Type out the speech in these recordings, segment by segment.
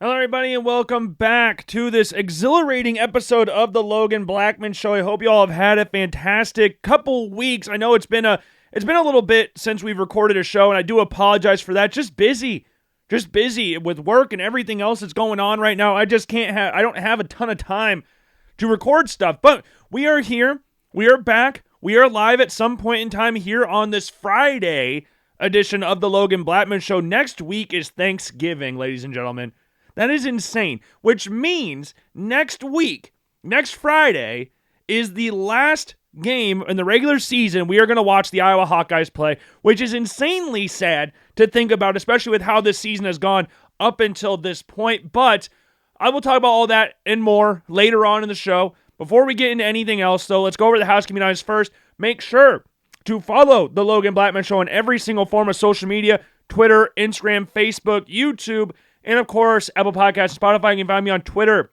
Hello, everybody, and welcome back to this exhilarating episode of the Logan Blackman Show. I hope you all have had a fantastic couple weeks. I know it's been a little bit since we've recorded a show, and I do apologize for that. Just busy with work and everything else that's going on right now. I don't have a ton of time to record stuff, but we are here. We are back. We are live at some point in time here on this Friday edition of the Logan Blackman Show. Next week is Thanksgiving, ladies and gentlemen. That is insane, which means next Friday, is the last game in the regular season we are going to watch the Iowa Hawkeyes play, which is insanely sad to think about, especially with how this season has gone up until this point. But I will talk about all that and more later on in the show. Before we get into anything else, though, let's go over the housekeeping items first. Make sure to follow the Logan Blackman Show on every single form of social media: Twitter, Instagram, Facebook, YouTube, and, of course, Apple Podcasts and Spotify. You can find me on Twitter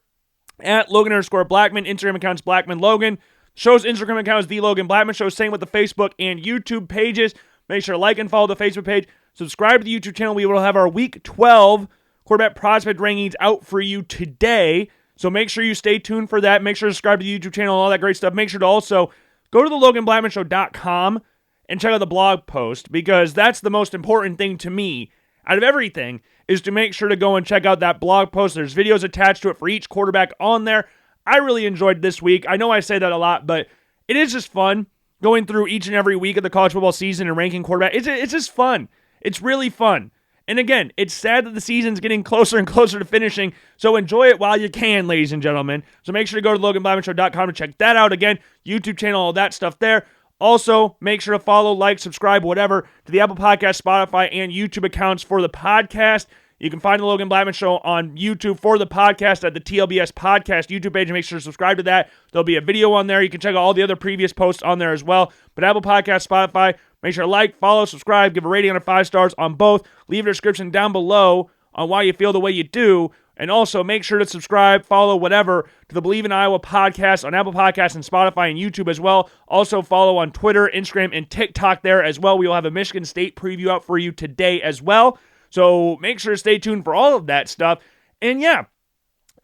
at Logan_Blackman. Instagram account's Blackman Logan. Show's Instagram account is The Logan Blackman Show. Same with the Facebook and YouTube pages. Make sure to like and follow the Facebook page. Subscribe to the YouTube channel. We will have our Week 12 quarterback prospect rankings out for you today. So make sure you stay tuned for that. Make sure to subscribe to the YouTube channel and all that great stuff. Make sure to also go to theloganblackmanshow.com and check out the blog post, because that's the most important thing to me out of everything, is to make sure to go and check out that blog post. There's videos attached to it for each quarterback on there. I really enjoyed this week. I know I say that a lot, but it is just fun going through each and every week of the college football season and ranking quarterback. It's just fun. It's really fun. And again, it's sad that the season's getting closer and closer to finishing, so enjoy it while you can, ladies and gentlemen. So make sure to go to loganblackmanshow.com to check that out. Again, YouTube channel, all that stuff there. Also, make sure to follow, like, subscribe, whatever, to the Apple Podcast, Spotify, and YouTube accounts for the podcast. You can find the Logan Blackman Show on YouTube for the podcast at the TLBS podcast YouTube page, and make sure to subscribe to that. There'll be a video on there. You can check out all the other previous posts on there as well. But Apple Podcast, Spotify, make sure to like, follow, subscribe, give a rating out of 5 stars on both. Leave a description down below on why you feel the way you do. And also make sure to subscribe, follow, whatever, to the Believe in Iowa podcast on Apple Podcasts and Spotify and YouTube as well. Also follow on Twitter, Instagram, and TikTok there as well. We will have a Michigan State preview out for you today as well. So make sure to stay tuned for all of that stuff. And yeah,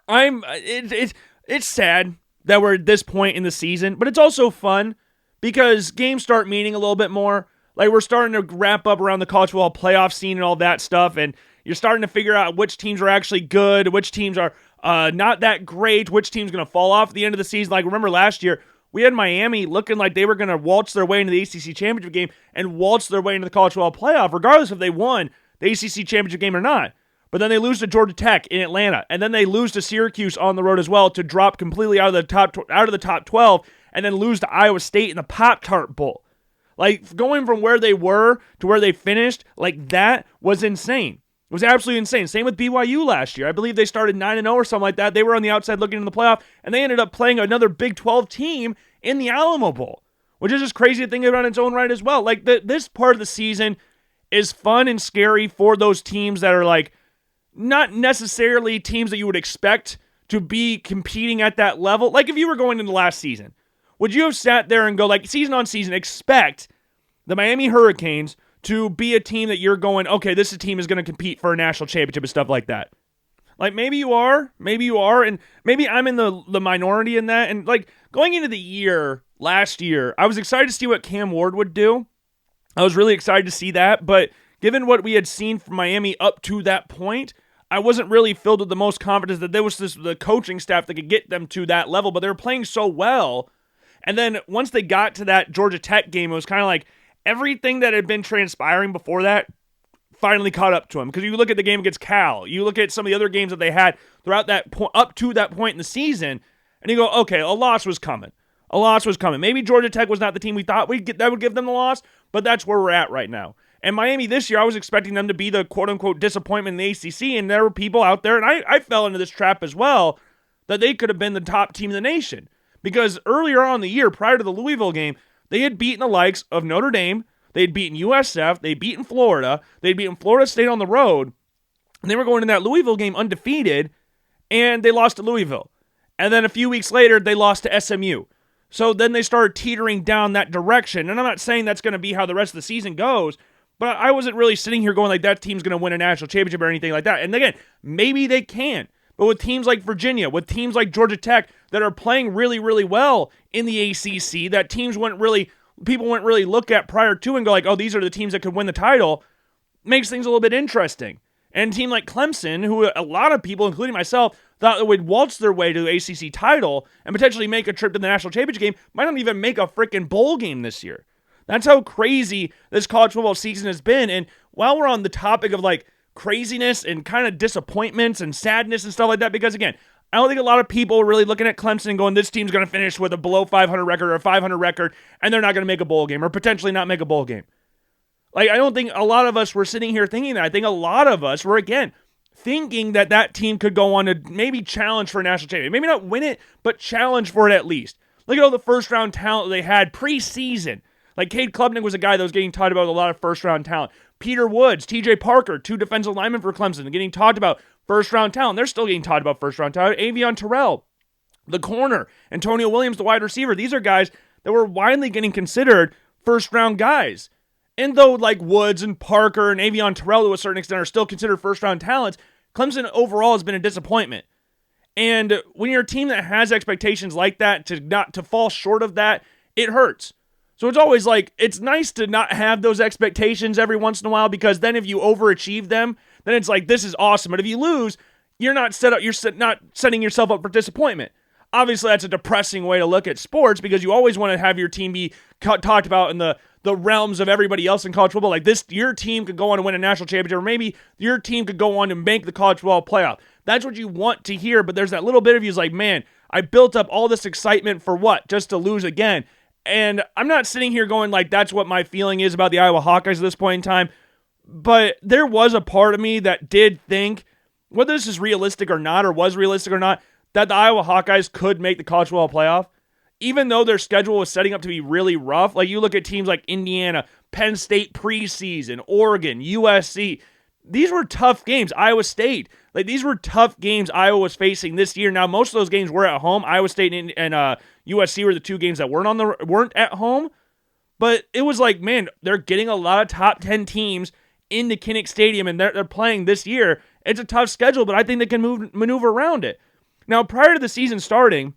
it's sad that we're at this point in the season, but it's also fun because games start meaning a little bit more. Like, we're starting to wrap up around the college football playoff scene and all that stuff, and you're starting to figure out which teams are actually good, which teams are not that great, which team's going to fall off at the end of the season. Like, remember last year, we had Miami looking like they were going to waltz their way into the ACC championship game and waltz their way into the college football playoff, regardless if they won the ACC championship game or not. But then they lose to Georgia Tech in Atlanta, and then they lose to Syracuse on the road as well to drop completely out of the top 12, and then lose to Iowa State in the Pop-Tart Bowl. Like, going from where they were to where they finished, like, that was insane. It was absolutely insane. Same with BYU last year. I believe they started 9-0 or something like that. They were on the outside looking into the playoff, and they ended up playing another Big 12 team in the Alamo Bowl, which is just crazy to think about in its own right as well. Like, this part of the season is fun and scary for those teams that are, like, not necessarily teams that you would expect to be competing at that level. Like, if you were going into last season, would you have sat there and go, like, season on season, expect the Miami Hurricanes to be a team that you're going, okay, this team is going to compete for a national championship and stuff like that? Like, maybe you are, and maybe I'm in the minority in that. And, like, going into the year, last year, I was excited to see what Cam Ward would do. I was really excited to see that, but given what we had seen from Miami up to that point, I wasn't really filled with the most confidence that there was the coaching staff that could get them to that level, but they were playing so well. And then once they got to that Georgia Tech game, it was kind of like everything that had been transpiring before that finally caught up to them. Because you look at the game against Cal, you look at some of the other games that they had throughout that up to that point in the season, and you go, okay, a loss was coming. A loss was coming. Maybe Georgia Tech was not the team we thought that would give them the loss, but that's where we're at right now. And Miami this year, I was expecting them to be the quote-unquote disappointment in the ACC, and there were people out there, and I fell into this trap as well, that they could have been the top team in the nation. Because earlier on in the year, prior to the Louisville game, they had beaten the likes of Notre Dame, they'd beaten USF, they'd beaten Florida, they'd beaten Florida State on the road, and they were going to that Louisville game undefeated, and they lost to Louisville. And then a few weeks later, they lost to SMU. So then they started teetering down that direction. And I'm not saying that's going to be how the rest of the season goes, But I wasn't really sitting here going like that team's going to win a national championship or anything like that. And again, maybe they can. But with teams like Virginia, with teams like Georgia Tech that are playing really, really well in the ACC, that people wouldn't really look at prior to and go like, oh, these are the teams that could win the title, makes things a little bit interesting. And a team like Clemson, who a lot of people, including myself, thought it would waltz their way to the ACC title and potentially make a trip to the national championship game, might not even make a freaking bowl game this year. That's how crazy this college football season has been. And while we're on the topic of like craziness and kind of disappointments and sadness and stuff like that, because again, I don't think a lot of people are really looking at Clemson and going, this team's going to finish with a below 500 record or a 500 record, and they're not going to make a bowl game or potentially not make a bowl game. Like, I don't think a lot of us were sitting here thinking that. I think a lot of us were, again, thinking that that team could go on to maybe challenge for a national championship. Maybe not win it, but challenge for it at least. Look at all the first-round talent they had preseason. Like, Cade Klubnik was a guy that was getting talked about with a lot of first-round talent. Peter Woods, TJ Parker, 2 defensive linemen for Clemson, getting talked about first-round talent. They're still getting talked about first-round talent. Avion Terrell, the corner. Antonio Williams, the wide receiver. These are guys that were widely getting considered first-round guys. And though like Woods and Parker and Avion Terrell to a certain extent are still considered first-round talents, Clemson overall has been a disappointment. And when you're a team that has expectations like that, to fall short of that, it hurts. So it's always like, it's nice to not have those expectations every once in a while, because then if you overachieve them, then it's like, this is awesome. But if you lose, you're not setting yourself up for disappointment. Obviously, that's a depressing way to look at sports, because you always want to have your team be talked about in the realms of everybody else in college football. Like your team could go on to win a national championship, or maybe your team could go on to make the college football playoff. That's what you want to hear, but there's that little bit of you is like, man, I built up all this excitement for what? Just to lose again. And I'm not sitting here going like that's what my feeling is about the Iowa Hawkeyes at this point in time, but there was a part of me that did think, whether this is realistic or not, or was realistic or not, that the Iowa Hawkeyes could make the college football playoff. Even though their schedule was setting up to be really rough, like you look at teams like Indiana, Penn State preseason, Oregon, USC, these were tough games. Iowa State, like these were tough games Iowa was facing this year. Now, most of those games were at home. Iowa State and USC were the 2 games that weren't at home. But it was like, man, they're getting a lot of top 10 teams into Kinnick Stadium, and they're playing this year. It's a tough schedule, but I think they can maneuver around it. Now, prior to the season starting,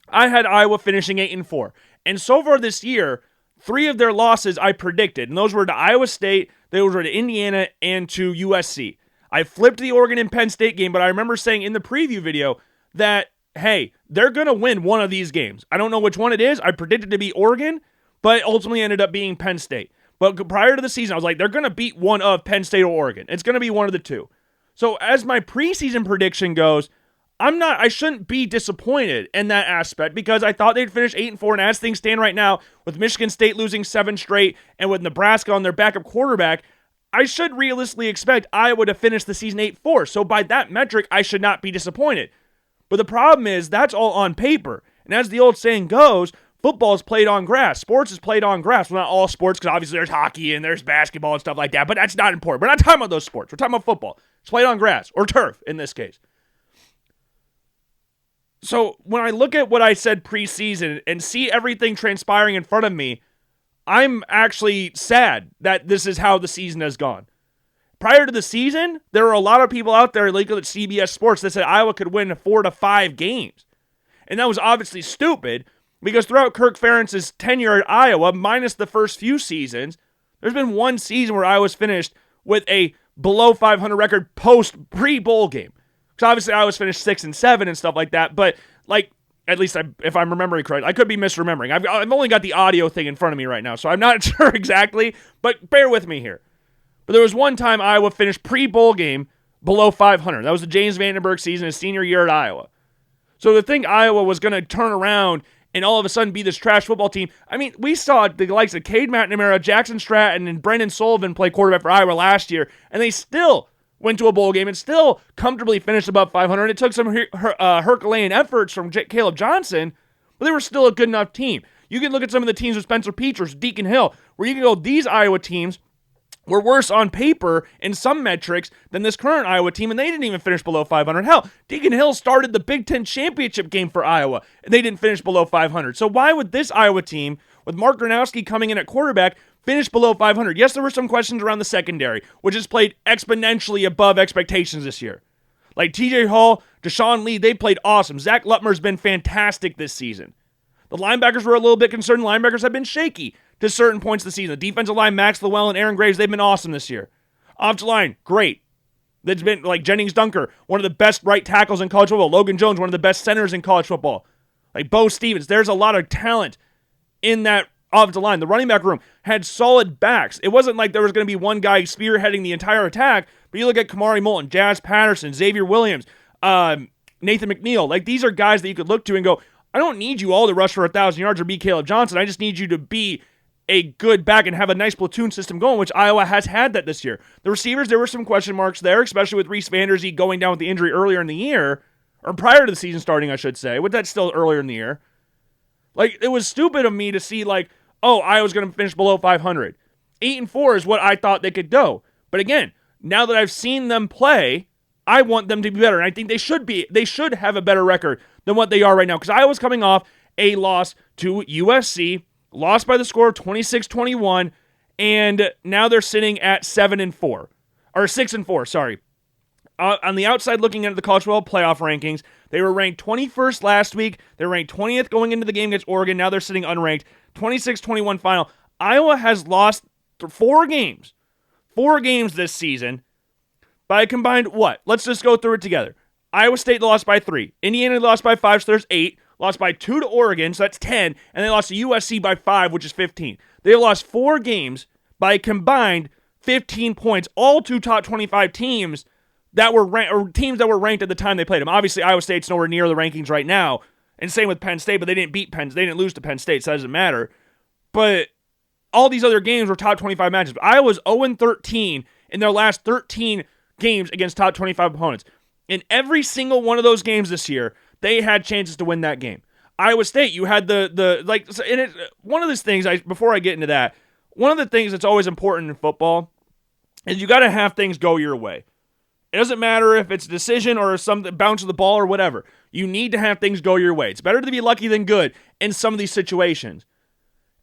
I had Iowa finishing 8-4. And so far this year, 3 of their losses I predicted, and those were to Iowa State, those were to Indiana, and to USC. I flipped the Oregon and Penn State game, but I remember saying in the preview video that, hey, they're going to win one of these games. I don't know which one it is. I predicted to be Oregon, but ultimately ended up being Penn State. But prior to the season, I was like, they're going to beat one of Penn State or Oregon. It's going to be one of the 2. So as my preseason prediction goes, I shouldn't be disappointed in that aspect, because I thought they'd finish 8-4, and as things stand right now, with Michigan State losing 7 straight and with Nebraska on their backup quarterback, I should realistically expect Iowa to finish the season 8-4. So by that metric, I should not be disappointed. But the problem is, that's all on paper. And as the old saying goes, football is played on grass. Sports is played on grass. Well, not all sports, because obviously there's hockey and there's basketball and stuff like that, but that's not important. We're not talking about those sports. We're talking about football. It's played on grass, or turf in this case. So when I look at what I said preseason and see everything transpiring in front of me, I'm actually sad that this is how the season has gone. Prior to the season, there were a lot of people out there like at CBS Sports that said Iowa could win 4 to 5 games. And that was obviously stupid, because throughout Kirk Ferentz's tenure at Iowa, minus the first few seasons, there's been one season where Iowa's finished with a below 500 record pre-bowl game. Because obviously Iowa's finished 6-7 and stuff like that, but like, at least if I'm remembering correctly, I could be misremembering. I've only got the audio thing in front of me right now, so I'm not sure exactly, but bear with me here. But there was one time Iowa finished pre-bowl game below 500. That was the James Vandenberg season, his senior year at Iowa. So to think Iowa was going to turn around and all of a sudden be this trash football team, I mean, we saw the likes of Cade McNamara, Jackson Stratton, and Brendan Sullivan play quarterback for Iowa last year, and they still went to a bowl game and still comfortably finished above 500. It took some Herculean efforts from Caleb Johnson, but they were still a good enough team. You can look at some of the teams with Spencer Petras, Deacon Hill, where you can go, these Iowa teams were worse on paper in some metrics than this current Iowa team, and they didn't even finish below 500. Hell, Deacon Hill started the Big Ten championship game for Iowa, and they didn't finish below 500. So why would this Iowa team, with Mark Gronowski coming in at quarterback, finished below 500. Yes, there were some questions around the secondary, which has played exponentially above expectations this year. Like TJ Hall, Deshaun Lee, they played awesome. Zach Lutmer's been fantastic this season. The linebackers were a little bit concerned. The linebackers have been shaky to certain points of the season. The defensive line, Max Llewellyn and Aaron Graves, they've been awesome this year. Offensive line, great. That's been like Jennings Dunker, one of the best right tackles in college football. Logan Jones, one of the best centers in college football. Like Bo Stevens, there's a lot of talent in that offensive line. The running back room had solid backs. It wasn't like there was going to be one guy spearheading the entire attack, but you look at Kamari Moulton, Jazz Patterson, Xavier Williams, Nathan McNeil. Like these are guys that you could look to and go, I don't need you all to rush for 1,000 yards or be Caleb Johnson. I just need you to be a good back and have a nice platoon system going, which Iowa has had that this year. The receivers, there were some question marks there, especially with Reese Vanderzee going down with the injury earlier in the year, or prior to the season starting, I should say. But that's still earlier in the year. Like, it was stupid of me to see, like, oh, Iowa's going to finish below 500. 8-4 is what I thought they could go. But again, now that I've seen them play, I want them to be better. And I think they should be. They should have a better record than what they are right now. Because Iowa's coming off a loss to USC, lost by the score of 26-21, and now they're sitting at 7-4. Or 6-4, sorry. On the outside looking at the college football playoff rankings, they were ranked 21st last week. They were ranked 20th going into the game against Oregon. Now they're sitting unranked. 26-21 final. Iowa has lost 4 games. 4 games this season by a combined what? Let's just go through it together. Iowa State lost by 3. Indiana lost by 5, so there's 8. Lost by 2 to Oregon, so that's 10. And they lost to USC by 5, which is 15. They lost 4 games by a combined 15 points. All 2 top 25 teams that were teams that were ranked at the time they played them. Obviously, Iowa State's nowhere near the rankings right now. And same with Penn State, but they didn't beat Penn State. They didn't lose to Penn State, so that doesn't matter. But all these other games were top 25 matches. But Iowa's 0-13 in their last 13 games against top 25 opponents. In every single one of those games this year, they had chances to win that game. Iowa State, you had one of these things, before I get into that, one of the things that's always important in football is you got to have things go your way. It doesn't matter if it's a decision or something, bounce of the ball or whatever. You need to have things go your way. It's better to be lucky than good in some of these situations.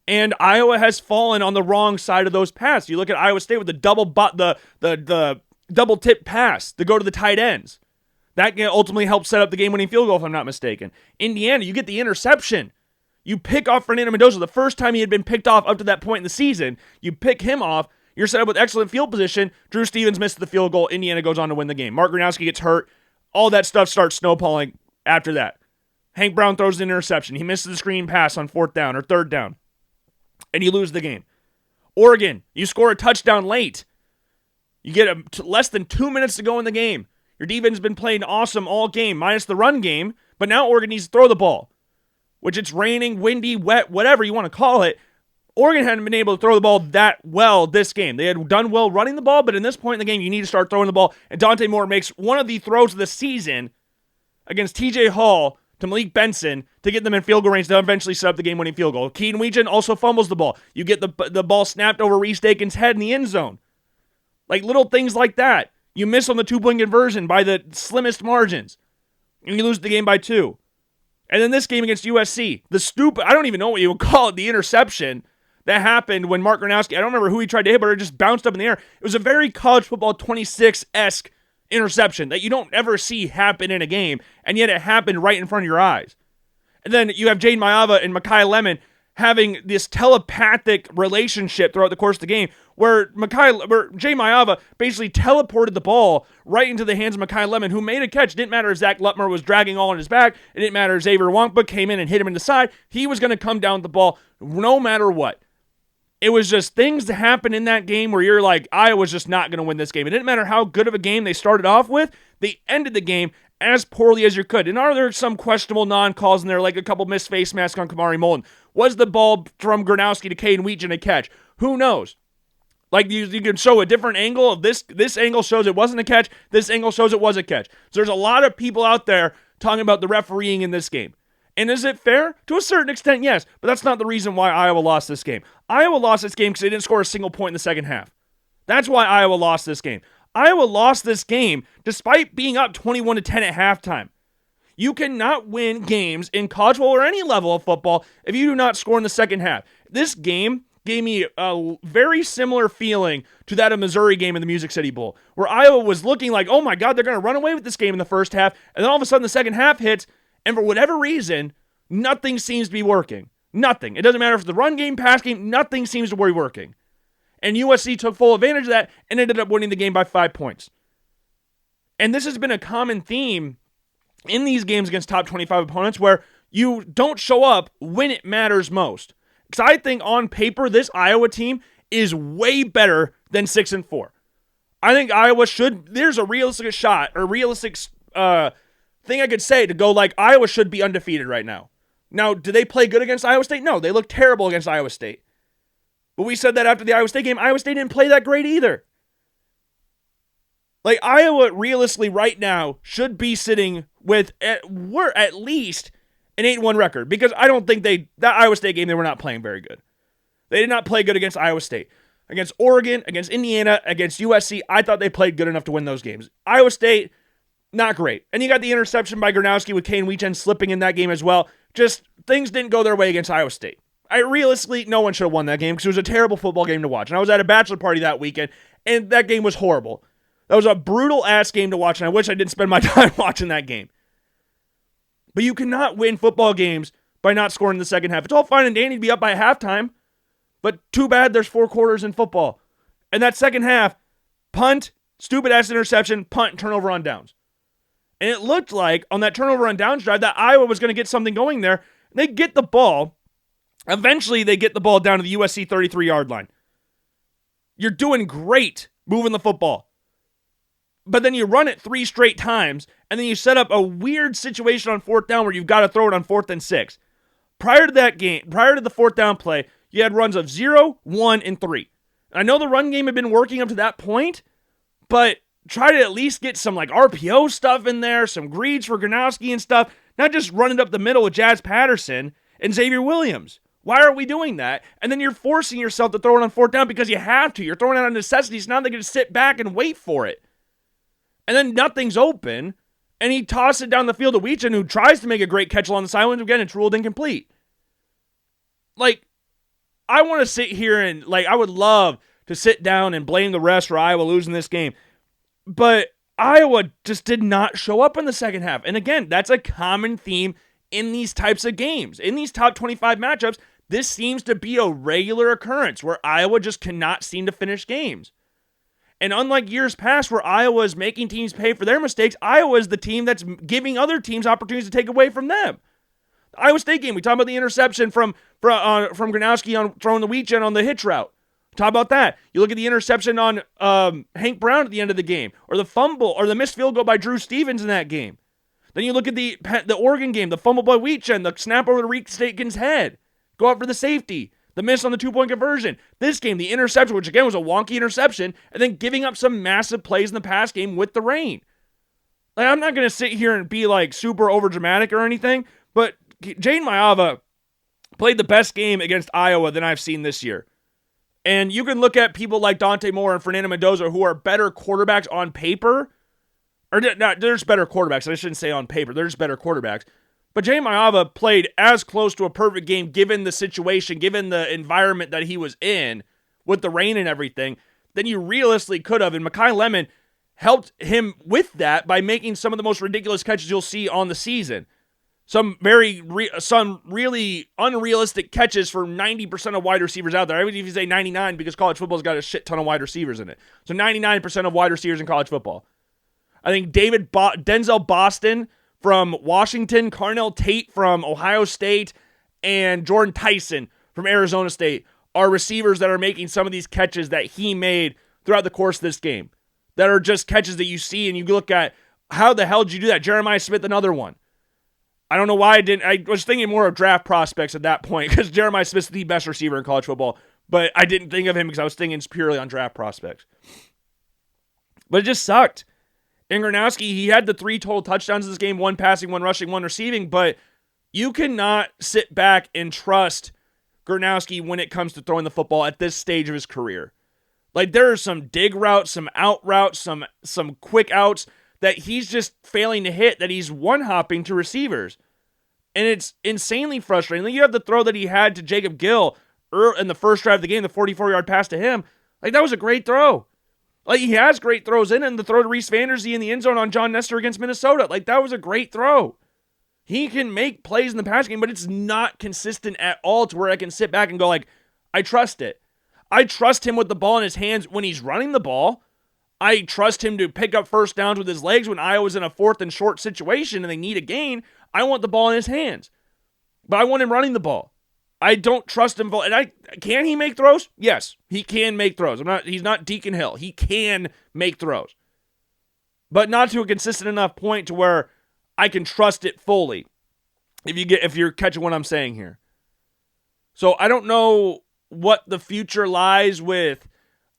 And Iowa has fallen on the wrong side of those paths. You look at Iowa State with the double tip pass to go to the tight ends. That ultimately helped set up the game-winning field goal, if I'm not mistaken. Indiana, you get the interception. You pick off Fernando Mendoza. The first time he had been picked off up to that point in the season, you pick him off. You're set up with excellent field position. Drew Stevens misses the field goal. Indiana goes on to win the game. Mark Gronowski gets hurt. All that stuff starts snowballing after that. Hank Brown throws an interception. He misses the screen pass on 4th down or 3rd down. And you lose the game. Oregon, you score a touchdown late. You get less than 2 minutes to go in the game. Your defense has been playing awesome all game, minus the run game, but now Oregon needs to throw the ball, which it's raining, windy, wet, whatever you want to call it. Oregon hadn't been able to throw the ball that well this game. They had done well running the ball, but in this point in the game, you need to start throwing the ball. And Dante Moore makes one of the throws of the season against TJ Hall to Malik Benson to get them in field goal range to eventually set up the game-winning field goal. Keaton Weejan also fumbles the ball. You get the ball snapped over Reese Dakin's head in the end zone. Like little things like that. You miss on the 2-point conversion by the slimmest margins, and you lose the game by 2. And then this game against USC, I don't even know what you would call it, the interception that happened when Mark Gronowski, I don't remember who he tried to hit, but it just bounced up in the air. It was a very college football 26-esque interception that you don't ever see happen in a game, and yet it happened right in front of your eyes. And then you have Jaden Maiava and Mekhi Lemon having this telepathic relationship throughout the course of the game where Jay Maiava basically teleported the ball right into the hands of Mekhi Lemon, who made a catch. It didn't matter if Zach Lutmer was dragging all on his back. It didn't matter if Xavier Wonkpa came in and hit him in the side. He was going to come down with the ball no matter what. It was just things that happened in that game where you're like, Iowa's just not going to win this game. It didn't matter how good of a game they started off with. They ended the game as poorly as you could. And are there some questionable non-calls in there, like a couple missed face masks on Kamari Moulton? Was the ball from Gronowski to Caden Weejan a catch? Who knows? Like, you can show a different angle of this. This angle shows it wasn't a catch. This angle shows it was a catch. So there's a lot of people out there talking about the refereeing in this game. And is it fair? To a certain extent, yes. But that's not the reason why Iowa lost this game. Iowa lost this game because they didn't score a single point in the second half. That's why Iowa lost this game. Iowa lost this game despite being up 21-10 at halftime. You cannot win games in college football or any level of football if you do not score in the second half. This game gave me a very similar feeling to that of Missouri game in the Music City Bowl, where Iowa was looking like, oh my God, they're going to run away with this game in the first half, and then all of a sudden the second half hits, and for whatever reason, nothing seems to be working. Nothing. It doesn't matter if it's the run game, pass game, nothing seems to be working. And USC took full advantage of that and ended up winning the game by 5 points. And this has been a common theme in these games against top 25 opponents where you don't show up when it matters most. Because I think on paper, this Iowa team is way better than 6-4. I think Iowa there's a realistic shot or realistic thing I could say to go like Iowa should be undefeated right now. Now, do they play good against Iowa State? No, they look terrible against Iowa State. But we said that after the Iowa State game, Iowa State didn't play that great either. Like, Iowa, realistically, right now, should be sitting with, we're at least an 8-1 record. Because I don't think that Iowa State game, they were not playing very good. They did not play good against Iowa State. Against Oregon, against Indiana, against USC, I thought they played good enough to win those games. Iowa State, not great. And you got the interception by Gronowski with Kane Weekend slipping in that game as well. Just, things didn't go their way against Iowa State. Realistically, no one should have won that game because it was a terrible football game to watch. And I was at a bachelor party that weekend, and that game was horrible. That was a brutal-ass game to watch, and I wish I didn't spend my time watching that game. But you cannot win football games by not scoring in the second half. It's all fine and dandy to be up by halftime, but too bad there's 4 quarters in football. And that second half, punt, stupid-ass interception, punt, turnover on downs. And it looked like on that turnover on downs drive that Iowa was going to get something going there. They get the ball. Eventually, they get the ball down to the USC 33-yard line. You're doing great moving the football. But then you run it 3 straight times, and then you set up a weird situation on 4th down where you've got to throw it on 4th and 6. Prior to that game, prior to the 4th down play, you had runs of 0, 1, and 3. And I know the run game had been working up to that point, but try to at least get some like RPO stuff in there, some greeds for Gronowski and stuff, not just running up the middle with Jazz Patterson and Xavier Williams. Why are we doing that? And then you're forcing yourself to throw it on 4th down because you have to. You're throwing it out of necessity, so now they can sit back and wait for it. And then nothing's open, and he tosses it down the field to Weechin, who tries to make a great catch along the sidelines. Again, it's ruled incomplete. Like, I want to sit here and, like, I would love to sit down and blame the refs for Iowa losing this game. But Iowa just did not show up in the second half. And again, that's a common theme in these types of games. In these top 25 matchups, this seems to be a regular occurrence where Iowa just cannot seem to finish games. And unlike years past where Iowa is making teams pay for their mistakes, Iowa is the team that's giving other teams opportunities to take away from them. The Iowa State game, we talk about the interception from Gronowski on throwing the Weechin on the hitch route. Talk about that. You look at the interception on Hank Brown at the end of the game, or the fumble, or the missed field goal by Drew Stevens in that game. Then you look at the Oregon game, the fumble by Weechin, the snap over to Reek Staken's head. Go out for the safety. The miss on the 2-point conversion. This game, the interception, which again was a wonky interception, and then giving up some massive plays in the pass game with the rain. Like, I'm not going to sit here and be like super overdramatic or anything, but Jane Maiava played the best game against Iowa than I've seen this year. And you can look at people like Dante Moore and Fernando Mendoza who are better quarterbacks on paper. Or not, they're just better quarterbacks. I shouldn't say on paper. They're just better quarterbacks. But Jay Maiava played as close to a perfect game given the situation, given the environment that he was in with the rain and everything, than you realistically could have. And Mekhi Lemon helped him with that by making some of the most ridiculous catches you'll see on the season. Some really unrealistic catches for 90% of wide receivers out there. I would even say 99 because college football's got a shit ton of wide receivers in it. So 99% of wide receivers in college football. I think Denzel Boston from Washington, Carnell Tate from Ohio State, and Jordan Tyson from Arizona State are receivers that are making some of these catches that he made throughout the course of this game. That are just catches that you see and you look at, how the hell did you do that? Jeremiah Smith, another one. I don't know why I didn't. I was thinking more of draft prospects at that point because Jeremiah Smith's the best receiver in college football, but I didn't think of him because I was thinking purely on draft prospects. But it just sucked. And Gronowski, he had the 3 total touchdowns in this game, 1 passing, 1 rushing, 1 receiving, but you cannot sit back and trust Gronowski when it comes to throwing the football at this stage of his career. Like, there are some dig routes, some out routes, some quick outs that he's just failing to hit, that he's one-hopping to receivers. And it's insanely frustrating. Like, you have the throw that he had to Jacob Gill in the first drive of the game, the 44-yard pass to him, like, that was a great throw. Like, he has great throws in, and the throw to Reese Vanderzee in the end zone on John Nestor against Minnesota, like, that was a great throw. He can make plays in the pass game, but it's not consistent at all to where I can sit back and go, like, I trust it. I trust him with the ball in his hands when he's running the ball. I trust him to pick up first downs with his legs when Iowa's in a 4th and short situation and they need a gain. I want the ball in his hands. But I want him running the ball. I don't trust him. And can he make throws? Yes, he can make throws. He's not Deacon Hill. He can make throws. But not to a consistent enough point to where I can trust it fully. If you're catching what I'm saying here. So I don't know what the future lies with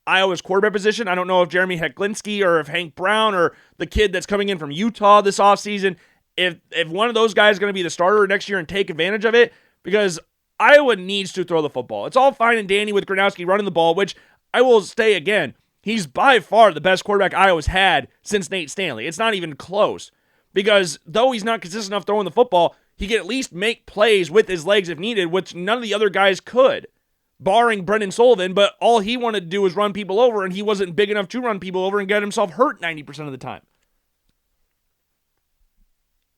Iowa's quarterback position. I don't know if Jeremy Hecklinski or if Hank Brown or the kid that's coming in from Utah this offseason, if one of those guys is going to be the starter next year and take advantage of it, because Iowa needs to throw the football. It's all fine and dandy with Gronowski running the ball, which I will say again, he's by far the best quarterback Iowa's had since Nate Stanley. It's not even close, because though he's not consistent enough throwing the football, he can at least make plays with his legs if needed, which none of the other guys could, barring Brendan Sullivan, but all he wanted to do was run people over, and he wasn't big enough to run people over and get himself hurt 90% of the time.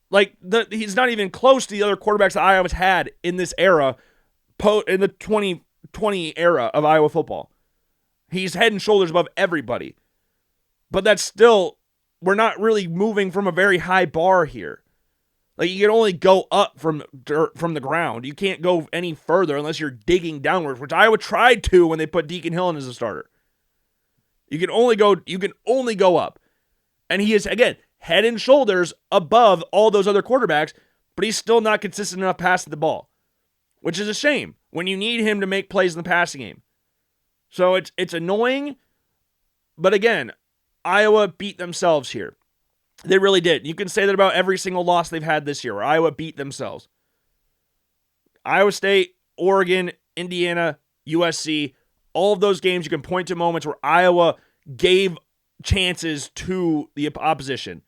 Like, he's not even close to the other quarterbacks that Iowa's had in this era, in the 2020 era of Iowa football. He's head and shoulders above everybody. But that's still, we're not really moving from a very high bar here. Like, you can only go up from the ground. You can't go any further unless you're digging downwards, which Iowa tried to when they put Deacon Hill in as a starter. You can only go up. And he is, again, head and shoulders above all those other quarterbacks, but he's still not consistent enough passing the ball, which is a shame when you need him to make plays in the passing game. So it's annoying, but again, Iowa beat themselves here. They really did. You can say that about every single loss they've had this year, where Iowa beat themselves. Iowa State, Oregon, Indiana, USC, all of those games, you can point to moments where Iowa gave chances to the opposition,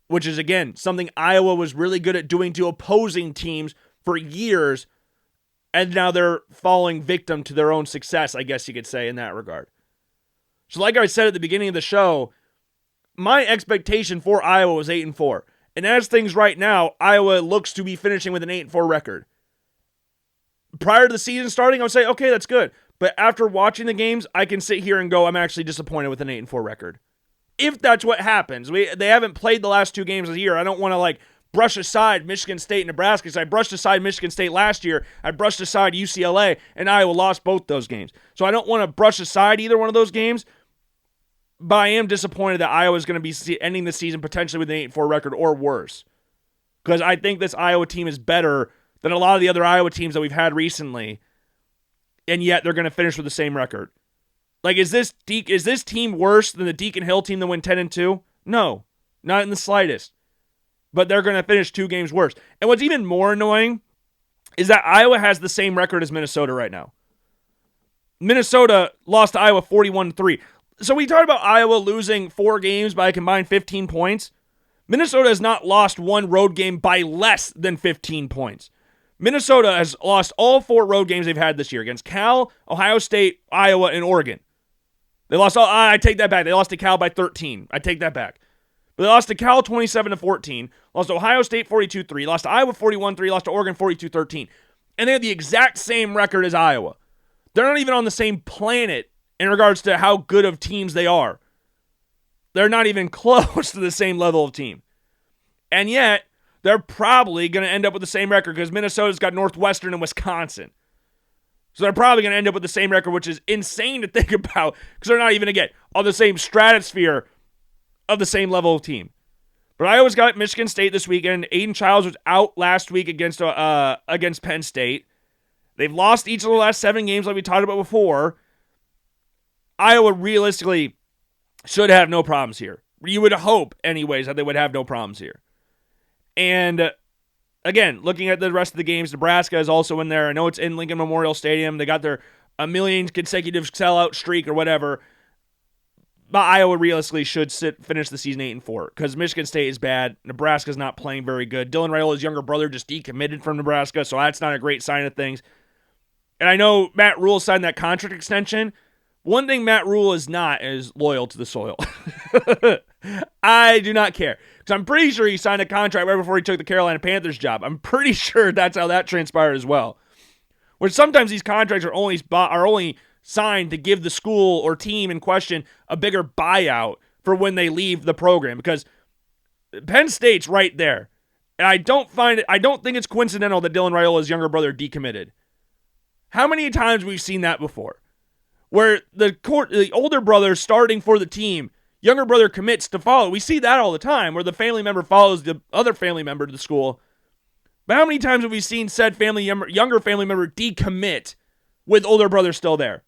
which is, again, something Iowa was really good at doing to opposing teams for years, and now they're falling victim to their own success, I guess you could say, in that regard. So like I said at the beginning of the show, my expectation for Iowa was 8-4. And as things right now, Iowa looks to be finishing with an 8-4 record. Prior to the season starting, I would say, okay, that's good. But after watching the games, I can sit here and go, I'm actually disappointed with an 8-4 record. If that's what happens. They haven't played the last 2 games of the year. I don't want to brush aside Michigan State and Nebraska, because I brushed aside Michigan State last year. I brushed aside UCLA, and Iowa lost both those games. So I don't want to brush aside either one of those games. But I am disappointed that Iowa is going to be ending the season potentially with an 8-4 record or worse. Because I think this Iowa team is better than a lot of the other Iowa teams that we've had recently. And yet they're going to finish with the same record. Like, is this team worse than the Deacon Hill team that went 10-2? No, not in the slightest. But they're going to finish 2 games worse. And what's even more annoying is that Iowa has the same record as Minnesota right now. Minnesota lost to Iowa 41-3. So we talked about Iowa losing 4 games by a combined 15 points. Minnesota has not lost one road game by less than 15 points. Minnesota has lost all 4 road games they've had this year against Cal, Ohio State, Iowa, and Oregon. They lost all, I take that back. They lost to Cal by 13. I take that back. But they lost to Cal 27-14, lost to Ohio State 42-3, lost to Iowa 41-3, lost to Oregon 42-13. And they have the exact same record as Iowa. They're not even on the same planet in regards to how good of teams they are. They're not even close to the same level of team. And yet, they're probably going to end up with the same record because Minnesota's got Northwestern and Wisconsin. So they're probably going to end up with the same record, which is insane to think about because they're not even, again, on the same stratosphere of the same level of team. But Iowa's got Michigan State this weekend. Aiden Childs was out last week against Penn State. They've lost each of the last 7 games like we talked about before. Iowa realistically should have no problems here. You would hope, anyways, that they would have no problems here. And again, looking at the rest of the games, Nebraska is also in there. I know it's in Lincoln Memorial Stadium. They got their 1 million consecutive sellout streak or whatever. But Iowa realistically should finish the season 8-4 because Michigan State is bad. Nebraska's not playing very good. Dylan Raiola's younger brother just decommitted from Nebraska, so that's not a great sign of things. And I know Matt Rule signed that contract extension. One thing Matt Rule is not is loyal to the soil. I do not care. Because I'm pretty sure he signed a contract right before he took the Carolina Panthers job. I'm pretty sure that's how that transpired as well. Where sometimes these contracts are only signed to give the school or team in question a bigger buyout for when they leave the program. Because Penn State's right there. And I don't think it's coincidental that Dylan Raiola's younger brother decommitted. How many times we've seen that before? Where the older brother starting for the team, younger brother commits to follow. We see that all the time, where the family member follows the other family member to the school. But how many times have we seen said younger family member decommit with older brother still there?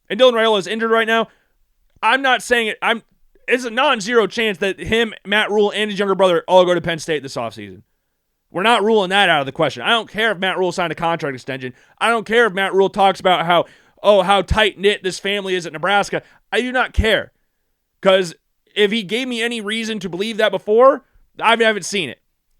And Dylan Raiola is injured right now. I'm not saying it. It's a non-zero chance that him, Matt Rule, and his younger brother all go to Penn State this offseason. We're not ruling that out of the question. I don't care if Matt Rule signed a contract extension. I don't care if Matt Rule talks about how tight-knit this family is at Nebraska. I do not care. Because if he gave me any reason to believe that before, I haven't seen it.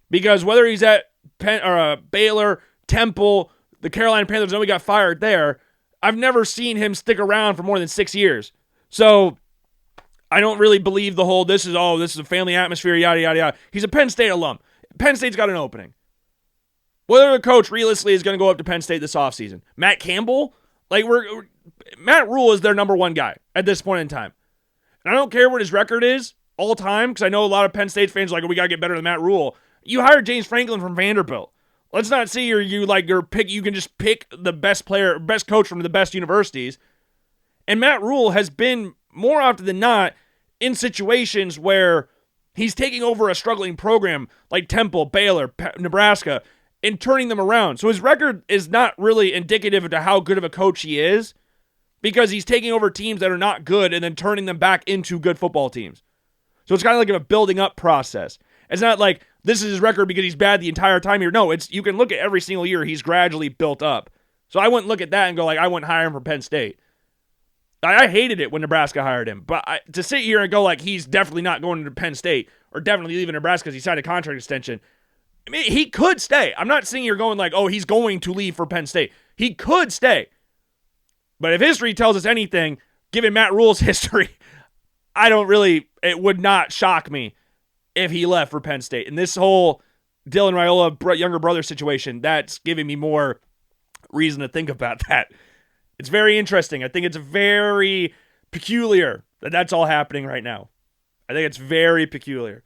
Because whether he's at Baylor, Temple, the Carolina Panthers, I know he got fired there, I've never seen him stick around for more than 6 years. So I don't really believe the whole, this is a family atmosphere, yada, yada, yada. He's a Penn State alum. Penn State's got an opening. Whether the coach realistically is going to go up to Penn State this offseason. Matt Campbell, Matt Rule is their number one guy at this point in time. And I don't care what his record is all time, because I know a lot of Penn State fans are like, we got to get better than Matt Rule. You hired James Franklin from Vanderbilt. Let's not see you can just pick the best player, best coach from the best universities. And Matt Rule has been, more often than not, in situations where he's taking over a struggling program like Temple, Baylor, Nebraska, and turning them around. So his record is not really indicative of how good of a coach he is, because he's taking over teams that are not good and then turning them back into good football teams. So it's kind of like a building up process. It's not like this is his record because he's bad the entire time here. No, you can look at every single year he's gradually built up. So I wouldn't look at that and go I wouldn't hire him for Penn State. I hated it when Nebraska hired him, but to sit here and go he's definitely not going to Penn State or definitely leaving Nebraska because he signed a contract extension. I mean, he could stay. I'm not saying you're going he's going to leave for Penn State. He could stay. But if history tells us anything, given Matt Rule's history, it would not shock me if he left for Penn State. And this whole Dylan Raiola younger brother situation, that's giving me more reason to think about that. It's very interesting. I think it's very peculiar that that's all happening right now. I think it's very peculiar.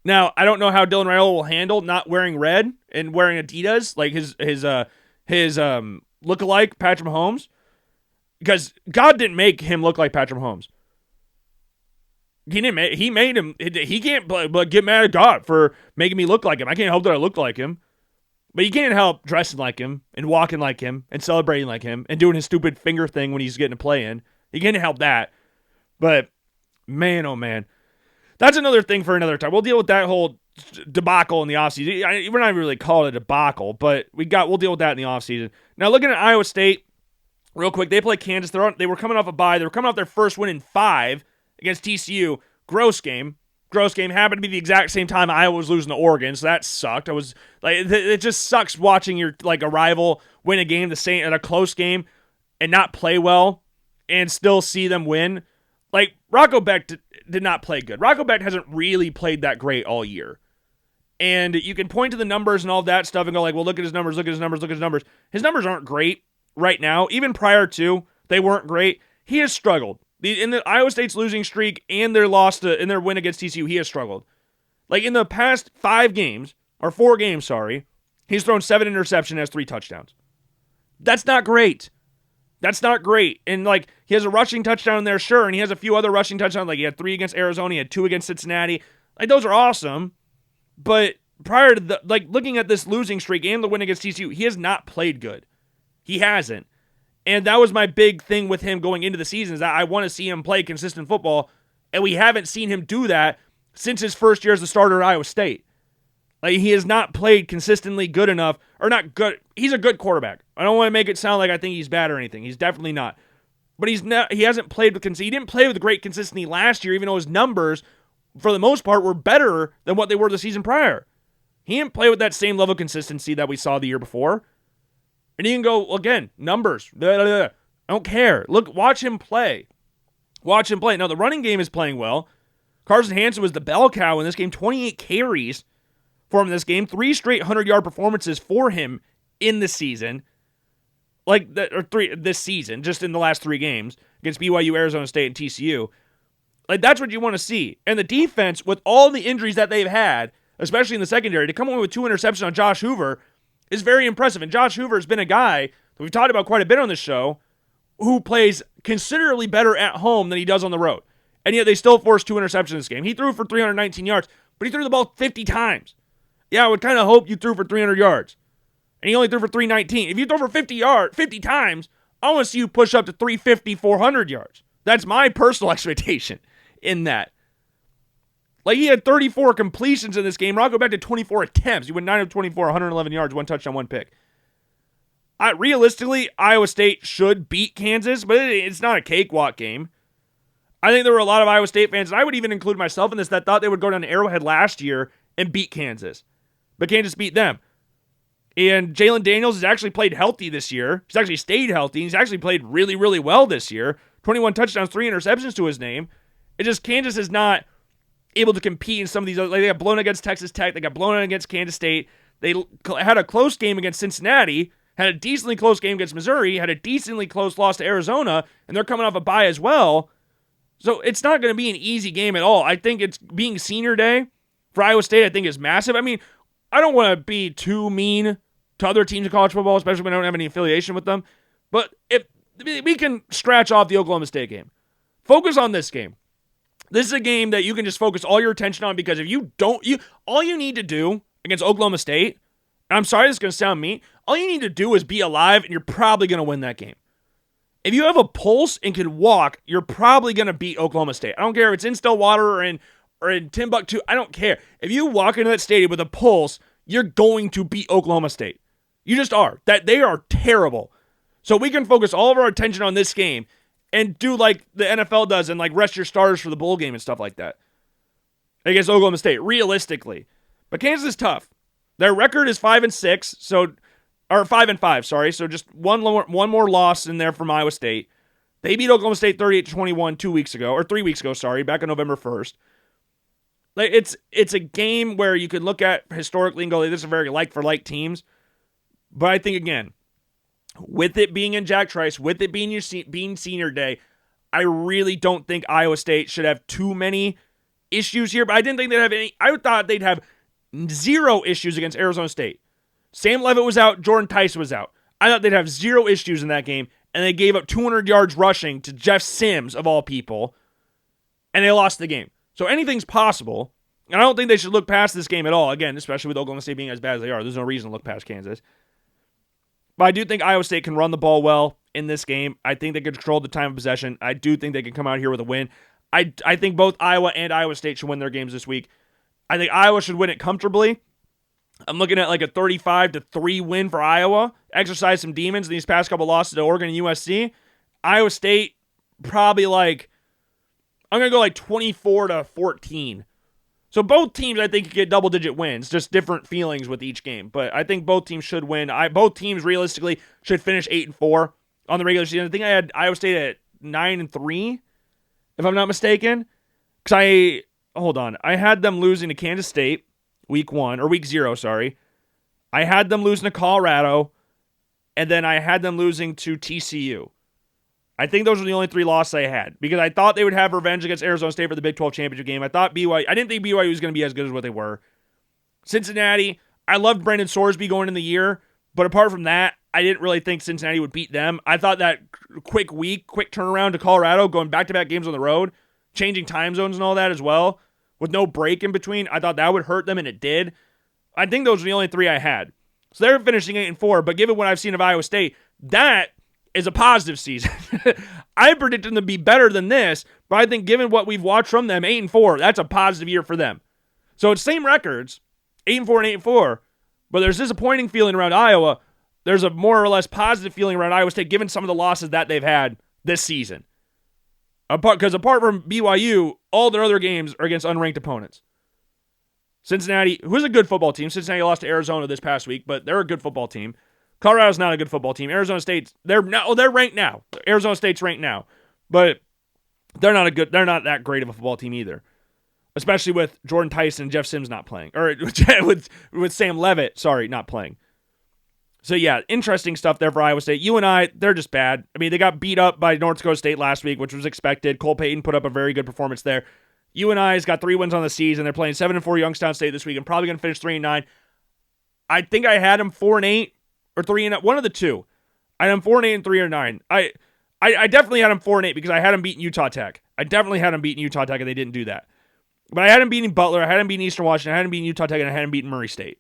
Now, I don't know how Dylan Raiola will handle not wearing red and wearing Adidas like his lookalike Patrick Mahomes, because God didn't make him look like Patrick Mahomes. He made him. He can't get mad at God for making me look like him. I can't help that I look like him. But you can't help dressing like him and walking like him and celebrating like him and doing his stupid finger thing when he's getting a play in. You can't help that. But, man, oh, man. That's another thing for another time. We'll deal with that whole debacle in the offseason. We're not even really calling it a debacle, but we'll deal with that in the offseason. Now, looking at Iowa State, real quick, they play Kansas. They were coming off a bye. They were coming off their first win in 5 against TCU. Gross game happened to be the exact same time Iowa was losing to Oregon, so that sucked. It just sucks watching your a rival win a game at a close game and not play well and still see them win. Rocco Beck did not play good. Rocco Beck hasn't really played that great all year. And you can point to the numbers and all that stuff and go well, look at his numbers, look at his numbers, look at his numbers. His numbers aren't great right now. Even prior to, they weren't great. He has struggled. In the Iowa State's losing streak and their win against TCU, he has struggled. In the past 4 games, he's thrown 7 interceptions and has 3 touchdowns. That's not great. And he has a rushing touchdown there, sure, and he has a few other rushing touchdowns. He had 3 against Arizona, he had 2 against Cincinnati. Those are awesome. But prior to looking at this losing streak and the win against TCU, he has not played good. He hasn't. And that was my big thing with him going into the season, is that I want to see him play consistent football, and we haven't seen him do that since his first year as the starter at Iowa State. He has not played consistently good enough, or not good. He's a good quarterback. I don't want to make it sound like I think he's bad or anything. He's definitely not. But he hasn't played with consistency. He didn't play with great consistency last year, even though his numbers, for the most part, were better than what they were the season prior. He didn't play with that same level of consistency that we saw the year before. And you can go, again, numbers. Blah, blah, blah. I don't care. Look, watch him play. Watch him play. Now, the running game is playing well. Carson Hansen was the bell cow in this game. 28 carries for him in this game. 3 straight 100-yard performances for him in the season. This season, just in the last 3 games against BYU, Arizona State, and TCU. That's what you want to see. And the defense, with all the injuries that they've had, especially in the secondary, to come away with 2 interceptions on Josh Hoover is very impressive. And Josh Hoover has been a guy that we've talked about quite a bit on this show who plays considerably better at home than he does on the road. And yet they still forced 2 interceptions in this game. He threw for 319 yards, but he threw the ball 50 times. Yeah, I would kind of hope you threw for 300 yards. And he only threw for 319. If you throw for 50 times, I want to see you push up to 350, 400 yards. That's my personal expectation in that. He had 34 completions in this game. I'll go back to 24 attempts. He went 9 of 24, 111 yards, 1 touchdown, 1 pick. Realistically, Iowa State should beat Kansas, but it's not a cakewalk game. I think there were a lot of Iowa State fans, and I would even include myself in this, that thought they would go down to Arrowhead last year and beat Kansas. But Kansas beat them. And Jalen Daniels has actually played healthy this year. He's actually stayed healthy. He's actually played really, really well this year. 21 touchdowns, 3 interceptions to his name. It's just Kansas is not able to compete in some of these other, they got blown against Texas Tech. They got blown out against Kansas State. They had a close game against Cincinnati, had a decently close game against Missouri, had a decently close loss to Arizona, and they're coming off a bye as well. So it's not going to be an easy game at all. I think it's being senior day for Iowa State, I think is massive. I mean, I don't want to be too mean to other teams in college football, especially when I don't have any affiliation with them. But if we can scratch off the Oklahoma State game, focus on this game. This is a game that you can just focus all your attention on, because if you don't, all you need to do against Oklahoma State, and I'm sorry this is going to sound mean, all you need to do is be alive, and you're probably going to win that game. If you have a pulse and can walk, you're probably going to beat Oklahoma State. I don't care if it's in Stillwater or in Timbuktu. I don't care. If you walk into that stadium with a pulse, you're going to beat Oklahoma State. You just are. That they are terrible. So we can focus all of our attention on this game and do like the NFL does and rest your starters for the bowl game and stuff like that against Oklahoma State, realistically. But Kansas is tough. Their record is 5-6, or 5-5, sorry. So just one more loss in there from Iowa State. They beat Oklahoma State 38-21 3 weeks ago, back on November 1st. It's a game where you could look at historically and go, this is very like-for-like teams. But I think, again, with it being in Jack Trice, with it being being senior day, I really don't think Iowa State should have too many issues here. But I didn't think they'd have any. I thought they'd have 0 issues against Arizona State. Sam Leavitt was out. Jordan Tyson was out. I thought they'd have 0 issues in that game. And they gave up 200 yards rushing to Jeff Sims, of all people. And they lost the game. So anything's possible. And I don't think they should look past this game at all. Again, especially with Oklahoma State being as bad as they are. There's no reason to look past Kansas. But I do think Iowa State can run the ball well in this game. I think they can control the time of possession. I do think they can come out here with a win. I think both Iowa and Iowa State should win their games this week. I think Iowa should win it comfortably. I'm looking at a 35-3 win for Iowa. Exercise some demons in these past couple losses to Oregon and USC. Iowa State, probably I'm going to go 24-14. So both teams, I think, could get double-digit wins. Just different feelings with each game. But I think both teams should win. Both teams, realistically, should finish 8-4 on the regular season. I think I had Iowa State at 9-3, if I'm not mistaken. Because I had them losing to Kansas State week 0, sorry. I had them losing to Colorado, and then I had them losing to TCU. I think those were the only 3 losses I had, because I thought they would have revenge against Arizona State for the Big 12 championship game. I didn't think BYU was going to be as good as what they were. Cincinnati, I loved Brendan Sorsby going in the year, but apart from that, I didn't really think Cincinnati would beat them. I thought that quick turnaround to Colorado, going back-to-back games on the road, changing time zones and all that as well, with no break in between, I thought that would hurt them, and it did. I think those were the only 3 I had. So they're finishing 8-4, but given what I've seen of Iowa State, that is a positive season. I predicted them to be better than this, but I think given what we've watched from them, 8-4, that's a positive year for them. So it's same records, 8-4 and 8-4, but there's disappointing feeling around Iowa. There's a more or less positive feeling around Iowa State given some of the losses that they've had this season. Because apart from BYU, all their other games are against unranked opponents. Cincinnati, who's a good football team. Cincinnati lost to Arizona this past week, but they're a good football team. Colorado's not a good football team. Arizona State's they're ranked now. Arizona State's ranked now, but they're not that great of a football team either. Especially with Jordan Tyson and Jeff Sims not playing, or with Sam Levitt, not playing. So yeah, interesting stuff there for Iowa State. UNI, they're just bad. I mean, they got beat up by North Dakota State last week, which was expected. Cole Payton put up a very good performance there. UNI's got 3 wins on the season. They're playing 7-4 Youngstown State this week and probably going to finish 3-9. I think I had them 4-8 or 3-9, one of the two. I had them 4-8 and 3-9. I definitely had them 4-8 because I had them beating Utah Tech. And they didn't do that. But I had them beating Butler, I had them beating Eastern Washington, I had them beating Utah Tech, and I had them beating Murray State.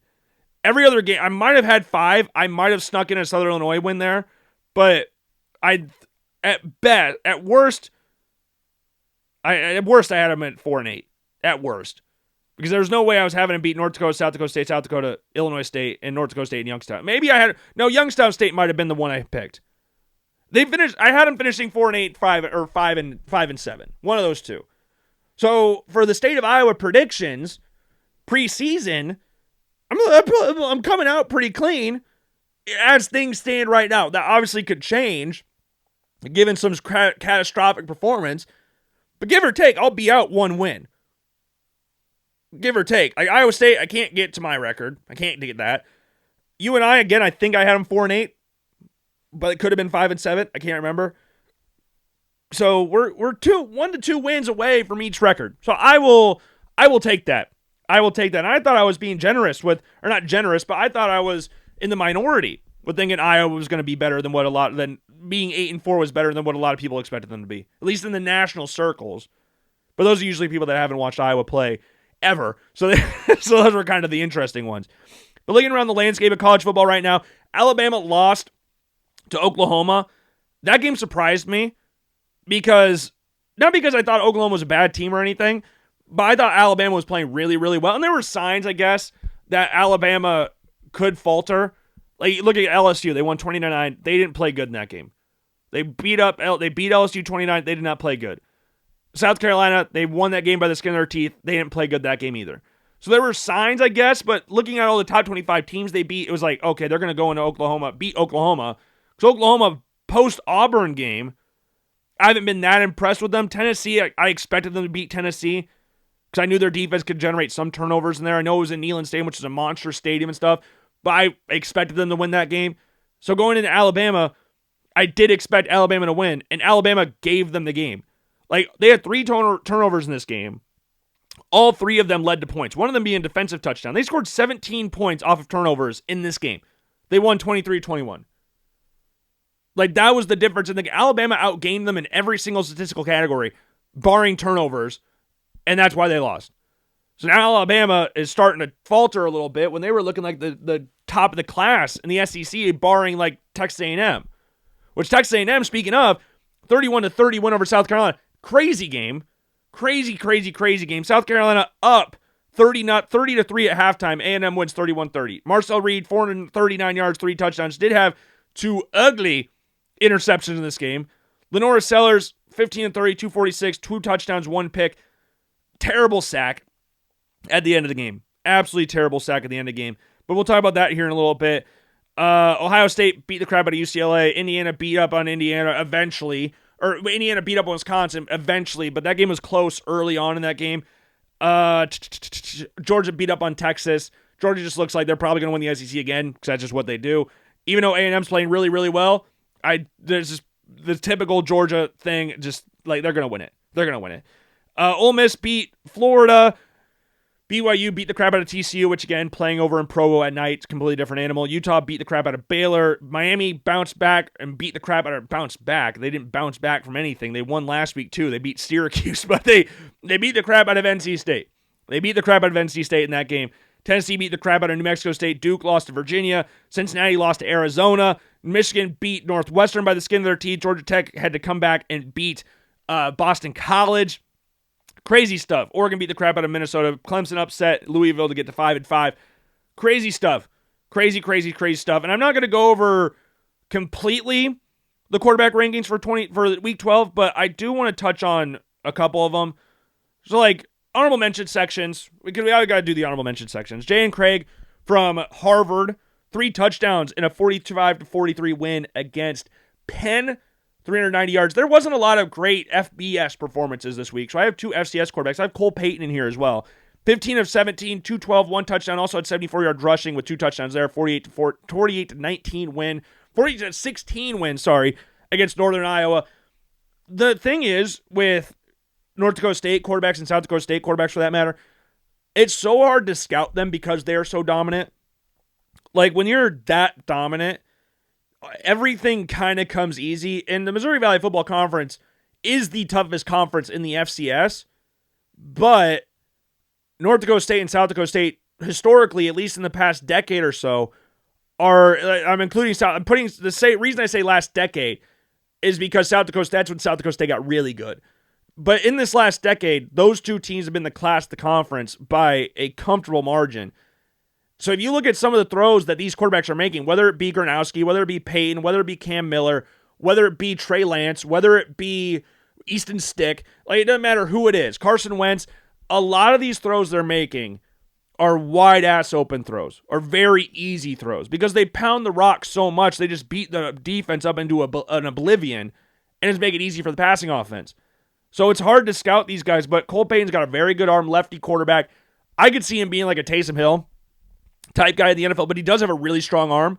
Every other game, I might have had 5. I might have snuck in a Southern Illinois win there, but at worst, I had them at 4-8. At worst, because there's no way I was having them beat North Dakota, South Dakota State, South Dakota, Illinois State, and North Dakota State and Youngstown. Maybe Youngstown State might have been the one I picked. I had them finishing 4-8, 5-7. One of those two. So for the state of Iowa predictions, preseason, I'm coming out pretty clean as things stand right now. That obviously could change, given some catastrophic performance. But give or take, I'll be out 1 win. Give or take. Like Iowa State, I can't get to my record. I can't get that. UNI, again, I think I had them 4-8, but it could have been 5-7. I can't remember. So we're 1 to 2 wins away from each record. So I will take that. And I thought I was being generous but I thought I was in the minority with thinking Iowa was going to be better than being 8-4 was better than what a lot of people expected them to be, at least in the national circles. But those are usually people that haven't watched Iowa play ever. So those were kind of the interesting ones. But looking around the landscape of college football right now, Alabama lost to Oklahoma. That game surprised me not because I thought Oklahoma was a bad team or anything, but I thought Alabama was playing really, really well. And there were signs, I guess, that Alabama could falter. Like, look at LSU. They won 29-9. They didn't play good in that game. They beat LSU 29. They did not play good. South Carolina, they won that game by the skin of their teeth. They didn't play good that game either. So there were signs, I guess, but looking at all the top 25 teams they beat, it was like, okay, they're going to go into Oklahoma, beat Oklahoma. Because Oklahoma, post-Auburn game, I haven't been that impressed with them. Tennessee, I expected them to beat Tennessee because I knew their defense could generate some turnovers in there. I know it was in Neyland Stadium, which is a monster stadium and stuff, but I expected them to win that game. So going into Alabama, I did expect Alabama to win, and Alabama gave them the game. Like, they had 3 turnovers in this game. All 3 of them led to points, one of them being a defensive touchdown. They scored 17 points off of turnovers in this game. They won 23-21. Like, that was the difference. And Alabama outgained them in every single statistical category, barring turnovers, and that's why they lost. So now Alabama is starting to falter a little bit when they were looking like the top of the class in the SEC, barring like Texas A&M. Which Texas A&M, speaking of, 31-30 win over South Carolina. Crazy game. Crazy game. South Carolina up 30-3 at halftime. A&M wins 31-30. Marcel Reed, 439 yards, 3 touchdowns. Did have 2 ugly interceptions in this game. LaNorris Sellers, 15-30, 246, 2 touchdowns, 1 pick. Terrible sack at the end of the game. Absolutely terrible sack at the end of the game. But we'll talk about that here in a little bit. Ohio State beat the crap out of UCLA. Indiana beat up on Indiana eventually. Or Indiana beat up on Wisconsin eventually, but that game was close early on in that game. Georgia beat up on Texas. Georgia just looks like they're probably going to win the SEC again because that's just what they do. Even though A&M's playing really, really well, there's just the typical Georgia thing, just like they're going to win it. Ole Miss beat Florida. BYU beat the crap out of TCU, which again, playing over in Provo at night, it's a completely different animal. Utah beat the crap out of Baylor. Miami bounced back and beat the crap out of bounced back. They didn't bounce back from anything. They won last week too. They beat Syracuse, but they beat the crap out of NC State. They beat the crap out of NC State in that game. Tennessee beat the crap out of New Mexico State. Duke lost to Virginia. Cincinnati lost to Arizona. Michigan beat Northwestern by the skin of their teeth. Georgia Tech had to come back and beat Boston College. Crazy stuff. Oregon beat the crap out of Minnesota. Clemson upset Louisville to get to 5-5. Crazy stuff. Crazy stuff. And I'm not going to go over completely the quarterback rankings for week 12, but I do want to touch on a couple of them. So, like, honorable mention sections. We got to do the honorable mention sections. Jay and Craig from Harvard, 3 touchdowns in a 45-43 win against Penn, 390 yards. There wasn't a lot of great FBS performances this week, so I have 2 FCS quarterbacks. I have Cole Payton in here as well. 15 of 17, 212, 1 touchdown. Also had 74 yards rushing with 2 touchdowns there. 48-19 win. 48-16 win, against Northern Iowa. The thing is, with North Dakota State quarterbacks and South Dakota State quarterbacks for that matter, it's so hard to scout them because they are so dominant. Like, when you're that dominant, everything kind of comes easy. And the Missouri Valley Football Conference is the toughest conference in the FCS. But North Dakota State and South Dakota State, historically, at least in the past decade or so, reason I say last decade is because that's when South Dakota State got really good. But in this last decade, those 2 teams have been the class of the conference by a comfortable margin. So if you look at some of the throws that these quarterbacks are making, whether it be Gronowski, whether it be Payton, whether it be Cam Miller, whether it be Trey Lance, whether it be Easton Stick, like, it doesn't matter who it is, Carson Wentz, a lot of these throws they're making are wide-ass open throws, or very easy throws, because they pound the rock so much, they just beat the defense up into an oblivion, and just make it easy for the passing offense. So it's hard to scout these guys, but Cole Payton's got a very good arm, lefty quarterback. I could see him being like a Taysom Hill type guy in the NFL, but he does have a really strong arm.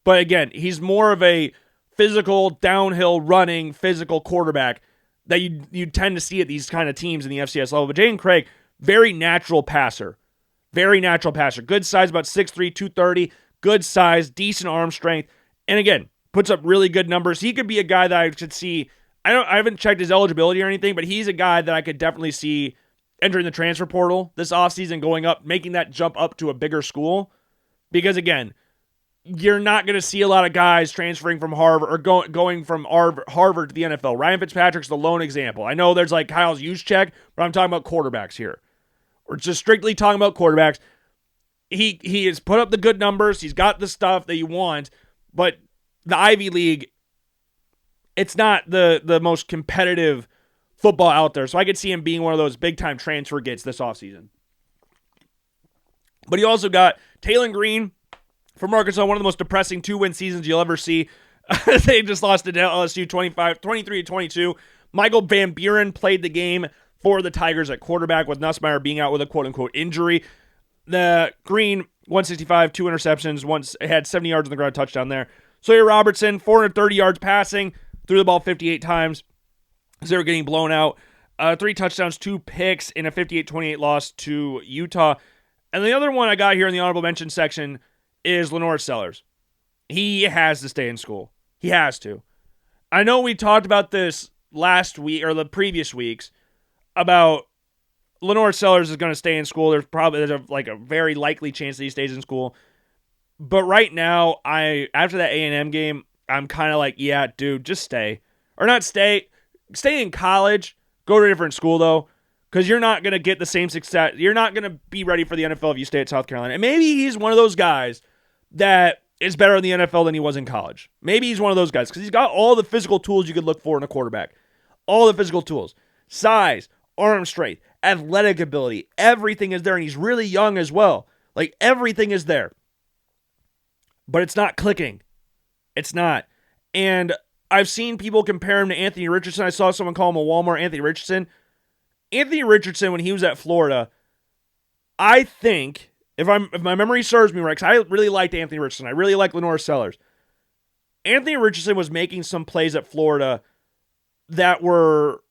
But again, he's more of a physical, downhill, running, physical quarterback that you tend to see at these kind of teams in the FCS level. But Jaden Craig, very natural passer. Very natural passer. Good size, about 6'3", 230. Good size, decent arm strength. And again, puts up really good numbers. He could be a guy that I could see. I haven't checked his eligibility or anything, but he's a guy that I could definitely see entering the transfer portal this offseason, going up, making that jump up to a bigger school. Because again, you're not going to see a lot of guys transferring from Harvard or going from Harvard to the NFL. Ryan Fitzpatrick's the lone example. I know there's like Kyle's Juszczyk, but I'm talking about quarterbacks here. We're just strictly talking about quarterbacks. He has put up the good numbers. He's got the stuff that you want, but the Ivy League, it's not the most competitive football out there. So I could see him being one of those big-time transfer gets this offseason. But he also got Taylon Green from Arkansas, one of the most depressing 2-win seasons you'll ever see. They just lost to LSU 23-22. Michael Van Buren played the game for the Tigers at quarterback, with Nussmeier being out with a quote-unquote injury. The Green, 165, 2 interceptions, once had 70 yards on the ground, touchdown there. Sawyer Robertson, 430 yards passing, threw the ball 58 times. They were getting blown out. 3 touchdowns, 2 picks in a 58-28 loss to Utah. And the other one I got here in the honorable mention section is LaNorris Sellers. He has to stay in school. He has to. I know we talked about this last week or the previous weeks about LaNorris Sellers is going to stay in school. There's a very likely chance that he stays in school. But right now, after that A&M game, I'm kind of like, yeah, dude, just stay. Or not stay. Stay in college. Go to a different school, though. Because you're not going to get the same success. You're not going to be ready for the NFL if you stay at South Carolina. And maybe he's one of those guys that is better in the NFL than he was in college. Maybe he's one of those guys because he's got all the physical tools you could look for in a quarterback. All the physical tools. Size, arm strength, athletic ability. Everything is there, and he's really young as well. Like, everything is there. But it's not clicking. It's not. And I've seen people compare him to Anthony Richardson. I saw someone call him a Walmart Anthony Richardson. Anthony Richardson, when he was at Florida, I think, if my memory serves me right, because I really liked Anthony Richardson. I really liked LaNorris Sellers. Anthony Richardson was making some plays at Florida that were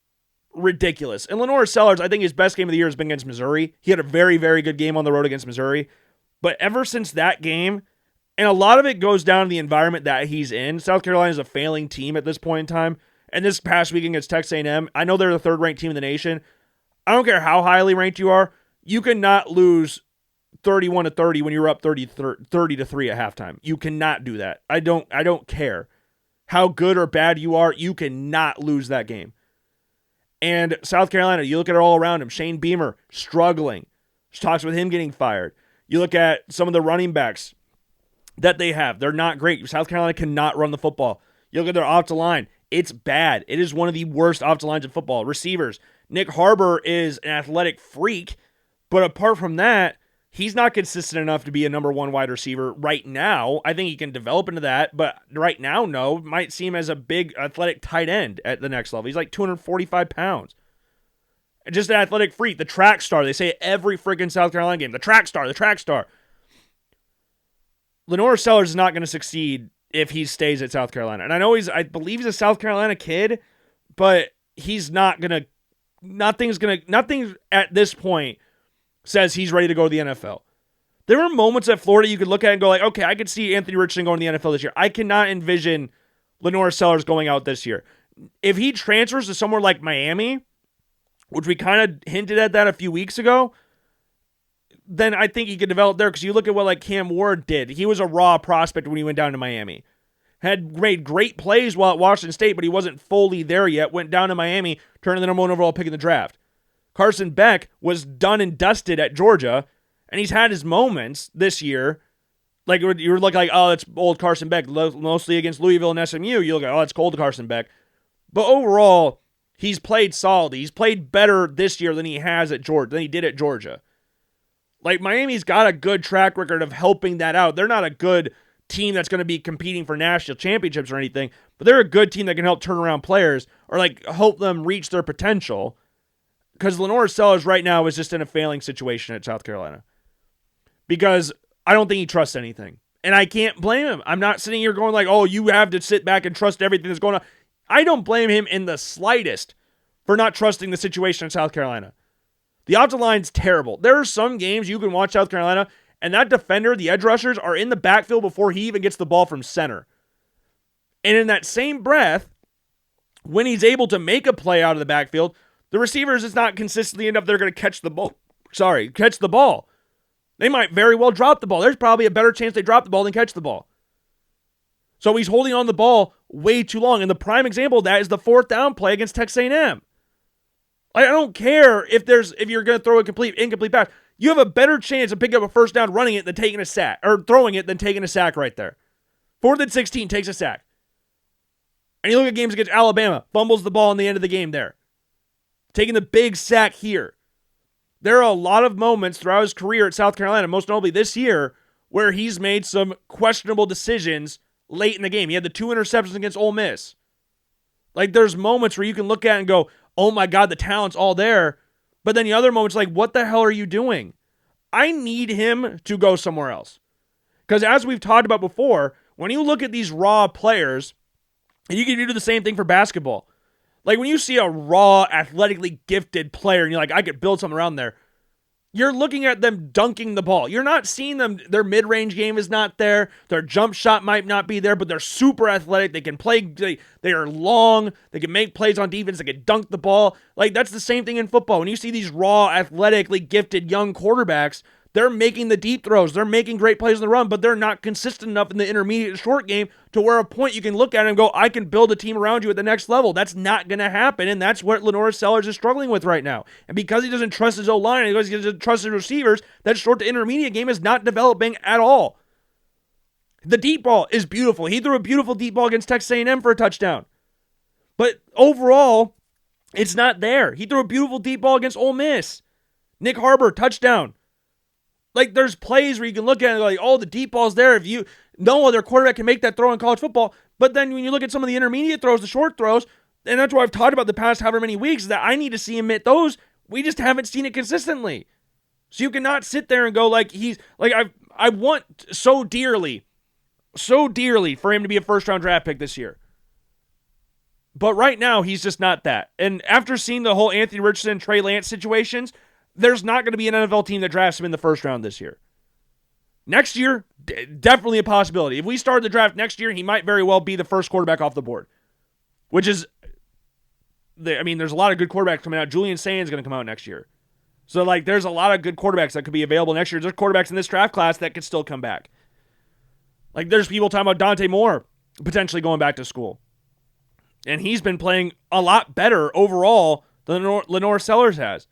ridiculous. And LaNorris Sellers, I think his best game of the year has been against Missouri. He had a very, very good game on the road against Missouri. But ever since that game, and a lot of it goes down to the environment that he's in. South Carolina is a failing team at this point in time. And this past week against Texas A&M, I know they're the third-ranked team in the nation. I don't care how highly ranked you are. You cannot lose 31-30 when you're up 30-3 at halftime. You cannot do that. I don't care how good or bad you are. You cannot lose that game. And South Carolina, you look at it all around him. Shane Beamer struggling. There's talks with him getting fired. You look at some of the running backs that they have. They're not great. South Carolina cannot run the football. You look at their offensive line. It's bad. It is one of the worst offensive lines in football. Receivers. Nick Harbor is an athletic freak, but apart from that, He's not consistent enough to be a number one wide receiver right now. I think he can develop into that, but right now, no. Might see him as a big athletic tight end at the next level. He's like 245 pounds. Just an athletic freak, the track star. They say every freaking South Carolina game, the track star, the track star. LaNorris Sellers is not going to succeed if he stays at South Carolina. And I believe he's a South Carolina kid, but he's not going to, nothing at this point says he's ready to go to the NFL. There were moments at Florida you could look at and go like, okay, I could see Anthony Richardson going to the NFL this year. I cannot envision LaNorris Sellers going out this year. If he transfers to somewhere like Miami, which we kind of hinted at that a few weeks ago, then I think he could develop there, because you look at what like Cam Ward did. He was a raw prospect when he went down to Miami. Had made great plays while at Washington State, but he wasn't fully there yet. Went down to Miami, turned the number one overall pick in the draft. Carson Beck was done and dusted at Georgia, and he's had his moments this year. Like, you were looking like, oh, that's old Carson Beck, mostly against Louisville and SMU. You look at, oh, it's cold Carson Beck. But overall, he's played solid. He's played better this year than he has at Georgia, than he did at Georgia. Like, Miami's got a good track record of helping that out. They're not a good team that's going to be competing for national championships or anything, but they're a good team that can help turn around players or like help them reach their potential. Because LaNorris Sellers right now is just in a failing situation at South Carolina. Because I don't think he trusts anything. And I can't blame him. I'm not sitting here going like, oh, you have to sit back and trust everything that's going on. I don't blame him in the slightest for not trusting the situation in South Carolina. The offensive line's terrible. There are some games you can watch South Carolina, and that defender, the edge rushers, are in the backfield before he even gets the ball from center. And in that same breath, when he's able to make a play out of the backfield, the receivers is not consistently enough they're going to catch the ball. Catch the ball. They might very well drop the ball. There's probably a better chance they drop the ball than catch the ball. So he's holding on the ball way too long. And the prime example of that is the fourth down play against Texas A&M. I don't care if you're going to throw a incomplete pass. You have a better chance of picking up a first down running it than taking a sack, or throwing it than taking a sack right there. 4th and 16, takes a sack. And you look at games against Alabama, fumbles the ball in the end of the game there. Taking the big sack here. There are a lot of moments throughout his career at South Carolina, most notably this year, where he's made some questionable decisions late in the game. He had the 2 interceptions against Ole Miss. Like, there's moments where you can look at it and go, oh my God, the talent's all there. But then the other moments, like, what the hell are you doing? I need him to go somewhere else. Because as we've talked about before, when you look at these raw players, and you can do the same thing for basketball. Like, when you see a raw, athletically gifted player, and you're like, I could build something around there, you're looking at them dunking the ball. You're not seeing them, their mid-range game is not there, their jump shot might not be there, but they're super athletic, they can play, they are long, they can make plays on defense, they can dunk the ball. Like, that's the same thing in football. When you see these raw, athletically gifted young quarterbacks, they're making the deep throws, they're making great plays in the run, but they're not consistent enough in the intermediate short game to where a point you can look at it and go, I can build a team around you at the next level. That's not going to happen, and that's what LaNorris Sellers is struggling with right now. And because he doesn't trust his O-line, and because he doesn't trust his receivers, that short to intermediate game is not developing at all. The deep ball is beautiful. He threw a beautiful deep ball against Texas A&M for a touchdown. But overall, it's not there. He threw a beautiful deep ball against Ole Miss. Nick Harbor, touchdown. Like, there's plays where you can look at it and go like, oh, the deep ball's there. If no other quarterback can make that throw in college football. But then when you look at some of the intermediate throws, the short throws, and that's what I've talked about the past however many weeks, is that I need to see him hit those. We just haven't seen it consistently. So you cannot sit there and go like I want so dearly for him to be a first-round draft pick this year. But right now, he's just not that. And after seeing the whole Anthony Richardson, Trey Lance situations, there's not going to be an NFL team that drafts him in the first round this year. Next year, definitely a possibility. If we start the draft next year, he might very well be the first quarterback off the board. Which is, there's a lot of good quarterbacks coming out. Julian Sands is going to come out next year. So, there's a lot of good quarterbacks that could be available next year. There's quarterbacks in this draft class that could still come back. There's people talking about Dante Moore potentially going back to school. And he's been playing a lot better overall than LaNorris Sellers has.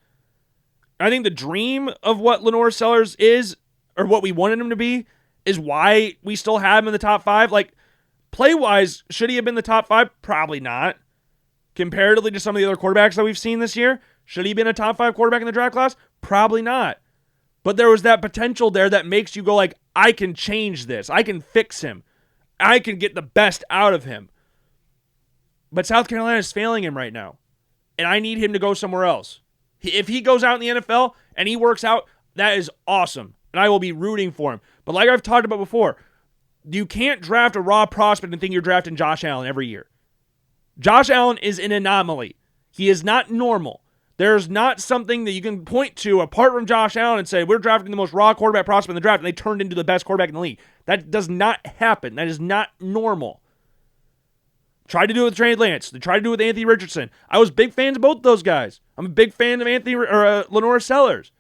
I think the dream of what LaNorris Sellers is, or what we wanted him to be, is why we still have him in the top 5. Play-wise, should he have been the top 5? Probably not. Comparatively to some of the other quarterbacks that we've seen this year, should he have been a top 5 quarterback in the draft class? Probably not. But there was that potential there that makes you go like, I can change this. I can fix him. I can get the best out of him. But South Carolina is failing him right now. And I need him to go somewhere else. If he goes out in the NFL and he works out, that is awesome. And I will be rooting for him. But like I've talked about before, you can't draft a raw prospect and think you're drafting Josh Allen every year. Josh Allen is an anomaly. He is not normal. There's not something that you can point to apart from Josh Allen and say, we're drafting the most raw quarterback prospect in the draft, and they turned into the best quarterback in the league. That does not happen. That is not normal. Tried to do it with Trey Lance. They tried to do it with Anthony Richardson. I was big fans of both those guys. I'm a big fan of LaNorris Sellers.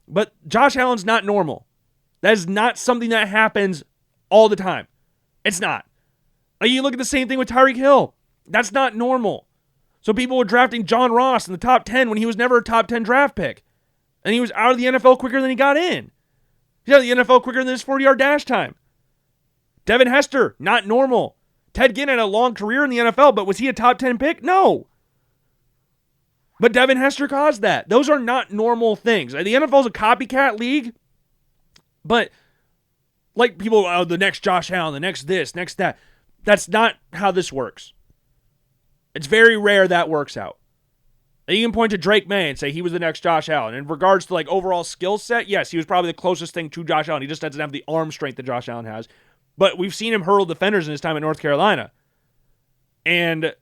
But Josh Allen's not normal. That is not something that happens all the time. It's not. Like, you look at the same thing with Tyreek Hill. That's not normal. So people were drafting John Ross in the top 10 when he was never a top 10 draft pick. And he was out of the NFL quicker than he got in. He's out of the NFL quicker than his 40-yard dash time. Devin Hester, not normal. Ted Ginn had a long career in the NFL, but was he a top 10 pick? No. But Devin Hester caused that. Those are not normal things. The NFL is a copycat league, but like people, the next Josh Allen, the next this, next that. That's not how this works. It's very rare that works out. And you can point to Drake May and say he was the next Josh Allen. In regards to like overall skill set, yes, he was probably the closest thing to Josh Allen. He just doesn't have the arm strength that Josh Allen has. But we've seen him hurdle defenders in his time at North Carolina. And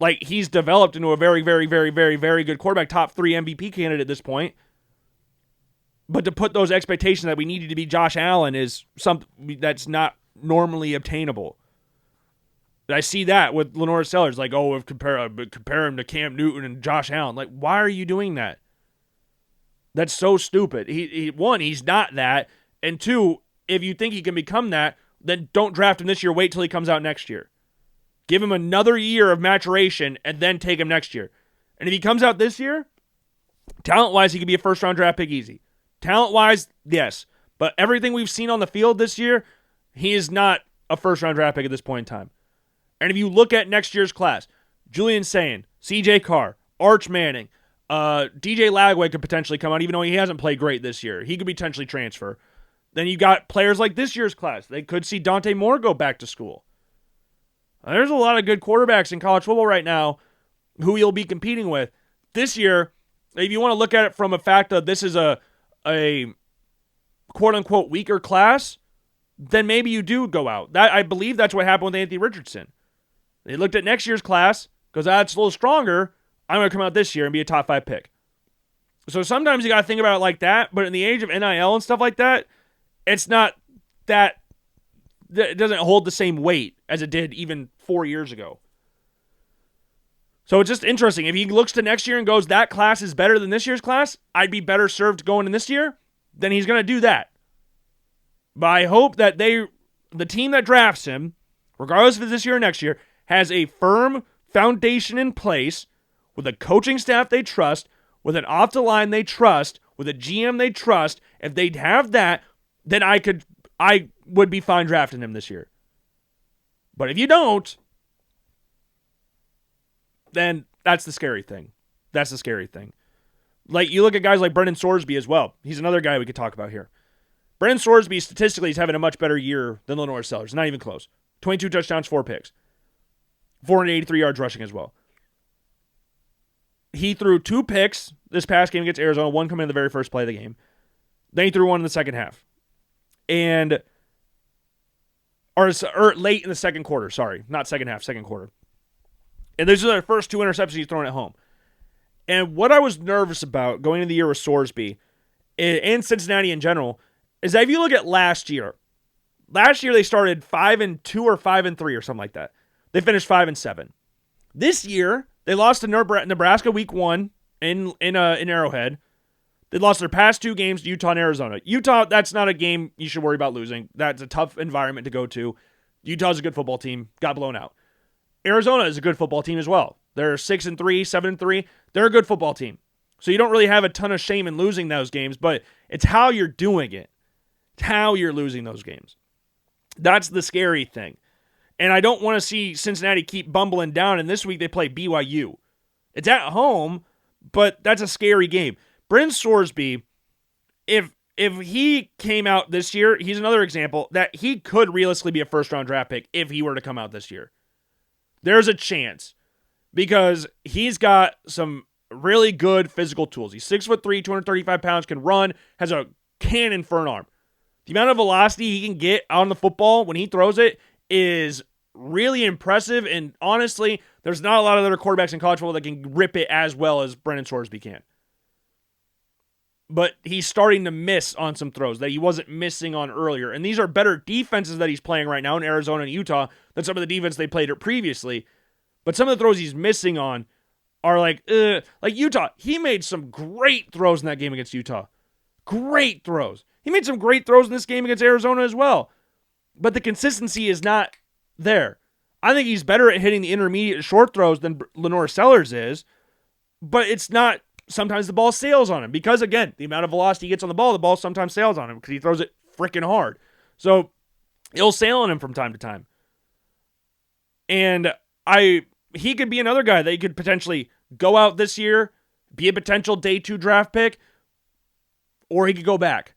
like, he's developed into a very, very, very, very, very good quarterback, top 3 MVP candidate at this point. But to put those expectations that we needed to be Josh Allen is something that's not normally obtainable. I see that with LaNorris Sellers, like, oh, compare him to Cam Newton and Josh Allen. Like, why are you doing that? That's so stupid. One, he's not that. And two, if you think he can become that, then don't draft him this year. Wait till he comes out next year. Give him another year of maturation and then take him next year. And if he comes out this year, talent-wise, he could be a first-round draft pick easy. Talent-wise, yes. But everything we've seen on the field this year, he is not a first-round draft pick at this point in time. And if you look at next year's class, Julian Sayin, CJ Carr, Arch Manning, DJ Lagway could potentially come out, even though he hasn't played great this year. He could potentially transfer. Then you got players like this year's class. They could see Dante Moore go back to school. There's a lot of good quarterbacks in college football right now who you'll be competing with. This year, if you want to look at it from a fact that this is a quote-unquote weaker class, then maybe you do go out. I believe that's what happened with Anthony Richardson. They looked at next year's class, because that's a little stronger. I'm going to come out this year and be a top 5 pick. So sometimes you got to think about it like that, but in the age of NIL and stuff like that, it's not that, it doesn't hold the same weight as it did even 4 years ago. So it's just interesting. If he looks to next year and goes, that class is better than this year's class, I'd be better served going in this year, then he's going to do that. But I hope that the team that drafts him, regardless if it's this year or next year, has a firm foundation in place with a coaching staff they trust, with an off-the-line they trust, with a GM they trust. If they have that, then I would be fine drafting him this year. But if you don't, then that's the scary thing. That's the scary thing. Like, you look at guys like Brendan Sorsby as well. He's another guy we could talk about here. Brendan Sorsby, statistically, is having a much better year than LaNorris Sellers. Not even close. 22 touchdowns, 4 picks. 483 yards rushing as well. He threw 2 picks this past game against Arizona, one coming in the very first play of the game. Then he threw one in the second half. Or late in the second quarter, sorry. Not second half, second quarter. And these are the first 2 interceptions he's thrown at home. And what I was nervous about going into the year with Sorsby, and Cincinnati in general, is that if you look at last year they started 5-2 or 5-3 or something like that. They finished 5-7. This year, they lost to Nebraska week 1 in Arrowhead. They lost their past 2 games to Utah and Arizona. Utah, that's not a game you should worry about losing. That's a tough environment to go to. Utah's a good football team. Got blown out. Arizona is a good football team as well. They're 6-3, 7-3. They're a good football team. So you don't really have a ton of shame in losing those games, but it's how you're doing it. It's how you're losing those games. That's the scary thing. And I don't want to see Cincinnati keep bumbling down, and this week they play BYU. It's at home, but that's a scary game. Brendan Sorsby, if if he came out this year, he's another example that he could realistically be a first-round draft pick if he were to come out this year. There's a chance because he's got some really good physical tools. He's 6'3", 235 pounds, can run, has a cannon for an arm. The amount of velocity he can get on the football when he throws it is really impressive, and honestly, there's not a lot of other quarterbacks in college football that can rip it as well as Brendan Sorsby can. But he's starting to miss on some throws that he wasn't missing on earlier. And these are better defenses that he's playing right now in Arizona and Utah than some of the defense they played previously. But some of the throws he's missing on are like Utah. He made some great throws in that game against Utah. Great throws. He made some great throws in this game against Arizona as well. But the consistency is not there. I think he's better at hitting the intermediate short throws than LaNorris Sellers is. But it's not. Sometimes the ball sails on him because, again, the amount of velocity he gets on the ball sometimes sails on him because he throws it freaking hard. So it'll sail on him from time to time. And he could be another guy that you could potentially go out this year, be a potential day 2 draft pick, or he could go back.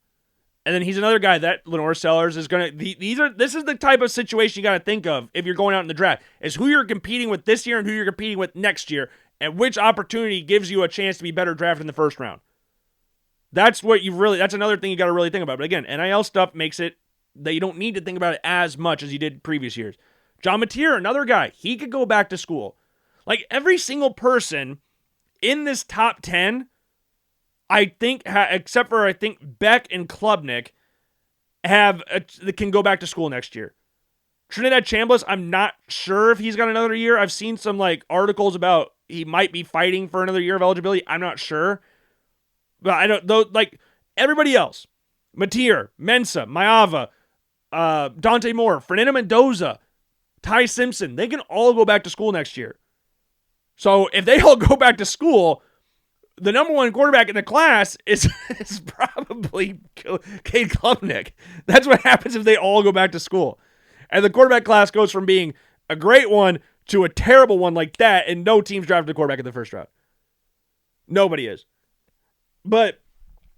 And then he's another guy that LaNorris Sellers is going to... This is the type of situation you got to think of if you're going out in the draft, is who you're competing with this year and who you're competing with next year, and which opportunity gives you a chance to be better drafted in the first round. That's another thing you got to really think about. But again, NIL stuff makes it that you don't need to think about it as much as you did previous years. John Mateer, another guy, he could go back to school. Like every single person in this top 10, I think, except for I think Beck and Klubnik, can go back to school next year. Trinidad Chambliss, I'm not sure if he's got another year. I've seen some articles about he might be fighting for another year of eligibility. I'm not sure. But I don't, though, everybody else. Mateer, Mensah, Maava, Dante Moore, Fernando Mendoza, Ty Simpson, they can all go back to school next year. So if they all go back to school, the number one quarterback in the class is probably Cade Klubnik. That's what happens if they all go back to school. And the quarterback class goes from being a great one to a terrible one like that, and no team's drafted a quarterback in the first round. Nobody is. But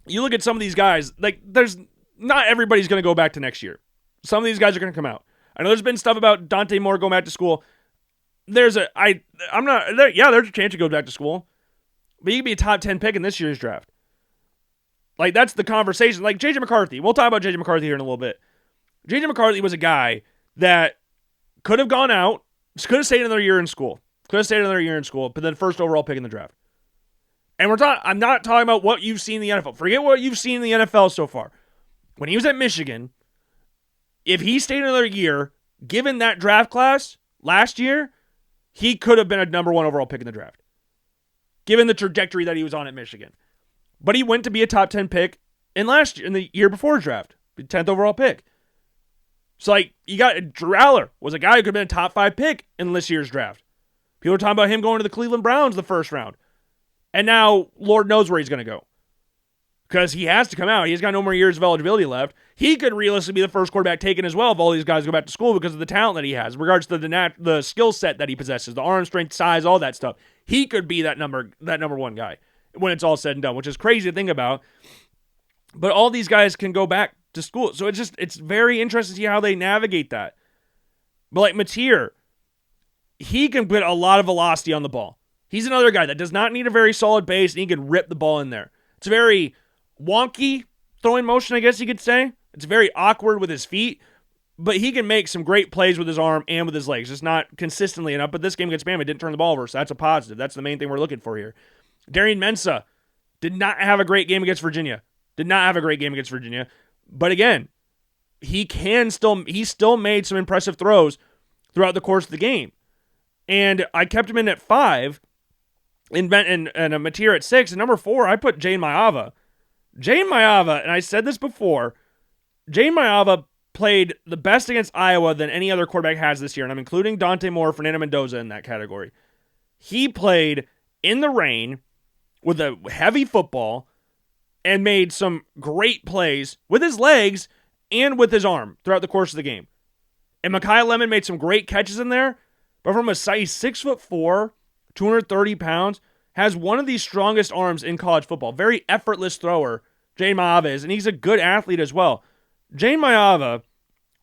you look at some of these guys, there's not everybody's going to go back to next year. Some of these guys are going to come out. I know there's been stuff about Dante Moore going back to school. There's a chance he goes back to school. But he could be a top 10 pick in this year's draft. That's the conversation. JJ McCarthy. We'll talk about JJ McCarthy here in a little bit. JJ McCarthy was a guy that could have gone out, could have stayed another year in school. But then first overall pick in the draft. And I'm not talking about what you've seen in the NFL. Forget what you've seen in the NFL so far. When he was at Michigan, if he stayed another year, given that draft class last year, he could have been a number 1 overall pick in the draft. Given the trajectory that he was on at Michigan. But he went to be a top 10 pick in the year before his draft. 10th overall pick. So, you got Drew Aller was a guy who could have been a top 5 pick in this year's draft. People are talking about him going to the Cleveland Browns the first round. And now, Lord knows where he's going to go. Because he has to come out. He's got no more years of eligibility left. He could realistically be the first quarterback taken as well if all these guys go back to school because of the talent that he has, in regards to the skill set that he possesses, the arm strength, size, all that stuff. He could be that number 1 guy when it's all said and done, which is crazy to think about. But all these guys can go back to school. So it's very interesting to see how they navigate that. But Mateer, he can put a lot of velocity on the ball. He's another guy that does not need a very solid base, and he can rip the ball in there. It's a very wonky throwing motion, I guess you could say. It's very awkward with his feet, but he can make some great plays with his arm and with his legs. Just not consistently enough, but this game against Bama didn't turn the ball over, so that's a positive. That's the main thing we're looking for here. Darian Mensah did not have a great game against Virginia. But again, he still made some impressive throws throughout the course of the game. And I kept him in at 5 and a Mateer at 6. And number 4, I put Jane Maava. Jane Maava, and I said this before, Jane Maava played the best against Iowa than any other quarterback has this year, and I'm including Dante Moore, Fernando Mendoza in that category. He played in the rain with a heavy football and made some great plays with his legs and with his arm throughout the course of the game. And Micaiah Lemon made some great catches in there, but from a size 6'4", 230 pounds, has one of the strongest arms in college football. Very effortless thrower Jane Maiava is, and he's a good athlete as well. Jane Maiava,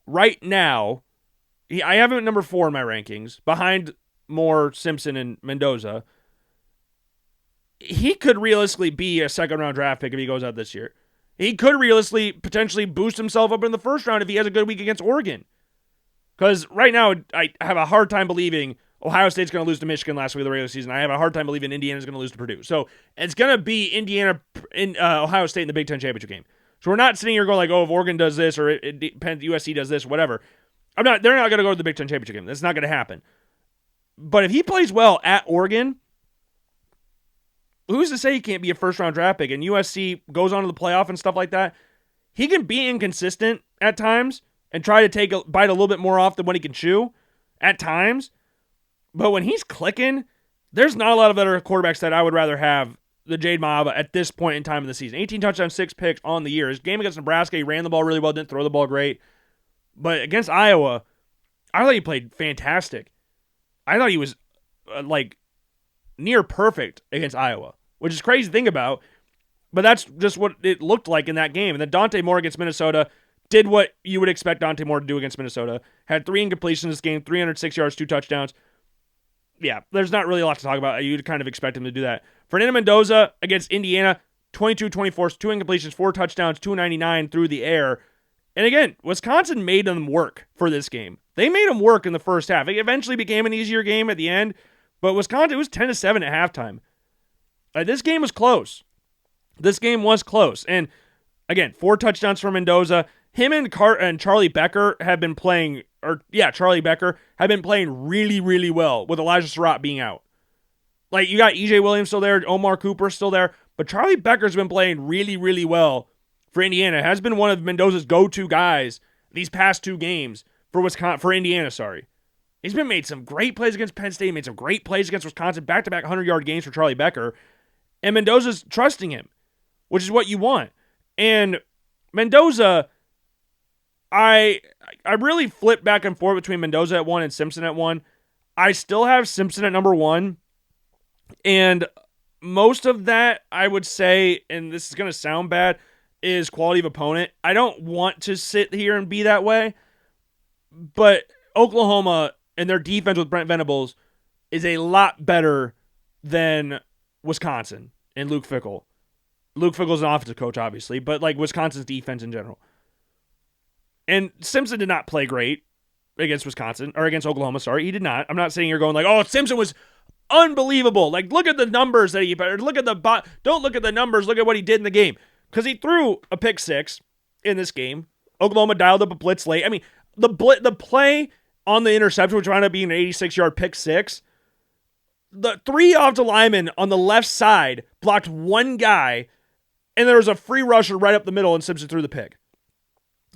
right now, I have him at number 4 in my rankings, behind Moore, Simpson, and Mendoza. He could realistically be a second-round draft pick if he goes out this year. He could realistically potentially boost himself up in the first round if he has a good week against Oregon. Because right now, I have a hard time believing Ohio State's going to lose to Michigan last week of the regular season. I have a hard time believing Indiana's going to lose to Purdue. So it's going to be Indiana in Ohio State in the Big Ten championship game. So we're not sitting here going like, oh, if Oregon does this or USC does this, whatever. They're not going to go to the Big Ten championship game. That's not going to happen. But if he plays well at Oregon, who's to say he can't be a first-round draft pick and USC goes on to the playoff and stuff like that? He can be inconsistent at times and try to bite a little bit more off than what he can chew at times. But when he's clicking, there's not a lot of other quarterbacks that I would rather have the Jade Maiava at this point in time in the season. 18 touchdowns, 6 picks on the year. His game against Nebraska, he ran the ball really well, didn't throw the ball great. But against Iowa, I thought he played fantastic. I thought he was near perfect against Iowa, which is crazy to think about. But that's just what it looked like in that game. And then Dante Moore against Minnesota did what you would expect Dante Moore to do against Minnesota. Had 3 incompletions this game, 306 yards, 2 touchdowns. Yeah, there's not really a lot to talk about. You'd kind of expect him to do that. Fernando Mendoza against Indiana, 22-24, 2 incompletions, 4 touchdowns, 299 through the air. And again, Wisconsin made them work for this game. They made them work in the first half. It eventually became an easier game at the end, but Wisconsin, it was 10-7 at halftime. This game was close. This game was close. And again, 4 touchdowns for Mendoza. Him and Charlie Becker have been playing, Charlie Becker have been playing really, really well with Elijah Surratt being out. Like, you got EJ Williams still there, Omar Cooper still there, but Charlie Becker's been playing really, really well for Indiana. Has been one of Mendoza's go-to guys these past 2 games for Indiana. He's been made some great plays against Penn State, made some great plays against Wisconsin, back-to-back 100-yard games for Charlie Becker, and Mendoza's trusting him, which is what you want. And Mendoza, I really flip back and forth between Mendoza at 1 and Simpson at 1. I still have Simpson at number 1, and most of that, I would say, and this is going to sound bad, is quality of opponent. I don't want to sit here and be that way, but Oklahoma and their defense with Brent Venables is a lot better than Wisconsin and Luke Fickell. Luke Fickell's an offensive coach, obviously, but like Wisconsin's defense in general. And Simpson did not play great against Oklahoma. He did not. I'm not sitting here going like, oh, Simpson was unbelievable. Like, look at the numbers that don't look at the numbers. Look at what he did in the game. Because he threw a pick 6 in this game. Oklahoma dialed up a blitz late. I mean, the play on the interception, which wound up being an 86-yard pick 6, the 3 offensive linemen on the left side blocked 1 guy, and there was a free rusher right up the middle, and Simpson threw the pick.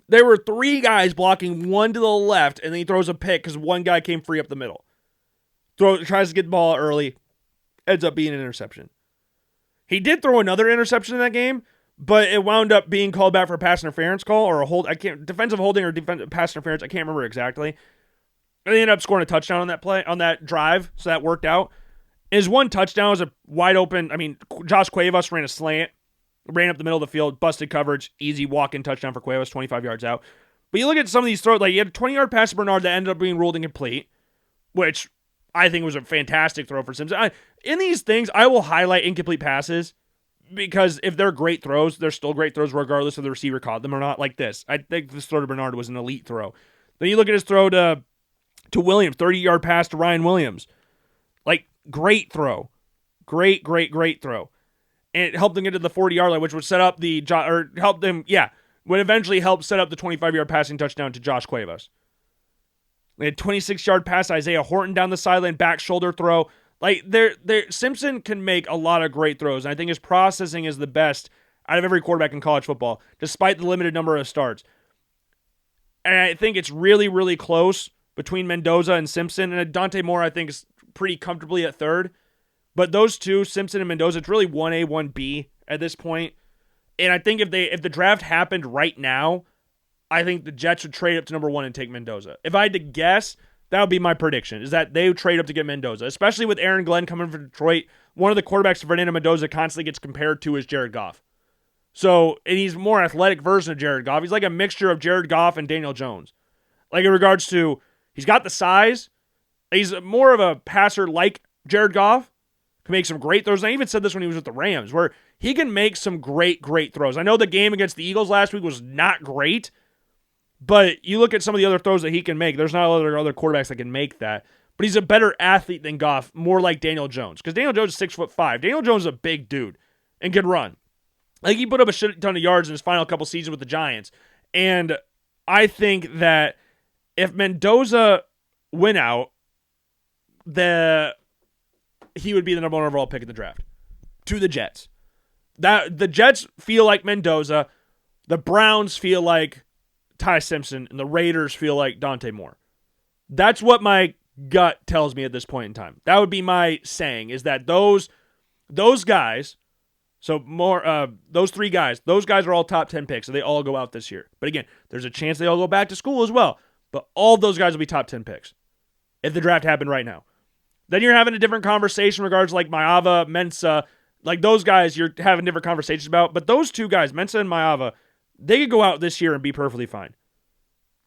There were 3 guys blocking 1 to the left, and then he throws a pick because 1 guy came free up the middle. Tries to get the ball early, ends up being an interception. He did throw another interception in that game, but it wound up being called back for a pass interference call or a hold. Defensive holding or pass interference. I can't remember exactly. And they ended up scoring a touchdown on that play, on that drive, so that worked out. His 1 touchdown was a wide open. Josh Cuevas ran a slant, ran up the middle of the field, busted coverage, easy walk-in touchdown for Cuevas, 25 yards out. But you look at some of these throws, like you had a 20-yard pass to Bernard that ended up being ruled incomplete, which I think was a fantastic throw for Simpson. In these things, I will highlight incomplete passes because if they're great throws, they're still great throws regardless if the receiver caught them or not. Like this. I think this throw to Bernard was an elite throw. Then you look at his throw to Williams, 30-yard pass to Ryan Williams. Like, great throw. Great throw. And it helped them get to the 40-yard line, which would set up would eventually help set up the 25-yard passing touchdown to Josh Cuevas. They had 26-yard pass to Isaiah Horton down the sideline, back shoulder throw. Like, Simpson can make a lot of great throws, and I think his processing is the best out of every quarterback in college football, despite the limited number of starts. And I think it's really, really close between Mendoza and Simpson, and Dante Moore, I think, is pretty comfortably at 3rd. But those two, Simpson and Mendoza, it's really 1A, 1B at this point. And I think if the draft happened right now, I think the Jets would trade up to number 1 and take Mendoza. If I had to guess, that would be my prediction, is that they would trade up to get Mendoza, especially with Aaron Glenn coming from Detroit. One of the quarterbacks Fernando Mendoza constantly gets compared to is Jared Goff. So, and he's a more athletic version of Jared Goff. He's like a mixture of Jared Goff and Daniel Jones. Like in regards to, he's got the size. He's more of a passer like Jared Goff. Can make some great throws. I even said this when he was with the Rams, where he can make some great throws. I know the game against the Eagles last week was not great, but you look at some of the other throws that he can make. There's not other quarterbacks that can make that. But he's a better athlete than Goff, more like Daniel Jones. Because Daniel Jones is 6'5". Daniel Jones is a big dude and can run. Like, he put up a shit ton of yards in his final couple seasons with the Giants. And I think that if Mendoza went out, he would be the number 1 overall pick in the draft to the Jets. The Jets feel like Mendoza, the Browns feel like Ty Simpson, and the Raiders feel like Dante Moore. That's what my gut tells me at this point in time. That would be my saying, is that those guys, so more those 3 guys, those guys are all top 10 picks, so they all go out this year. But again, there's a chance they all go back to school as well. But all of those guys will be top 10 picks if the draft happened right now. Then you're having a different conversation in regards to like Maava, Mensah, like those guys you're having different conversations about. But those 2 guys, Mensah and Maava, they could go out this year and be perfectly fine.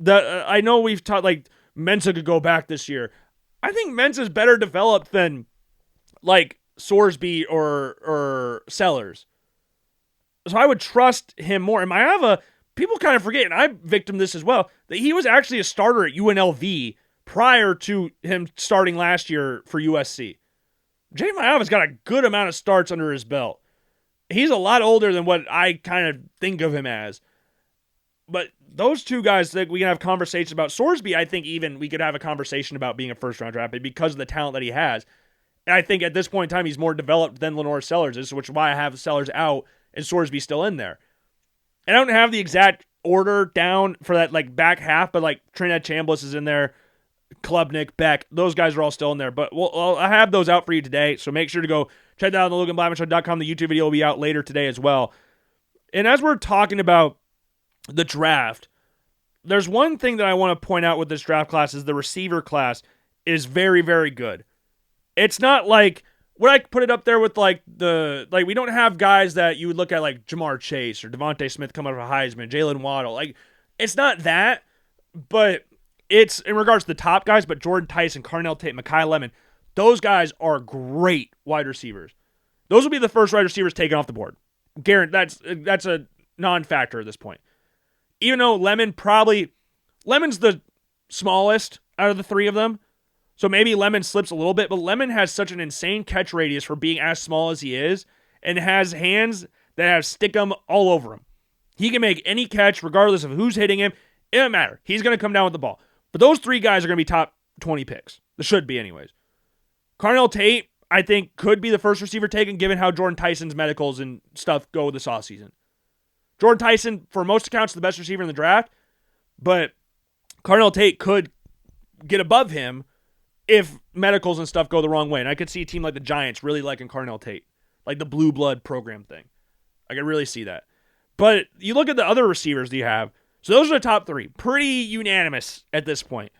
I know we've taught like Mensah could go back this year. I think Mensah's better developed than like Sorsby or Sellers. So I would trust him more. And Maava, people kind of forget, and I victim this as well, that he was actually a starter at UNLV prior to him starting last year for USC. Jay Maava's got a good amount of starts under his belt. He's a lot older than what I kind of think of him as. But those 2 guys that we can have conversations about. Sorsby, I think even we could have a conversation about being a first-round draft pick because of the talent that he has. And I think at this point in time, he's more developed than LaNorris Sellers is, which is why I have Sellers out and Sorsby still in there. And I don't have the exact order down for that like back half, but like Trinidad Chambliss is in there, Klubnik, Beck, those guys are all still in there. But I have those out for you today, so make sure to go check that out on the LoganBlackmanShow.com. The YouTube video will be out later today as well. And as we're talking about the draft, there's one thing that I want to point out with this draft class is the receiver class is very, very good. It's not like, would I put it up there with like we don't have guys that you would look at like Jamar Chase or Devontae Smith coming out of a Heisman, Jalen Waddle. Like, it's not that, but it's in regards to the top guys, but Jordan Tyson, Carnell Tate, Mekhi Lemon, those guys are great wide receivers. Those will be the first wide receivers taken off the board. Guaranteed. That's a non-factor at this point. Even though Lemon's the smallest out of the 3 of them, so maybe Lemon slips a little bit, but Lemon has such an insane catch radius for being as small as he is, and has hands that have stickum all over him. He can make any catch regardless of who's hitting him. It doesn't matter. He's going to come down with the ball. But those 3 guys are going to be top 20 picks. They should be anyways. Carnell Tate, I think, could be the first receiver taken given how Jordan Tyson's medicals and stuff go this offseason. Jordan Tyson, for most accounts, is the best receiver in the draft, but Carnell Tate could get above him if medicals and stuff go the wrong way. And I could see a team like the Giants really liking Carnell Tate, like the blue blood program thing. I could really see that. But you look at the other receivers that you have, so those are the top 3. Pretty unanimous at this point.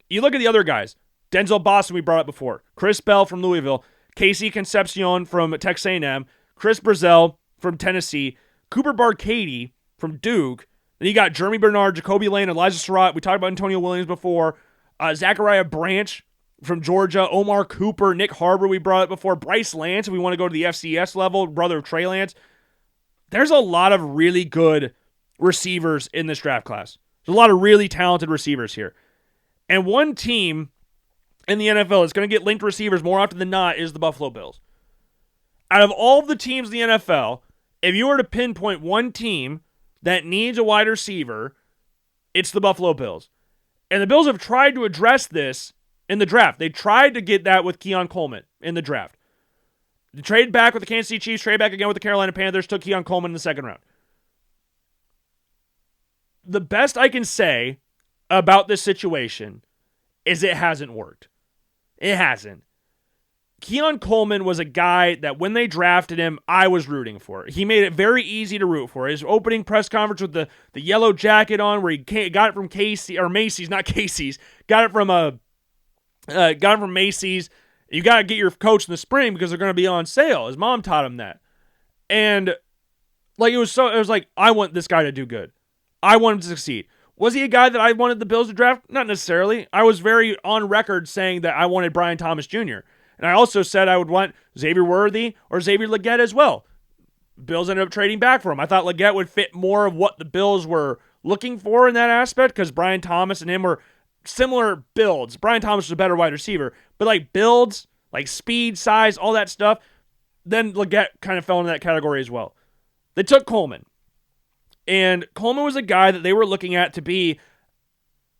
You look at the other guys. Denzel Boston, we brought up before. Chris Bell from Louisville. Casey Concepcion from Texas A&M. Chris Brazell from Tennessee. Cooper Barcady from Duke. Then you got Jeremy Bernard, Jacoby Lane, Elijah Surratt. We talked about Antonio Williams before. Zachariah Branch from Georgia. Omar Cooper. Nick Harbor, we brought up before. Bryce Lance, if we want to go to the FCS level. Brother of Trey Lance. There's a lot of really good receivers in this draft class. There's a lot of really talented receivers here. And one team in the NFL that's going to get linked receivers more often than not is the Buffalo Bills. Out of all of the teams in the NFL, if you were to pinpoint one team that needs a wide receiver, it's the Buffalo Bills. And the Bills have tried to address this in the draft. They tried to get that with Keon Coleman in the draft. They traded back with the Kansas City Chiefs, traded back again with the Carolina Panthers, took Keon Coleman in the second round. The best I can say about this situation is it hasn't worked. It hasn't. Keon Coleman was a guy that when they drafted him, I was rooting for. He made it very easy to root for. His opening press conference with the yellow jacket on, where he got it from Macy's, not Casey's. Got it from Macy's. You got to get your coach in the spring because they're going to be on sale. His mom taught him that. And Like, it was like, I want this guy to do good. I want him to succeed. Was he a guy that I wanted the Bills to draft? Not necessarily. I was very on record saying that I wanted Brian Thomas Jr. And I also said I would want Xavier Worthy or Xavier Legette as well. Bills ended up trading back for him. I thought Legette would fit more of what the Bills were looking for in that aspect because Brian Thomas and him were similar builds. Brian Thomas was a better wide receiver, but like builds, like speed, size, all that stuff, then Legette kind of fell into that category as well. They took Coleman. And Coleman was a guy that they were looking at to be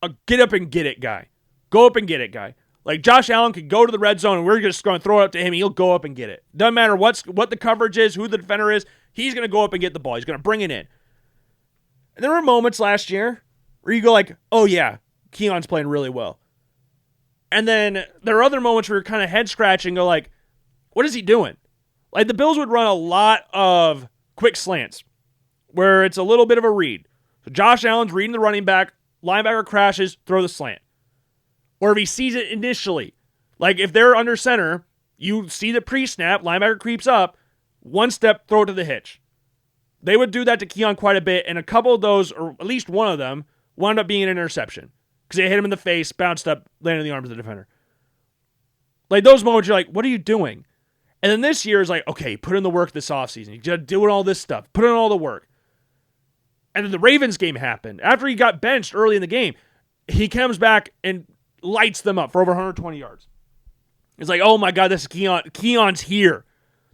a get up and get it guy. Go up and get it guy. Like Josh Allen could go to the red zone and we're just going to throw it up to him and he'll go up and get it. Doesn't matter what the coverage is, who the defender is, he's going to go up and get the ball. He's going to bring it in. And there were moments last year where you go like, oh yeah, Keon's playing really well. And then there are other moments where you're kind of head scratching and go like, what is he doing? Like the Bills would run a lot of quick slants where it's a little bit of a read. So Josh Allen's reading the running back, linebacker crashes, throw the slant. Or if he sees it initially, like if they're under center, you see the pre-snap, linebacker creeps up, one step, throw it to the hitch. They would do that to Keon quite a bit, and a couple of those, or at least one of them, wound up being an interception. Because they hit him in the face, bounced up, landed in the arms of the defender. Like those moments, you're like, what are you doing? And then this year is like, okay, put in the work this offseason. You're doing all this stuff. Put in all the work. And then the Ravens game happened. After he got benched early in the game, he comes back and lights them up for over 120 yards. It's like, oh my God, this is Keon. Keon's here.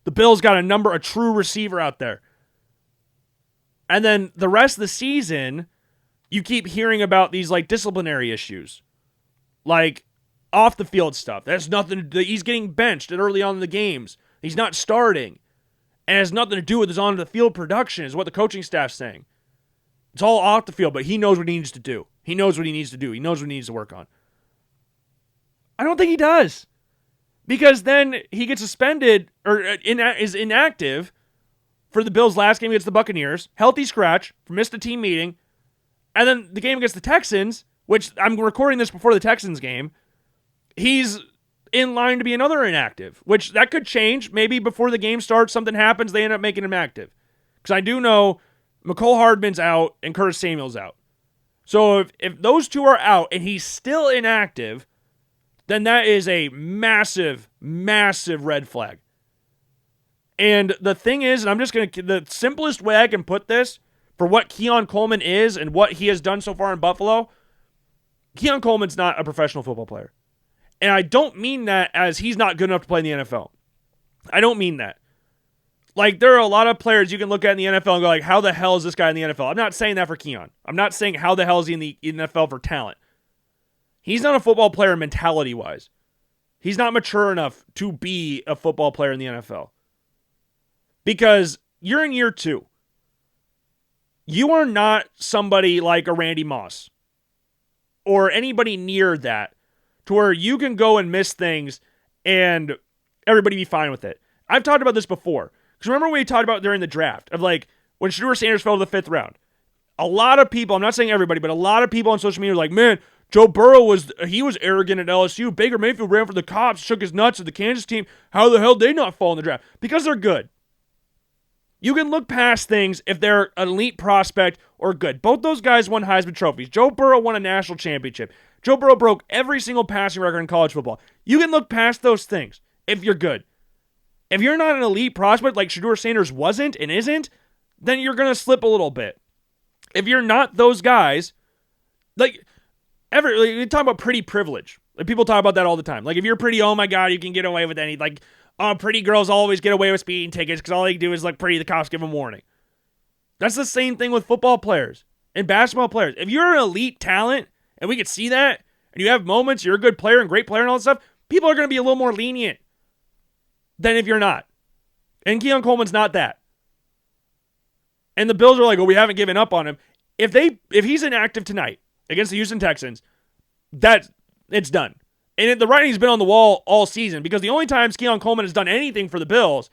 The Bills got a true receiver out there. And then the rest of the season, you keep hearing about these like disciplinary issues. Like off the field stuff. That's nothing. He's getting benched early on in the games. He's not starting. And it has nothing to do with his on the field production, is what the coaching staff's saying. It's all off the field, but he knows what he needs to do. He knows what he needs to do. He knows what he needs to work on. I don't think he does. Because then he gets suspended or is inactive for the Bills' last game against the Buccaneers. Healthy scratch, missed a team meeting. And then the game against the Texans, which I'm recording this before the Texans game, he's in line to be another inactive, which that could change. Maybe before the game starts, something happens, they end up making him active. Because I do know McCole Hardman's out and Curtis Samuel's out. So if those two are out and he's still inactive, then that is a massive, massive red flag. And the thing is, and I'm just going to, the simplest way I can put this for what Keon Coleman is and what he has done so far in Buffalo, Keon Coleman's not a professional football player. And I don't mean that as he's not good enough to play in the NFL. I don't mean that. Like, there are a lot of players you can look at in the NFL and go like, how the hell is this guy in the NFL? I'm not saying that for Keon. I'm not saying how the hell is he in the NFL for talent. He's not a football player mentality-wise. He's not mature enough to be a football player in the NFL. Because you're in year 2. You are not somebody like a Randy Moss or anybody near that to where you can go and miss things and everybody be fine with it. I've talked about this before. Because remember when we talked about during the draft of like when Shedeur Sanders fell to the 5th round. A lot of people, I'm not saying everybody, but a lot of people on social media are like, man, Joe Burrow was arrogant at LSU. Baker Mayfield ran for the cops, shook his nuts at the Kansas team. How the hell did they not fall in the draft? Because they're good. You can look past things if they're an elite prospect or good. Both those guys won Heisman trophies. Joe Burrow won a national championship. Joe Burrow broke every single passing record in college football. You can look past those things if you're good. If you're not an elite prospect like Shedeur Sanders wasn't and isn't, then you're going to slip a little bit. If you're not those guys, we talk about pretty privilege. Like people talk about that all the time. Like if you're pretty, oh my God, you can get away with anything. Like, oh, pretty girls always get away with speeding tickets because all they do is look pretty. The cops give them warning. That's the same thing with football players and basketball players. If you're an elite talent and we can see that and you have moments, you're a good player and great player and all that stuff, people are going to be a little more lenient than if you're not. And Keon Coleman's not that. And the Bills are like, oh, we haven't given up on him. If he's inactive tonight against the Houston Texans, it's done. And the writing's been on the wall all season because the only times Keon Coleman has done anything for the Bills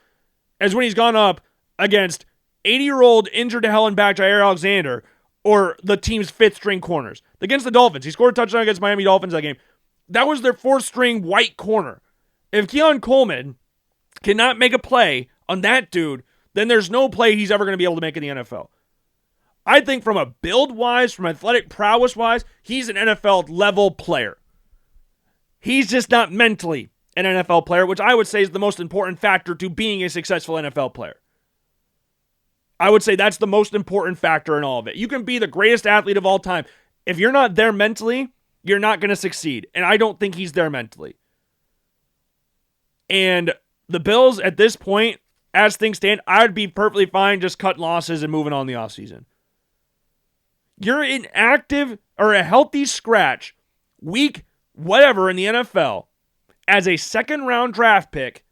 is when he's gone up against 80-year-old injured to hell and back Jair Alexander or the team's 5th-string corners. Against the Dolphins, he scored a touchdown against Miami Dolphins that game. That was their 4th-string white corner. If Keon Coleman cannot make a play on that dude, then there's no play he's ever going to be able to make in the NFL. I think from a build-wise, from athletic prowess-wise, he's an NFL-level player. He's just not mentally an NFL player, which I would say is the most important factor to being a successful NFL player. I would say that's the most important factor in all of it. You can be the greatest athlete of all time. If you're not there mentally, you're not going to succeed. And I don't think he's there mentally. And the Bills, at this point, as things stand, I'd be perfectly fine just cutting losses and moving on the offseason. You're an active or a healthy scratch, week whatever in the NFL, as a second-round draft pick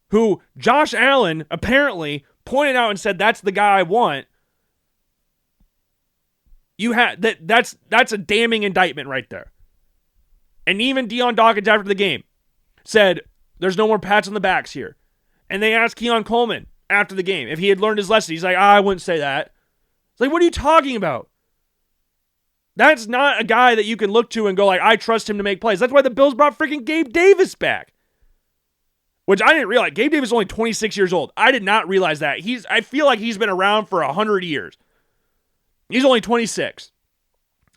who Josh Allen apparently pointed out and said, that's the guy I want. That's a damning indictment right there. And even Dion Dawkins after the game said, there's no more pats on the backs here. And they asked Keon Coleman after the game if he had learned his lesson. He's like, I wouldn't say that. It's like, what are you talking about? That's not a guy that you can look to and go like, I trust him to make plays. That's why the Bills brought freaking Gabe Davis back. Which I didn't realize. Gabe Davis is only 26 years old. I did not realize that. I feel like he's been around for 100 years. He's only 26.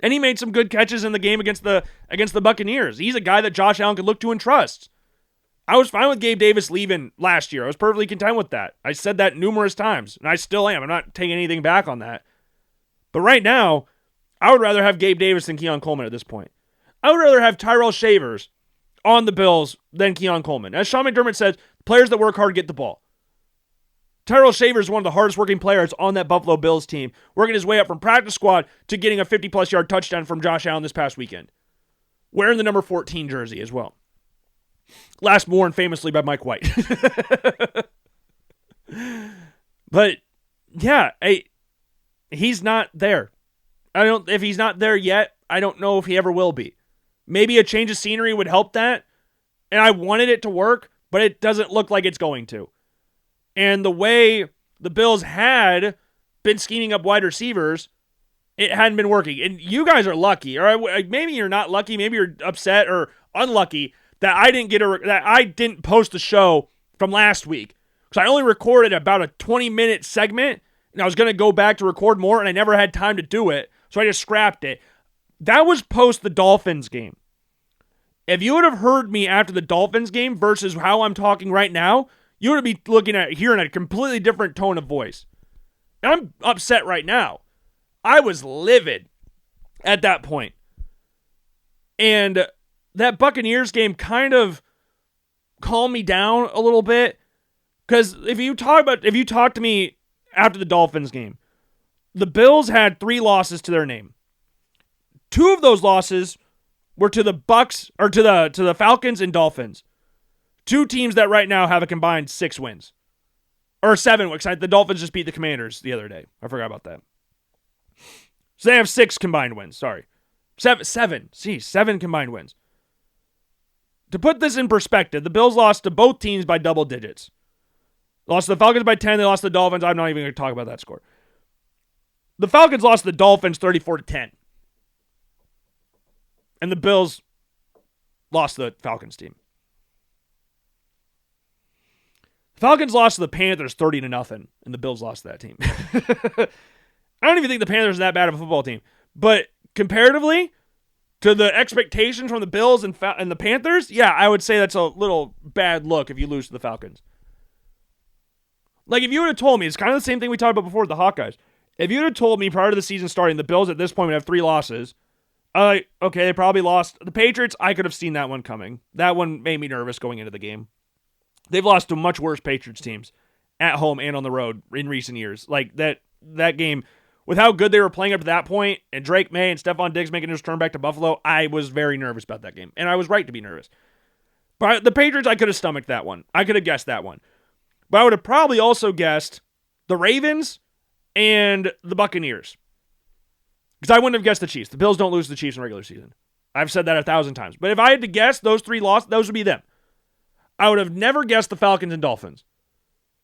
And he made some good catches in the game against the Buccaneers. He's a guy that Josh Allen could look to and trust. I was fine with Gabe Davis leaving last year. I was perfectly content with that. I said that numerous times, and I still am. I'm not taking anything back on that. But right now, I would rather have Gabe Davis than Keon Coleman at this point. I would rather have Tyrell Shavers on the Bills than Keon Coleman. As Sean McDermott said, players that work hard get the ball. Tyrell Shavers is one of the hardest working players on that Buffalo Bills team, working his way up from practice squad to getting a 50-plus yard touchdown from Josh Allen this past weekend. Wearing the number 14 jersey as well. Last worn famously by Mike White. But, yeah, he's not there. If he's not there yet, I don't know if he ever will be. Maybe a change of scenery would help that. And I wanted it to work, but it doesn't look like it's going to. And the way the Bills had been scheming up wide receivers, it hadn't been working. And you guys are lucky, or maybe you're not lucky, maybe you're upset or unlucky that I didn't post the show from last week. Because I only recorded about a 20-minute segment, and I was going to go back to record more, and I never had time to do it, so I just scrapped it. That was post the Dolphins game. If you would have heard me after the Dolphins game versus how I'm talking right now, you would be hearing a completely different tone of voice. And I'm upset right now. I was livid at that point. And that Buccaneers game kind of calmed me down a little bit. Because if you talk to me after the Dolphins game, the Bills had 3 losses to their name. 2 of those losses were to the Bucks or to the Falcons and Dolphins. 2 teams that right now have a combined 6 wins. Or 7 wins. The Dolphins just beat the Commanders the other day. I forgot about that. So they have 6 combined wins. Sorry. 7. See, 7 combined wins. To put this in perspective, the Bills lost to both teams by double digits. Lost to the Falcons by 10. They lost to the Dolphins. I'm not even going to talk about that score. The Falcons lost to the Dolphins 34-10. And the Bills lost to the Falcons team. The Falcons lost to the Panthers 30-0, and the Bills lost to that team. I don't even think the Panthers are that bad of a football team. But comparatively to the expectations from the Bills and the Panthers, yeah, I would say that's a little bad look if you lose to the Falcons. Like, if you would have told me, it's kind of the same thing we talked about before with the Hawkeyes. If you would have told me prior to the season starting, the Bills at this point would have 3 losses, okay, they probably lost. The Patriots, I could have seen that one coming. That one made me nervous going into the game. They've lost to much worse Patriots teams at home and on the road in recent years. Like, that game, with how good they were playing up to that point, and Drake May and Stephon Diggs making his return back to Buffalo, I was very nervous about that game. And I was right to be nervous. But the Patriots, I could have stomached that one. I could have guessed that one. But I would have probably also guessed the Ravens and the Buccaneers. Because I wouldn't have guessed the Chiefs. The Bills don't lose to the Chiefs in regular season. I've said that 1,000 times. But if I had to guess those 3 losses, those would be them. I would have never guessed the Falcons and Dolphins.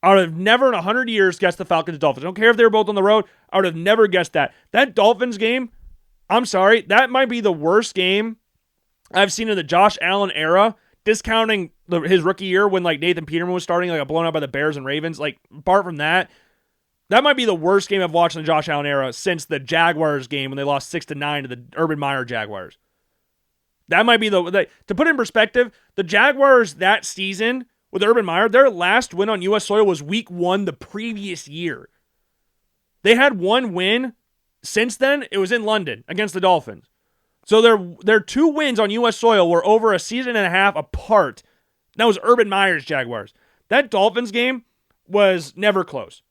I would have never in 100 years guessed the Falcons and Dolphins. I don't care if they were both on the road. I would have never guessed that. That Dolphins game, I'm sorry, that might be the worst game I've seen in the Josh Allen era, discounting his rookie year when like Nathan Peterman was starting, like got blown out by the Bears and Ravens. Like apart from that, that might be the worst game I've watched in the Josh Allen era since the Jaguars game when they lost 6-9 to the Urban Meyer Jaguars. That might be to put it in perspective, the Jaguars that season with Urban Meyer, their last win on U.S. soil was week 1 the previous year. They had one win since then. It was in London against the Dolphins. So their 2 wins on U.S. soil were over a season and a half apart. That was Urban Meyer's Jaguars. That Dolphins game was never close.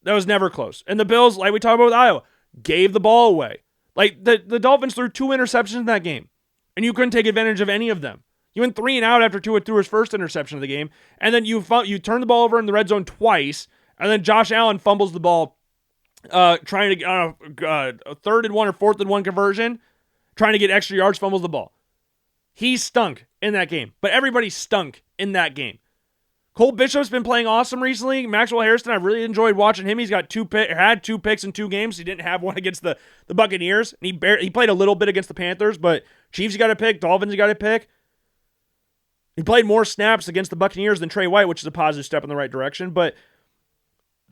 That was never close. And the Bills, like we talked about with Iowa, gave the ball away. Like the Dolphins threw 2 interceptions in that game, and you couldn't take advantage of any of them. You went 3 and out after Tua threw his first interception of the game, and then you turned the ball over in the red zone twice, and then Josh Allen fumbles the ball trying to get on a 3rd and 1 or 4th and 1 conversion, trying to get extra yards, fumbles the ball. He stunk in that game, but everybody stunk in that game. Cole Bishop's been playing awesome recently. Maxwell Harrison, I really enjoyed watching him. He's got had 2 picks in 2 games. He didn't have one against the Buccaneers. And he played a little bit against the Panthers, but Chiefs, he got a pick. Dolphins, he got a pick. He played more snaps against the Buccaneers than Trey White, which is a positive step in the right direction. But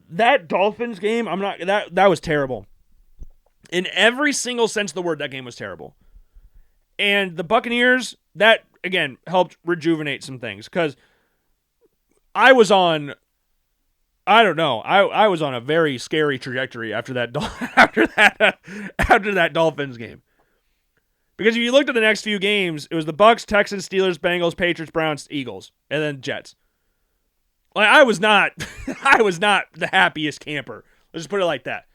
that Dolphins game, that was terrible. In every single sense of the word, that game was terrible. And the Buccaneers, that, again, helped rejuvenate some things. Because I was on a very scary trajectory after that Dolphins game. Because if you looked at the next few games, it was the Bucs, Texans, Steelers, Bengals, Patriots, Browns, Eagles, and then Jets. Like I was not the happiest camper. Let's just put it like that.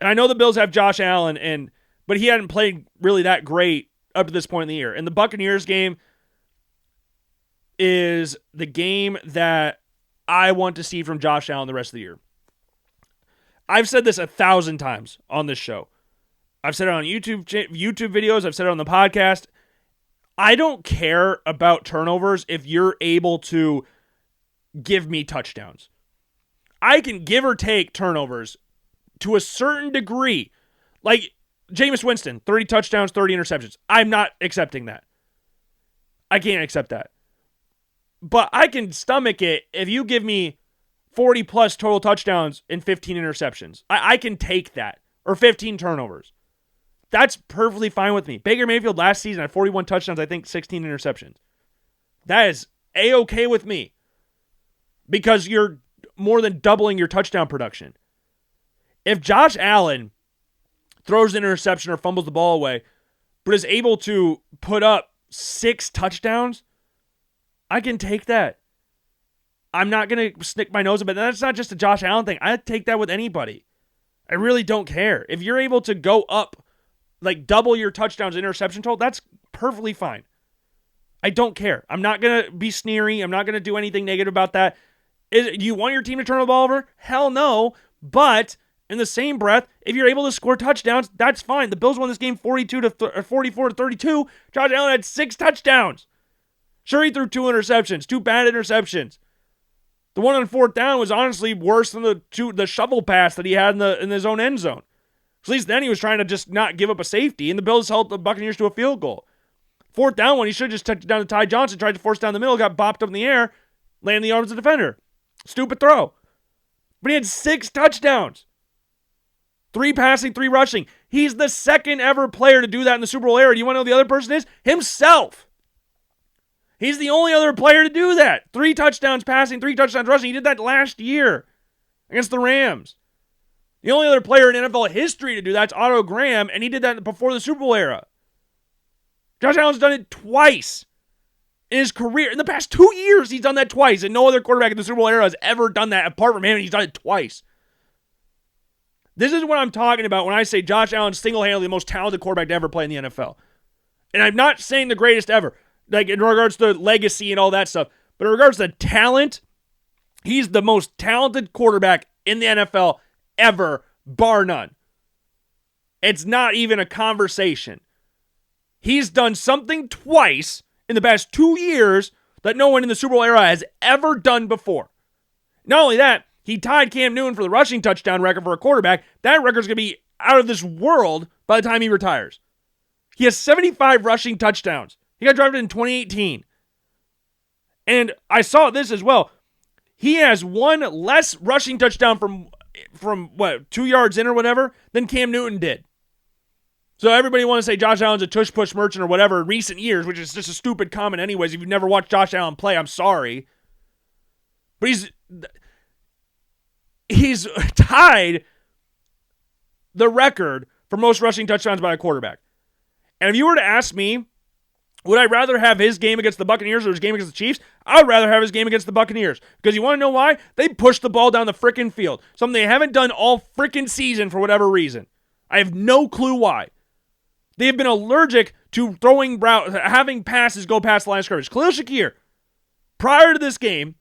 And I know the Bills have Josh Allen, but he hadn't played really that great up to this point in the year. And the Buccaneers game is the game that I want to see from Josh Allen the rest of the year. I've said this 1,000 times on this show. I've said it on YouTube videos. I've said it on the podcast. I don't care about turnovers if you're able to give me touchdowns. I can give or take turnovers to a certain degree. Like Jameis Winston, 30 touchdowns, 30 interceptions. I'm not accepting that. I can't accept that. But I can stomach it if you give me 40-plus total touchdowns and 15 interceptions. I can take that. Or 15 turnovers. That's perfectly fine with me. Baker Mayfield last season had 41 touchdowns, I think 16 interceptions. That is A-okay with me. Because you're more than doubling your touchdown production. If Josh Allen throws an interception or fumbles the ball away, but is able to put up 6 touchdowns, I can take that. I'm not going to stick my nose in it. That's not just a Josh Allen thing. I'd take that with anybody. I really don't care. If you're able to go up, like double your touchdowns interception total, that's perfectly fine. I don't care. I'm not going to be sneery. I'm not going to do anything negative about that. Do you want your team to turn the ball over? Hell no. But in the same breath, if you're able to score touchdowns, that's fine. The Bills won this game 44-32. Josh Allen had 6 touchdowns. Sure, he threw 2 interceptions, 2 bad interceptions. The one on 4th down was honestly worse than the shovel pass that he had in his own end zone. At least then he was trying to just not give up a safety, and the Bills held the Buccaneers to a field goal. 4th down one, he should have just touched it down to Ty Johnson, tried to force down the middle, got bopped up in the air, landed in the arms of the defender. Stupid throw. But he had 6 touchdowns. 3 passing, 3 rushing. He's the second ever player to do that in the Super Bowl era. Do you want to know who the other person is? Himself. He's the only other player to do that. 3 touchdowns passing, 3 touchdowns rushing. He did that last year against the Rams. The only other player in NFL history to do that's Otto Graham, and he did that before the Super Bowl era. Josh Allen's done it twice in his career. In the past 2 years, he's done that twice, and no other quarterback in the Super Bowl era has ever done that apart from him, and he's done it twice. This is what I'm talking about when I say Josh Allen's single-handedly the most talented quarterback to ever play in the NFL. And I'm not saying the greatest ever, like in regards to legacy and all that stuff, but in regards to talent, he's the most talented quarterback in the NFL ever, bar none. It's not even a conversation. He's done something twice in the past 2 years that no one in the Super Bowl era has ever done before. Not only that, he tied Cam Newton for the rushing touchdown record for a quarterback. That record's going to be out of this world by the time he retires. He has 75 rushing touchdowns. He got drafted in 2018. And I saw this as well. He has one less rushing touchdown from what, 2 yards in or whatever than Cam Newton did. So everybody wants to say Josh Allen's a tush-push merchant or whatever in recent years, which is just a stupid comment anyways. If you've never watched Josh Allen play, I'm sorry. But he's tied the record for most rushing touchdowns by a quarterback. And if you were to ask me, would I rather have his game against the Buccaneers or his game against the Chiefs? I would rather have his game against the Buccaneers. Because you want to know why? They push the ball down the frickin' field. Something they haven't done all frickin' season for whatever reason. I have no clue why. They have been allergic to having passes go past the line of scrimmage. Khalil Shakir, prior to this game,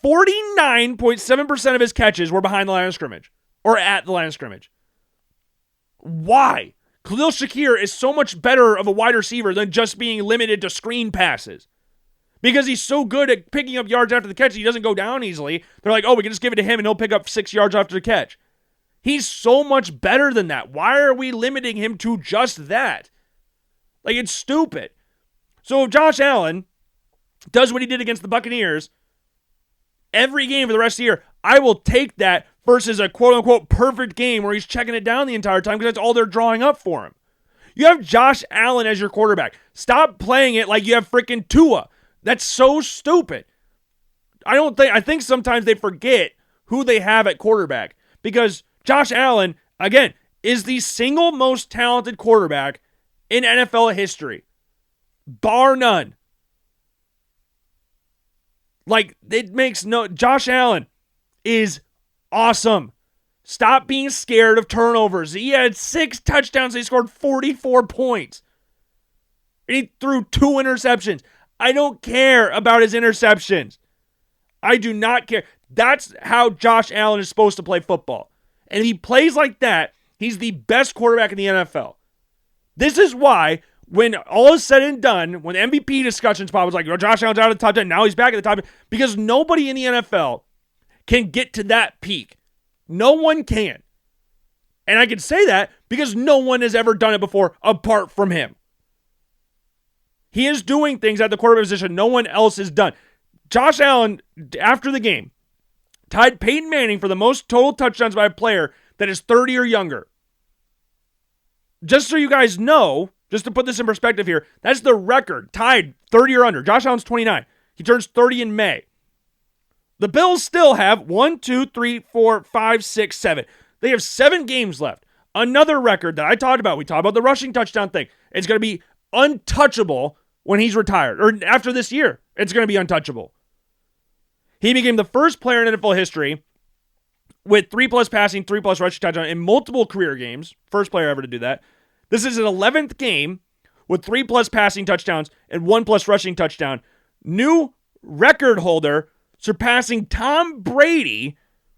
49.7% of his catches were behind the line of scrimmage. Or at the line of scrimmage. Why? Khalil Shakir is so much better of a wide receiver than just being limited to screen passes. Because he's so good at picking up yards after the catch, he doesn't go down easily. They're like, oh, we can just give it to him and he'll pick up 6 yards after the catch. He's so much better than that. Why are we limiting him to just that? Like, it's stupid. So if Josh Allen does what he did against the Buccaneers every game for the rest of the year, I will take that versus a quote-unquote perfect game where he's checking it down the entire time because that's all they're drawing up for him. You have Josh Allen as your quarterback. Stop playing it like you have freaking Tua. That's so stupid. I think sometimes they forget who they have at quarterback because Josh Allen, again, is the single most talented quarterback in NFL history. Bar none. Like, Josh Allen is awesome. Stop being scared of turnovers. He had 6 touchdowns. He scored 44 points. And he threw 2 interceptions. I don't care about his interceptions. I do not care. That's how Josh Allen is supposed to play football. And if he plays like that, he's the best quarterback in the NFL. This is why, when all is said and done, when MVP discussions pop, it's like, Josh Allen's out of the top 10, now he's back at the top 10. Because nobody in the NFL can get to that peak. No one can. And I can say that because no one has ever done it before apart from him. He is doing things at the quarterback position no one else has done. Josh Allen, after the game, tied Peyton Manning for the most total touchdowns by a player that is 30 or younger. Just so you guys know, just to put this in perspective here, that's the record, tied 30 or under. Josh Allen's 29. He turns 30 in May. The Bills still have 1, 2, 3, 4, 5, 6, 7. They have 7 games left. Another record that I talked about. We talked about the rushing touchdown thing. It's going to be untouchable when he's retired. Or after this year, it's going to be untouchable. He became the first player in NFL history with 3+ passing, 3+ rushing touchdown in multiple career games. First player ever to do that. This is an 11th game with 3+ passing touchdowns and 1+ rushing touchdown. New record holder, surpassing Tom Brady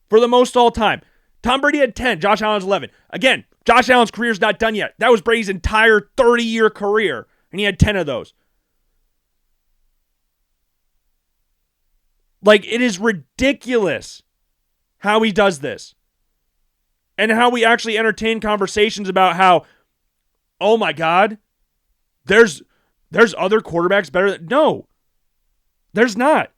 for the most all time. Tom Brady had 10. Josh Allen's 11. Again, Josh Allen's career's not done yet. That was Brady's entire 30-year career, and he had 10 of those. Like, it is ridiculous how he does this. And how we actually entertain conversations about how, oh my God, there's other quarterbacks better than... No, there's not.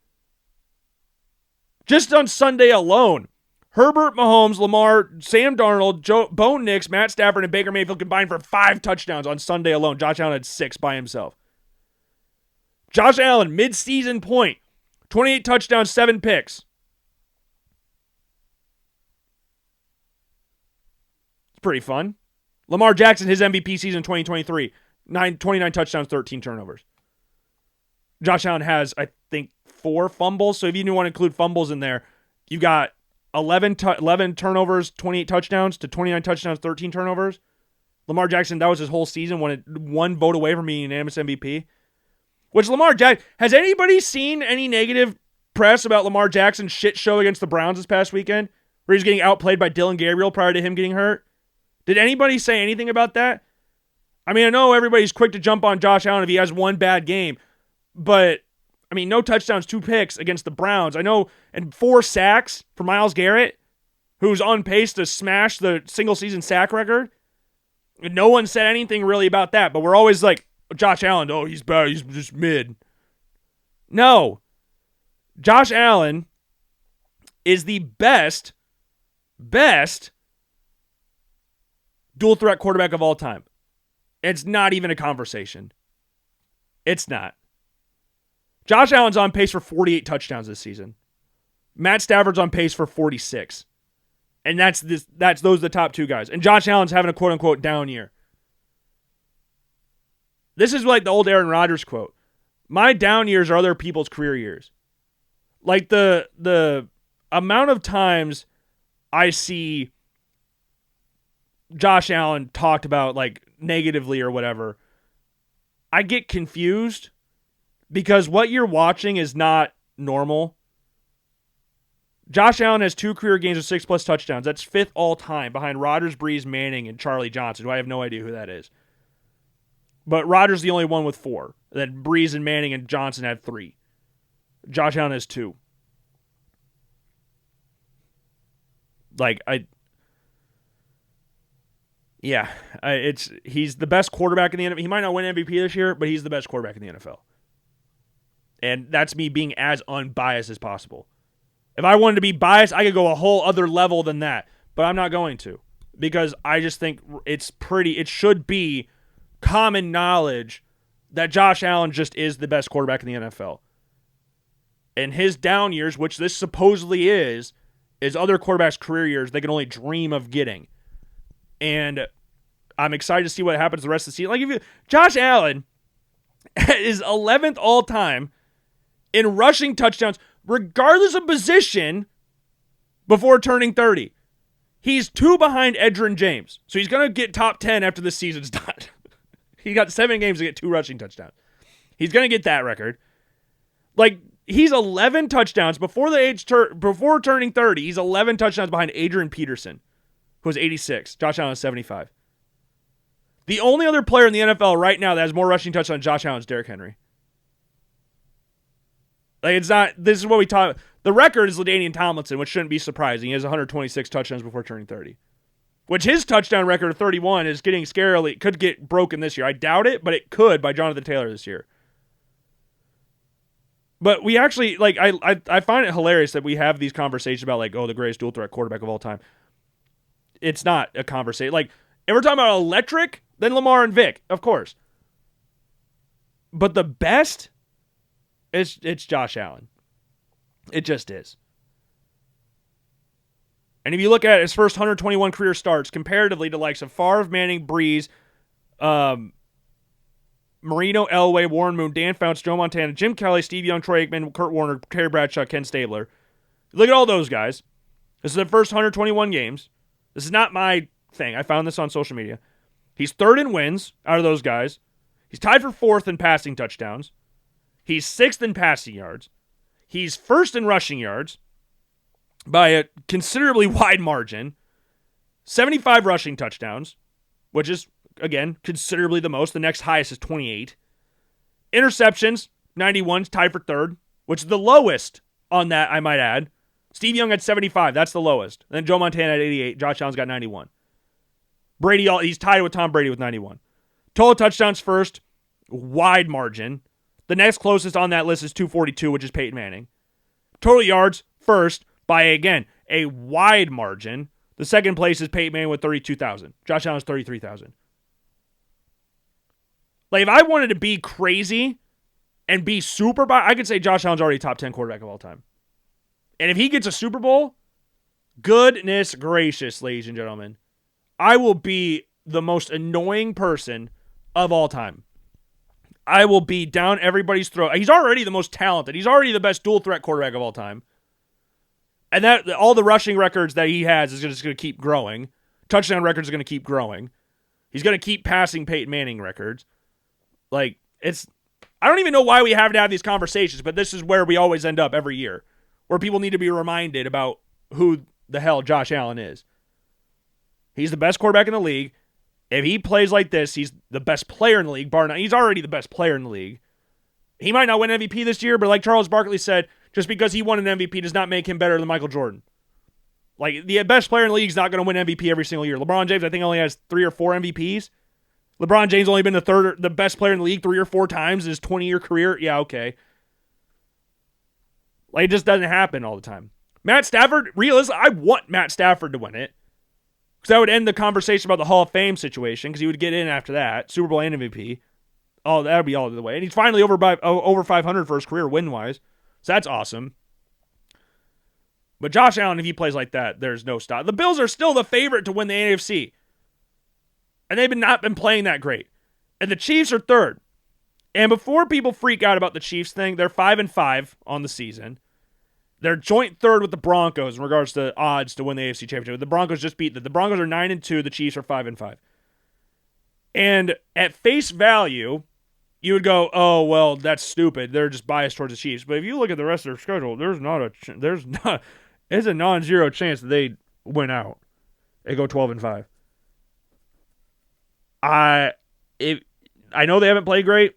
Just on Sunday alone, Herbert, Mahomes, Lamar, Sam Darnold, Bo Nix, Matt Stafford, and Baker Mayfield combined for 5 touchdowns on Sunday alone. Josh Allen had 6 by himself. Josh Allen, mid-season point, 28 touchdowns, 7 picks. It's pretty fun. Lamar Jackson, his MVP season 2023, 29 touchdowns, 13 turnovers. Josh Allen has, I think, 4 fumbles. So if you want to include fumbles in there, you got 11 turnovers, 28 touchdowns to 29 touchdowns, 13 turnovers. Lamar Jackson, that was his whole season, one vote away from being unanimous MVP. Which Lamar Jackson, has anybody seen any negative press about Lamar Jackson's shit show against the Browns this past weekend? Where he's getting outplayed by Dylan Gabriel prior to him getting hurt? Did anybody say anything about that? I mean, I know everybody's quick to jump on Josh Allen if he has one bad game. But, I mean, no touchdowns, 2 picks against the Browns. I know, and 4 sacks for Myles Garrett, who's on pace to smash the single-season sack record. And no one said anything really about that. But we're always like, Josh Allen, oh, he's bad, he's just mid. No. Josh Allen is the best dual threat quarterback of all time. It's not even a conversation. It's not. Josh Allen's on pace for 48 touchdowns this season. Matt Stafford's on pace for 46. And those are the top two guys. And Josh Allen's having a quote-unquote down year. This is like the old Aaron Rodgers quote. My down years are other people's career years. Like the amount of times I see Josh Allen talked about like negatively or whatever, I get confused because what you're watching is not normal. Josh Allen has 2 career games of 6+ touchdowns. That's 5th all time behind Rodgers, Breeze, Manning, and Charlie Johnson, who I have no idea who that is. But Rodgers is the only one with 4. Then Breeze and Manning and Johnson had 3. Josh Allen has 2. He's the best quarterback in the NFL. He might not win MVP this year, but he's the best quarterback in the NFL. And that's me being as unbiased as possible. If I wanted to be biased, I could go a whole other level than that, but I'm not going to because I just think it should be common knowledge that Josh Allen just is the best quarterback in the NFL. And his down years, which this supposedly is other quarterbacks' career years they can only dream of getting. And I'm excited to see what happens the rest of the season. Like Josh Allen is 11th all time in rushing touchdowns, regardless of position, before turning 30. He's 2 behind Edgerrin James. So he's going to get top 10 after this season's done. He got 7 games to get 2 rushing touchdowns. He's going to get that record. Like, he's 11 touchdowns before turning 30. He's 11 touchdowns behind Adrian Peterson, who has 86. Josh Allen has 75. The only other player in the NFL right now that has more rushing touchdowns than Josh Allen is Derrick Henry. Like, it's not, this is what we talk about. The record is LaDainian Tomlinson, which shouldn't be surprising. He has 126 touchdowns before turning 30. Which his touchdown record of 31 is getting scarily, could get broken this year. I doubt it, but it could by Jonathan Taylor this year. But we actually, like, I find it hilarious that we have these conversations about, like, oh, the greatest dual threat quarterback of all time. It's not a conversation. Like, if we're talking about electric, then Lamar and Vic, of course. But the best, it's Josh Allen. It just is. And if you look at his first 121 career starts comparatively to likes of Favre, Manning, Breeze, Marino, Elway, Warren Moon, Dan Fouts, Joe Montana, Jim Kelly, Steve Young, Troy Aikman, Kurt Warner, Terry Bradshaw, Ken Stabler. Look at all those guys. This is the first 121 games. This is not my thing. I found this on social media. He's 3rd in wins out of those guys. He's tied for 4th in passing touchdowns. He's 6th in passing yards. He's 1st in rushing yards by a considerably wide margin. 75 rushing touchdowns, which is, again, considerably the most. The next highest is 28. Interceptions, 91, tied for 3rd, which is the lowest on that, I might add. Steve Young had 75. That's the lowest. And then Joe Montana had 88. Josh Allen's got 91. Brady, he's tied with Tom Brady with 91. Total touchdowns first, wide margin. The next closest on that list is 242, which is Peyton Manning. Total yards first by, again, a wide margin. The second place is Peyton Manning with 32,000. Josh Allen's 33,000. Like, if I wanted to be crazy and be super, I could say Josh Allen's already top 10 quarterback of all time. And if he gets a Super Bowl, goodness gracious, ladies and gentlemen, I will be the most annoying person of all time. I will be down everybody's throat. He's already the most talented. He's already the best dual threat quarterback of all time. And that all the rushing records that he has is just going to keep growing. Touchdown records are going to keep growing. He's going to keep passing Peyton Manning records. Like, I don't even know why we have to have these conversations, but this is where we always end up every year, where people need to be reminded about who the hell Josh Allen is. He's the best quarterback in the league. If he plays like this, he's the best player in the league, bar none. He's already the best player in the league. He might not win MVP this year, but like Charles Barkley said, just because he won an MVP does not make him better than Michael Jordan. Like, the best player in the league is not going to win MVP every single year. LeBron James, I think, only has 3 or 4 MVPs. LeBron James only been the best player in the league 3 or 4 times in his 20-year career. Yeah, okay. Like, it just doesn't happen all the time. Matt Stafford, realistically, I want Matt Stafford to win it. Because that would end the conversation about the Hall of Fame situation, because he would get in after that, Super Bowl and MVP. Oh, that would be all the way. And he's finally over 500 for his career win-wise. So that's awesome. But Josh Allen, if he plays like that, there's no stop. The Bills are still the favorite to win the AFC. And they've not been playing that great. And the Chiefs are third. And before people freak out about the Chiefs thing, they're 5-5 on the season. They're joint third with the Broncos in regards to odds to win the AFC Championship. The Broncos just beat them. The Broncos are 9-2. The Chiefs are 5-5. And at face value, you would go, oh, well, that's stupid. They're just biased towards the Chiefs. But if you look at the rest of their schedule, it's a non-zero chance that they win out. They go 12-5. I know they haven't played great.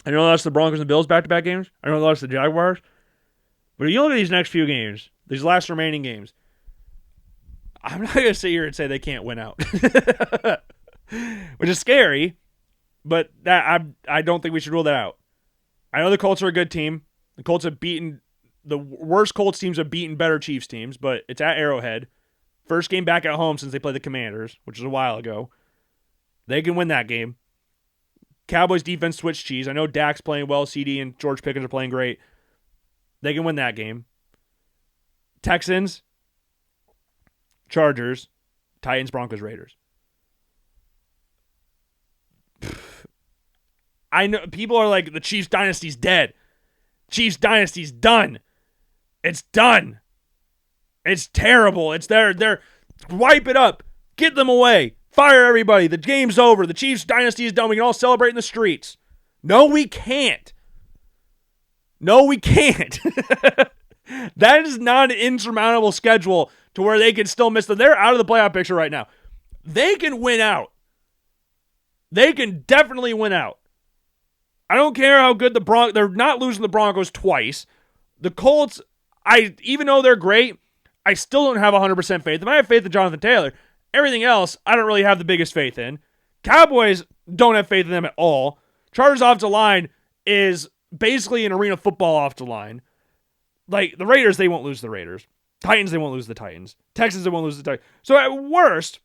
I know they lost the Broncos and the Bills back-to-back games. I know they lost the Jaguars. But if you look at these next few games, these last remaining games, I'm not going to sit here and say they can't win out. Which is scary, but that I don't think we should rule that out. I know the Colts are a good team. The Colts have beaten the worst Colts teams have beaten better Chiefs teams, but it's at Arrowhead. First game back at home since they played the Commanders, which was a while ago. They can win that game. Cowboys defense switched cheese. I know Dak's playing well. CD and George Pickens are playing great. They can win that game. Texans, Chargers, Titans, Broncos, Raiders. I know people are like, the Chiefs dynasty's dead. Chiefs dynasty's done. It's done. It's terrible. It's there. Wipe it up. Get them away. Fire everybody. The game's over. The Chiefs dynasty is done. We can all celebrate in the streets. No, we can't. No, we can't. That is not an insurmountable schedule to where they can still miss them. They're out of the playoff picture right now. They can win out. They can definitely win out. I don't care how good the Broncos... They're not losing the Broncos twice. The Colts, even though they're great, I still don't have 100% faith. If I have faith in Jonathan Taylor, everything else, I don't really have the biggest faith in. Cowboys, don't have faith in them at all. Chargers offensive line is basically an arena football offensive line. Like, the Raiders, they won't lose the Raiders. Titans, they won't lose the Titans. Texans, they won't lose the Titans. So at worst,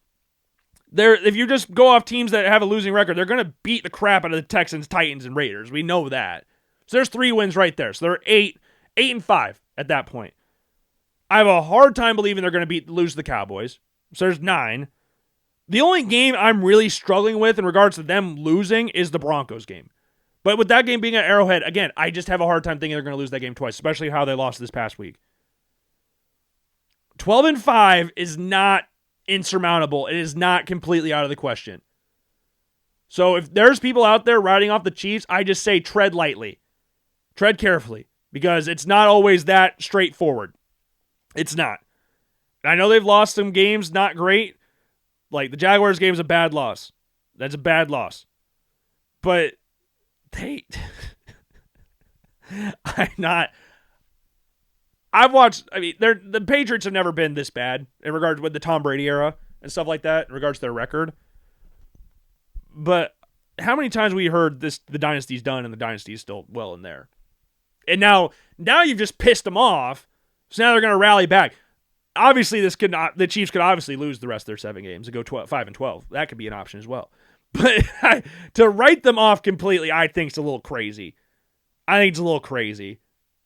if you just go off teams that have a losing record, they're going to beat the crap out of the Texans, Titans, and Raiders. We know that. So there's 3 wins right there. So they're 8-5 at that point. I have a hard time believing they're going to lose the Cowboys. So there's 9. The only game I'm really struggling with in regards to them losing is the Broncos game. But with that game being at Arrowhead, again, I just have a hard time thinking they're going to lose that game twice, especially how they lost this past week. 12-5 is not insurmountable. It is not completely out of the question. So if there's people out there riding off the Chiefs, I just say tread lightly. Tread carefully, because it's not always that straightforward. It's not. I know they've lost some games not great. Like the Jaguars game is a bad loss. That's a bad loss. But the Patriots have never been this bad in regards with the Tom Brady era and stuff like that, in regards to their record. But how many times we heard the dynasty's done and the dynasty's still well in there? And now you've just pissed them off, so now they're going to rally back. Obviously, the Chiefs could obviously lose the rest of their 7 games and go 5-12. That could be an option as well. But to write them off completely, I think it's a little crazy.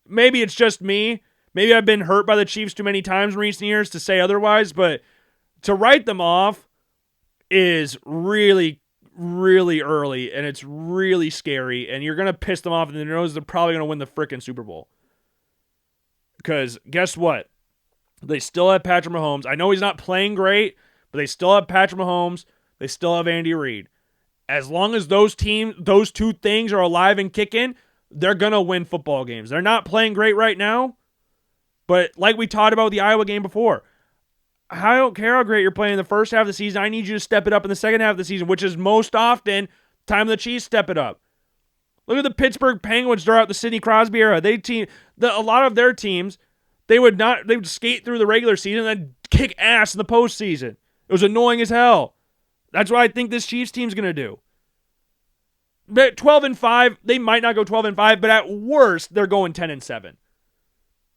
Maybe it's just me. Maybe I've been hurt by the Chiefs too many times in recent years to say otherwise, but to write them off is really, really early, and it's really scary, and you're going to piss them off, and they know they're probably going to win the frickin' Super Bowl. Because guess what? They still have Patrick Mahomes. I know he's not playing great, but they still have Patrick Mahomes. They still have Andy Reid. As long as those two things are alive and kicking, they're going to win football games. They're not playing great right now, but like we talked about the Iowa game before, I don't care how great you're playing in the first half of the season. I need you to step it up in the second half of the season, which is most often time the Chiefs step it up. Look at the Pittsburgh Penguins during the Sidney Crosby era. A lot of their teams, they would skate through the regular season and then kick ass in the postseason. It was annoying as hell. That's what I think this Chiefs team's going to do. But 12-5, they might not go 12-5, but at worst, they're going 10-7.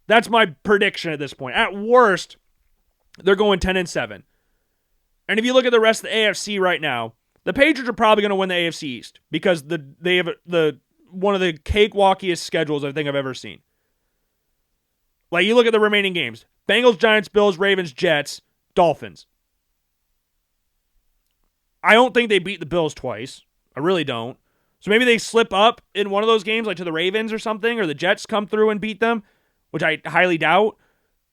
That's my prediction at this point. At worst, they're going 10-7. And if you look at the rest of the AFC right now, the Patriots are probably going to win the AFC East because they have one of the cakewalkiest schedules I think I've ever seen. Like, you look at the remaining games. Bengals, Giants, Bills, Ravens, Jets, Dolphins. I don't think they beat the Bills twice. I really don't. So maybe they slip up in one of those games, like to the Ravens or something, or the Jets come through and beat them, which I highly doubt.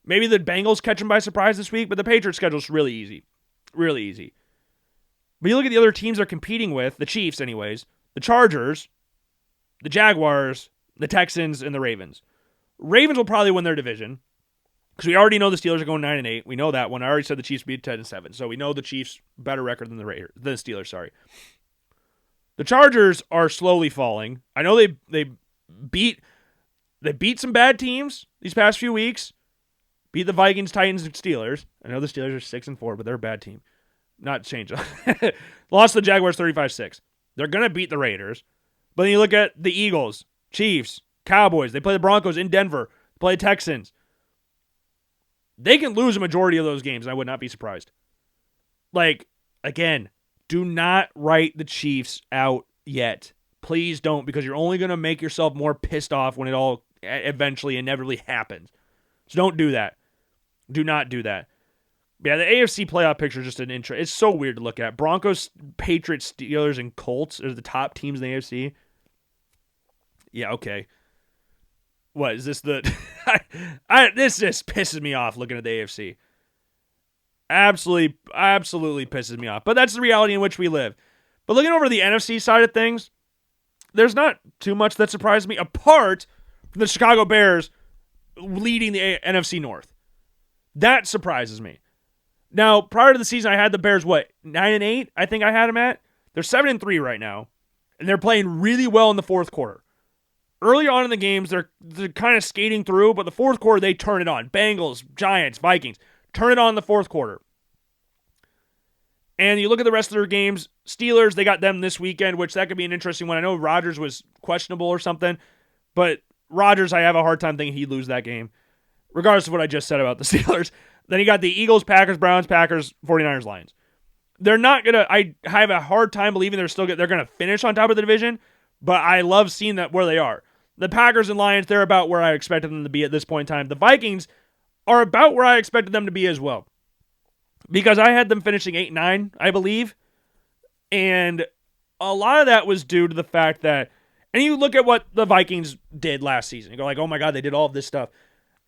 Maybe the Bengals catch them by surprise this week, but the Patriots schedule's really easy. Really easy. But you look at the other teams they're competing with, the Chiefs anyways, the Chargers, the Jaguars, the Texans, and the Ravens. Ravens will probably win their division because we already know the Steelers are going 9-8. We know that one. I already said the Chiefs beat 10-7, so we know the Chiefs better record than the Steelers. Sorry. The Chargers are slowly falling. I know they beat some bad teams these past few weeks. Beat the Vikings, Titans, and Steelers. I know the Steelers are 6-4, but they're a bad team. Not change. Lost the Jaguars 35-6. They're gonna beat the Raiders. But then you look at the Eagles, Chiefs, Cowboys. They play the Broncos in Denver. Play the Texans. They can lose a majority of those games, and I would not be surprised. Like, again, do not write the Chiefs out yet. Please don't, because you're only going to make yourself more pissed off when it all eventually, inevitably happens. So don't do that. Do not do that. Yeah, the AFC playoff picture is just an intro. It's so weird to look at. Broncos, Patriots, Steelers, and Colts are the top teams in the AFC. Yeah, okay. What is this? This just pisses me off looking at the AFC. Absolutely pisses me off. But that's the reality in which we live. But looking over the NFC side of things, there's not too much that surprised me apart from the Chicago Bears leading the NFC North. That surprises me. Now, prior to the season, I had the Bears, 9-8? I think I had them at. They're 7-3 right now, and they're playing really well in the fourth quarter. Early on in the games, they're kind of skating through, but the fourth quarter, they turn it on. Bengals, Giants, Vikings, turn it on in the fourth quarter. And you look at the rest of their games, Steelers, they got them this weekend, which that could be an interesting one. I know Rodgers was questionable or something, but Rodgers, I have a hard time thinking he'd lose that game, regardless of what I just said about the Steelers. Then you got the Eagles, Packers, Browns, Packers, 49ers, Lions. They're not going to, I have a hard time believing they're going to finish on top of the division, but I love seeing that where they are. The Packers and Lions, they're about where I expected them to be at this point in time. The Vikings are about where I expected them to be as well, because I had them finishing 8-9, I believe, and a lot of that was due to the fact that, and you look at what the Vikings did last season, you go like, oh my God, they did all of this stuff.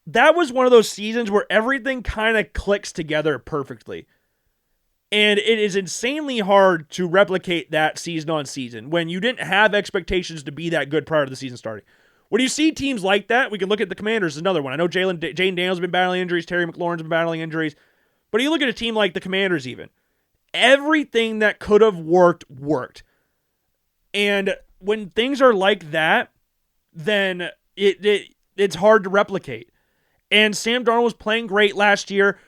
That was one of those seasons where everything kind of clicks together perfectly. And it is insanely hard to replicate that season on season when you didn't have expectations to be that good prior to the season starting. When you see teams like that, we can look at the Commanders, another one. I know Jane Daniels has been battling injuries, Terry McLaurin's been battling injuries, but you look at a team like the Commanders even. Everything that could have worked. And when things are like that, then it's hard to replicate. And Sam Darnold was playing great last year,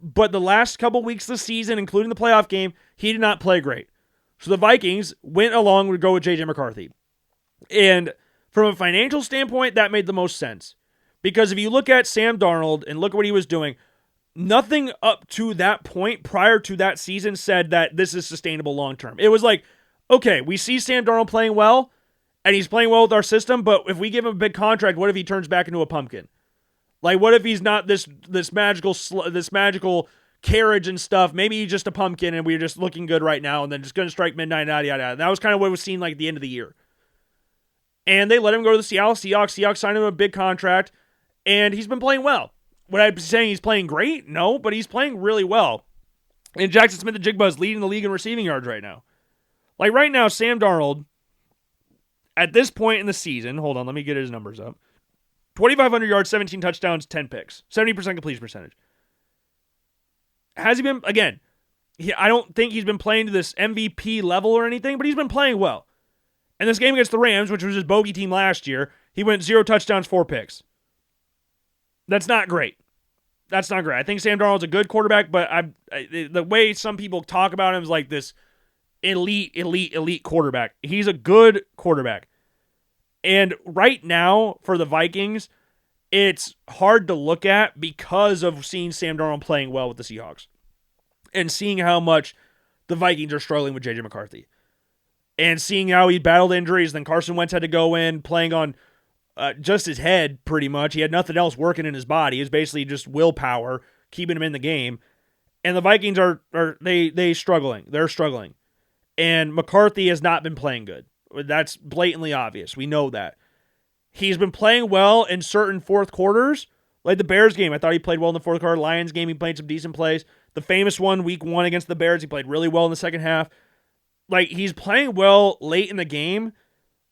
but the last couple weeks of the season, including the playoff game, he did not play great. So the Vikings went along to go with JJ McCarthy. And from a financial standpoint, that made the most sense. Because if you look at Sam Darnold and look at what he was doing, nothing up to that point prior to that season said that this is sustainable long term. It was like, okay, we see Sam Darnold playing well, and he's playing well with our system, but if we give him a big contract, what if he turns back into a pumpkin? Like, what if he's not this magical carriage and stuff? Maybe he's just a pumpkin and we're just looking good right now and then just going to strike midnight, yada, yada. And that was kind of what was seen like at the end of the year. And they let him go to the Seattle Seahawks. Seahawks signed him a big contract, and he's been playing well. Would I be saying he's playing great? No, but he's playing really well. And Jackson Smith-Njigba is leading the league in receiving yards right now. Like right now, Sam Darnold, at this point in the season, hold on, let me get his numbers up. 2,500 yards, 17 touchdowns, 10 picks. 70% completion percentage. Has he been, again, I don't think he's been playing to this MVP level or anything, but he's been playing well. And this game against the Rams, which was his bogey team last year, he went 0 touchdowns, 4 picks. That's not great. That's not great. I think Sam Darnold's a good quarterback, but the way some people talk about him is like this elite quarterback. He's a good quarterback. And right now, for the Vikings, it's hard to look at because of seeing Sam Darnold playing well with the Seahawks and seeing how much the Vikings are struggling with JJ McCarthy and seeing how he battled injuries. Then Carson Wentz had to go in playing on just his head pretty much. He had nothing else working in his body. It was basically just willpower keeping him in the game. And the Vikings are struggling. They're struggling. And McCarthy has not been playing good. That's blatantly obvious. We know that. He's been playing well in certain fourth quarters, like the Bears game. I thought he played well in the fourth quarter. Lions game, he played some decent plays. The famous one, week 1 against the Bears, he played really well in the second half. Like, he's playing well late in the game,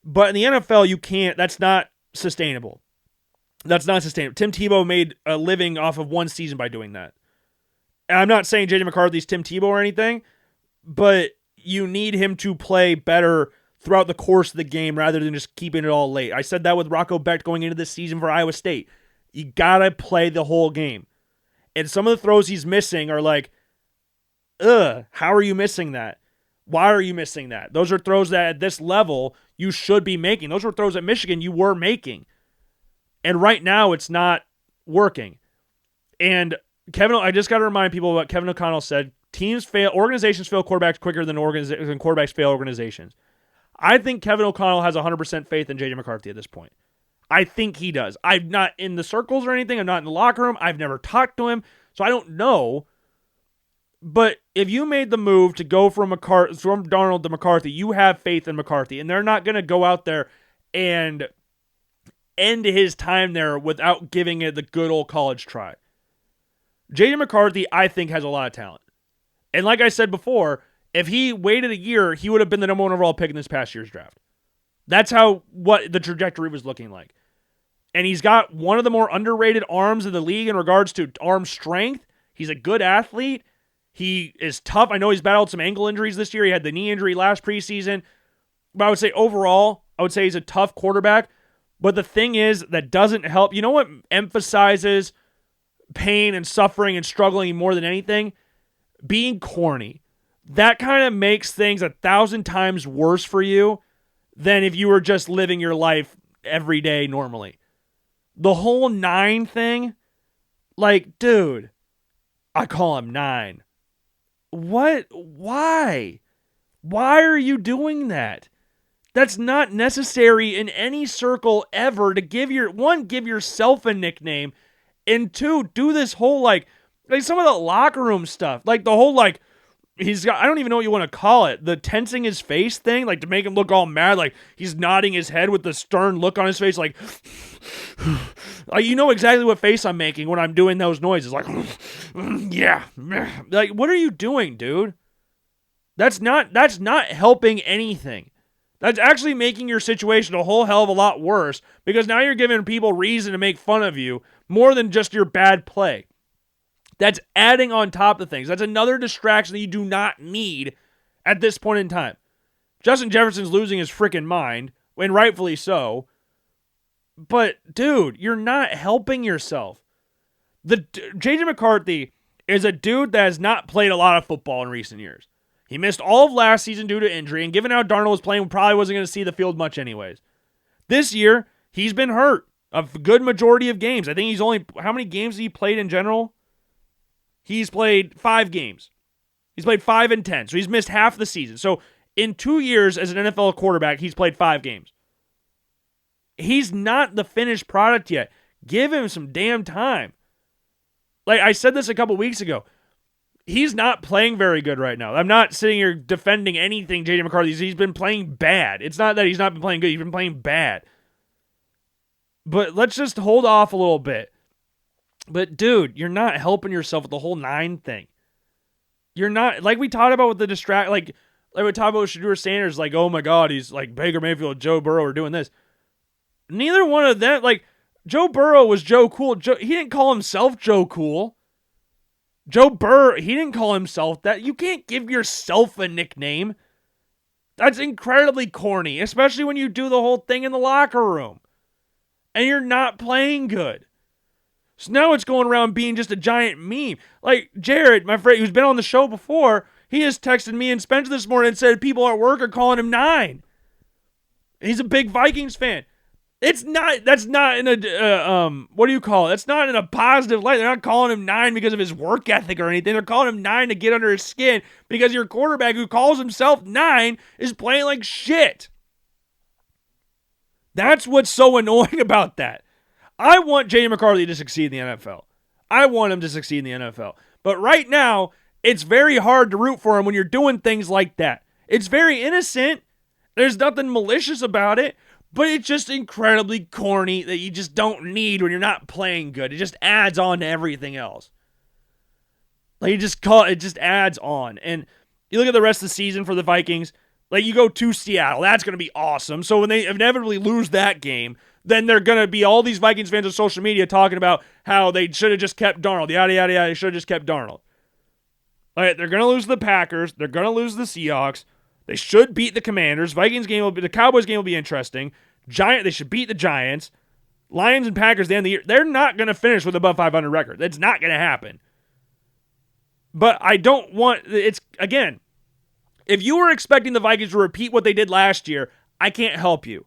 but in the NFL, you can't. That's not sustainable. That's not sustainable. Tim Tebow made a living off of one season by doing that. And I'm not saying JJ McCarthy's Tim Tebow or anything, but you need him to play better throughout the course of the game rather than just keeping it all late. I said that with Rocco Becht going into this season for Iowa State. You got to play the whole game. And some of the throws he's missing are like, how are you missing that? Why are you missing that? Those are throws that at this level you should be making. Those were throws at Michigan you were making. And right now it's not working. And I just got to remind people what Kevin O'Connell said. Organizations fail quarterbacks quicker than quarterbacks fail organizations. I think Kevin O'Connell has 100% faith in JJ McCarthy at this point. I think he does. I'm not in the circles or anything. I'm not in the locker room. I've never talked to him, so I don't know. But if you made the move to go from Darnold to McCarthy, you have faith in McCarthy, and they're not going to go out there and end his time there without giving it the good old college try. JJ McCarthy, I think, has a lot of talent. And like I said before, if he waited a year, he would have been the number 1 overall pick in this past year's draft. That's what the trajectory was looking like. And he's got one of the more underrated arms in the league in regards to arm strength. He's a good athlete. He is tough. I know he's battled some ankle injuries this year. He had the knee injury last preseason. But I would say overall, he's a tough quarterback. But the thing is, that doesn't help. You know what emphasizes pain and suffering and struggling more than anything? Being corny. That kind of makes things 1,000 times worse for you than if you were just living your life every day normally. The whole 9 thing, like, dude, I call him 9. What? Why? Why are you doing that? That's not necessary in any circle ever to give yourself a nickname, and 2, do this whole, like some of the locker room stuff, like the whole, like, he's got, I don't even know what you want to call it, the tensing his face thing, like to make him look all mad, like he's nodding his head with the stern look on his face, like you know exactly what face I'm making when I'm doing those noises, like, yeah, like, what are you doing, dude? That's not helping anything. That's actually making your situation a whole hell of a lot worse, because now you're giving people reason to make fun of you more than just your bad play. That's adding on top of things. That's another distraction that you do not need at this point in time. Justin Jefferson's losing his freaking mind, and rightfully so. But, dude, you're not helping yourself. JJ McCarthy is a dude that has not played a lot of football in recent years. He missed all of last season due to injury, and given how Darnold was playing, probably wasn't going to see the field much anyways. This year, he's been hurt a good majority of games. I think he's only, how many games has he played in general? He's played 5 games. He's played 5 and 10. So he's missed half the season. So in 2 years as an NFL quarterback, he's played 5 games. He's not the finished product yet. Give him some damn time. Like I said this a couple weeks ago. He's not playing very good right now. I'm not sitting here defending anything JJ McCarthy. He's been playing bad. It's not that he's not been playing good. He's been playing bad. But let's just hold off a little bit. But, dude, you're not helping yourself with the whole 9 thing. You're not, like we talked about with the like we talked about with Shedeur Sanders, like, oh my God, he's like Baker Mayfield, Joe Burrow are doing this. Neither one of them, like, Joe Burrow was Joe Cool. He didn't call himself Joe Cool. Joe Burrow, he didn't call himself that. You can't give yourself a nickname. That's incredibly corny, especially when you do the whole thing in the locker room. And you're not playing good. So now it's going around being just a giant meme. Like Jared, my friend, who's been on the show before, he has texted me and Spencer this morning and said people at work are calling him 9. He's a big Vikings fan. It's not. That's not in a what do you call it? That's not in a positive light. They're not calling him 9 because of his work ethic or anything. They're calling him 9 to get under his skin because your quarterback who calls himself 9 is playing like shit. That's what's so annoying about that. I want JJ McCarthy to succeed in the NFL. I want him to succeed in the NFL. But right now, it's very hard to root for him when you're doing things like that. It's very innocent. There's nothing malicious about it. But it's just incredibly corny that you just don't need when you're not playing good. It just adds on to everything else. Like it just adds on. And you look at the rest of the season for the Vikings, like you go to Seattle, that's going to be awesome. So when they inevitably lose that game, then they're going to be all these Vikings fans on social media talking about how they should have just kept Darnold, yada, yada, yada, they should have just kept Darnold. All right, they're going to lose the Packers. They're going to lose the Seahawks. They should beat the Commanders. The Cowboys game will be interesting. They should beat the Giants. Lions and Packers at the end of the year. They're not going to finish with above 500 record. That's not going to happen. But I don't want, again, if you were expecting the Vikings to repeat what they did last year, I can't help you.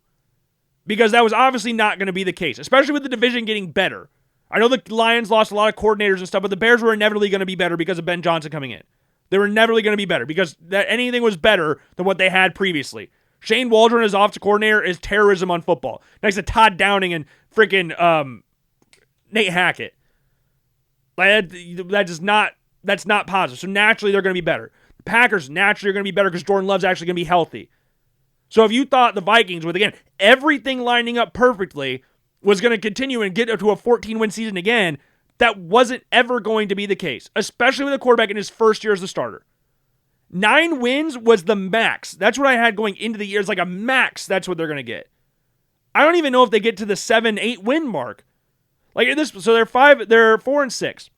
Because that was obviously not going to be the case, especially with the division getting better. I know the Lions lost a lot of coordinators and stuff, but the Bears were inevitably going to be better because of Ben Johnson coming in. They were inevitably going to be better because anything was better than what they had previously. Shane Waldron as offensive coordinator is terrorism on football. Next to Todd Downing and freaking Nate Hackett. That's not positive. So naturally they're going to be better. The Packers naturally are going to be better because Jordan Love's actually going to be healthy. So if you thought the Vikings, with again everything lining up perfectly, was going to continue and get to a 14-win season again, that wasn't ever going to be the case, especially with a quarterback in his first year as the starter. 9 wins was the max. That's what I had going into the year. It's like a max. That's what they're going to get. I don't even know if they get to the 7-8 win mark. Like this, so they're 4-6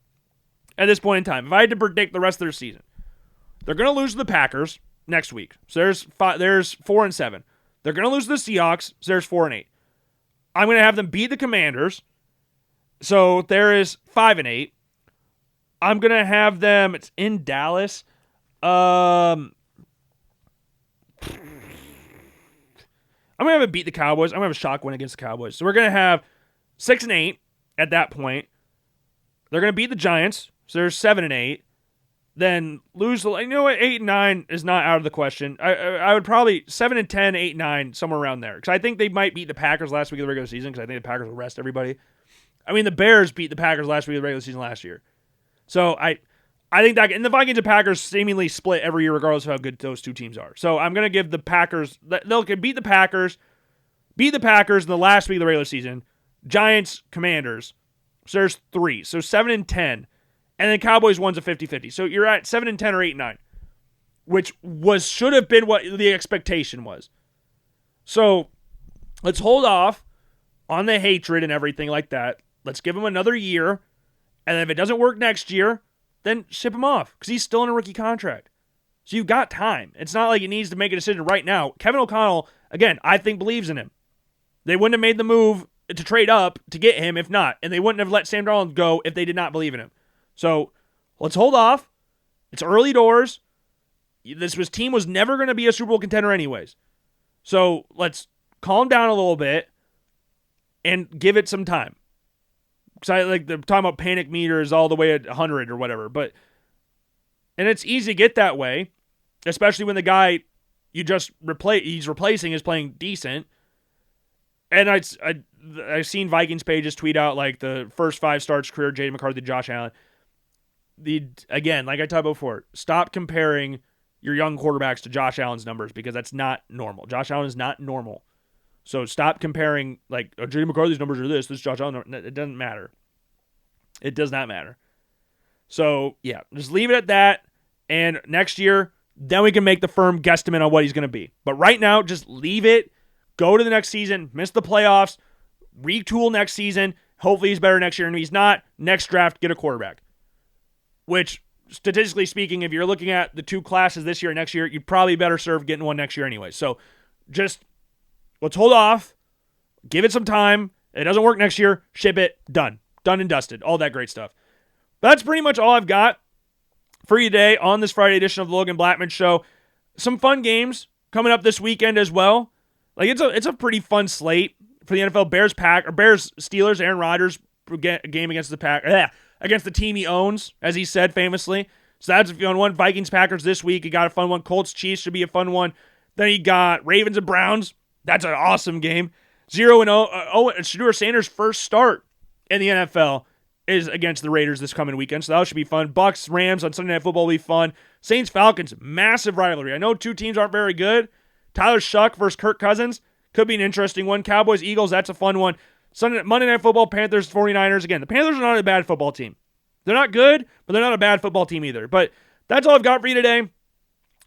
at this point in time. If I had to predict the rest of their season, they're going to lose to the Packers next week. So there's 4-7. They're going to lose to the Seahawks. So there's 4-8. I'm going to have them beat the Commanders. So there is 5-8. I'm going to have them, it's in Dallas. I'm going to have them beat the Cowboys. I'm going to have a shock win against the Cowboys. So we're going to have 6-8 at that point. They're going to beat the Giants. So there's 7-8. Then lose the, 8-9 is not out of the question. I would probably 7-10, 8-9, somewhere around there. Because I think they might beat the Packers last week of the regular season, because I think the Packers will rest everybody. I mean, the Bears beat the Packers last week of the regular season last year. So I think that, and the Vikings and Packers seemingly split every year regardless of how good those two teams are. So I'm going to give the Packers, they'll beat the Packers in the last week of the regular season. Giants, Commanders. So there's 3. So 7-10. And then Cowboys one's a 50-50. So you're at 7-10 or 8-9, which should have been what the expectation was. So let's hold off on the hatred and everything like that. Let's give him another year. And then if it doesn't work next year, then ship him off because he's still in a rookie contract. So you've got time. It's not like he needs to make a decision right now. Kevin O'Connell, again, I think believes in him. They wouldn't have made the move to trade up to get him if not. And they wouldn't have let Sam Darnold go if they did not believe in him. So let's hold off. It's early doors. This team was never going to be a Super Bowl contender anyways. So let's calm down a little bit and give it some time. Because I like they're talking about panic meters all the way at 100 or whatever. And it's easy to get that way, especially when the guy he's replacing is playing decent. And I've seen Vikings pages tweet out like the first 5 starts career, JJ McCarthy, Josh Allen. Again, like I talked about before, stop comparing your young quarterbacks to Josh Allen's numbers because that's not normal. Josh Allen is not normal. So stop comparing like JJ McCarthy's numbers are this Josh Allen. It doesn't matter. It does not matter. So yeah, just leave it at that. And next year, then we can make the firm guesstimate on what he's going to be. But right now, just leave it. Go to the next season. Miss the playoffs. Retool next season. Hopefully he's better next year. And if he's not, next draft, get a quarterback. Which, statistically speaking, if you're looking at the 2 classes this year and next year, you'd probably better serve getting one next year anyway. So just let's hold off. Give it some time. If it doesn't work next year, ship it. Done. Done and dusted. All that great stuff. That's pretty much all I've got for you today on this Friday edition of the Logan Blackman Show. Some fun games coming up this weekend as well. Like it's a pretty fun slate for the NFL, Bears Steelers, Aaron Rodgers game against against the team he owns, as he said famously. So that's a fun one. Vikings Packers this week. You got a fun one. Colts Chiefs should be a fun one. Then you got Ravens and Browns. That's an awesome game. 0-0. Shedeur Sanders' first start in the NFL is against the Raiders this coming weekend, so that should be fun. Bucks Rams on Sunday Night Football will be fun. Saints Falcons, massive rivalry. I know two teams aren't very good. Tyler Shuck versus Kirk Cousins could be an interesting one. Cowboys Eagles, that's a fun one. Monday Night Football, Panthers 49ers. Again, the Panthers are not a bad football team. They're not good, but they're not a bad football team either. But that's all I've got for you today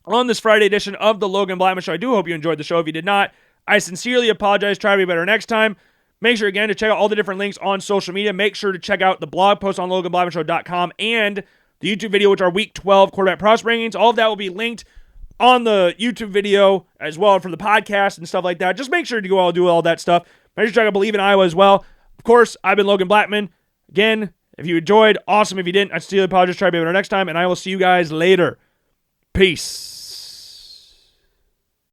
on this Friday edition of the Logan Blackman Show. I do hope you enjoyed the show. If you did not, I sincerely apologize. Try to be better next time. Make sure, again, to check out all the different links on social media. Make sure to check out the blog post on LoganBlackmanShow.com and the YouTube video, which are Week 12 quarterback prospect rankings. All of that will be linked on the YouTube video as well for the podcast and stuff like that. Just make sure to go all do all that stuff. Make sure to check out Believe in Iowa as well. Of course, I've been Logan Blackman. Again, if you enjoyed, awesome. If you didn't, I sincerely apologize. Try to be better next time, and I will see you guys later. Peace.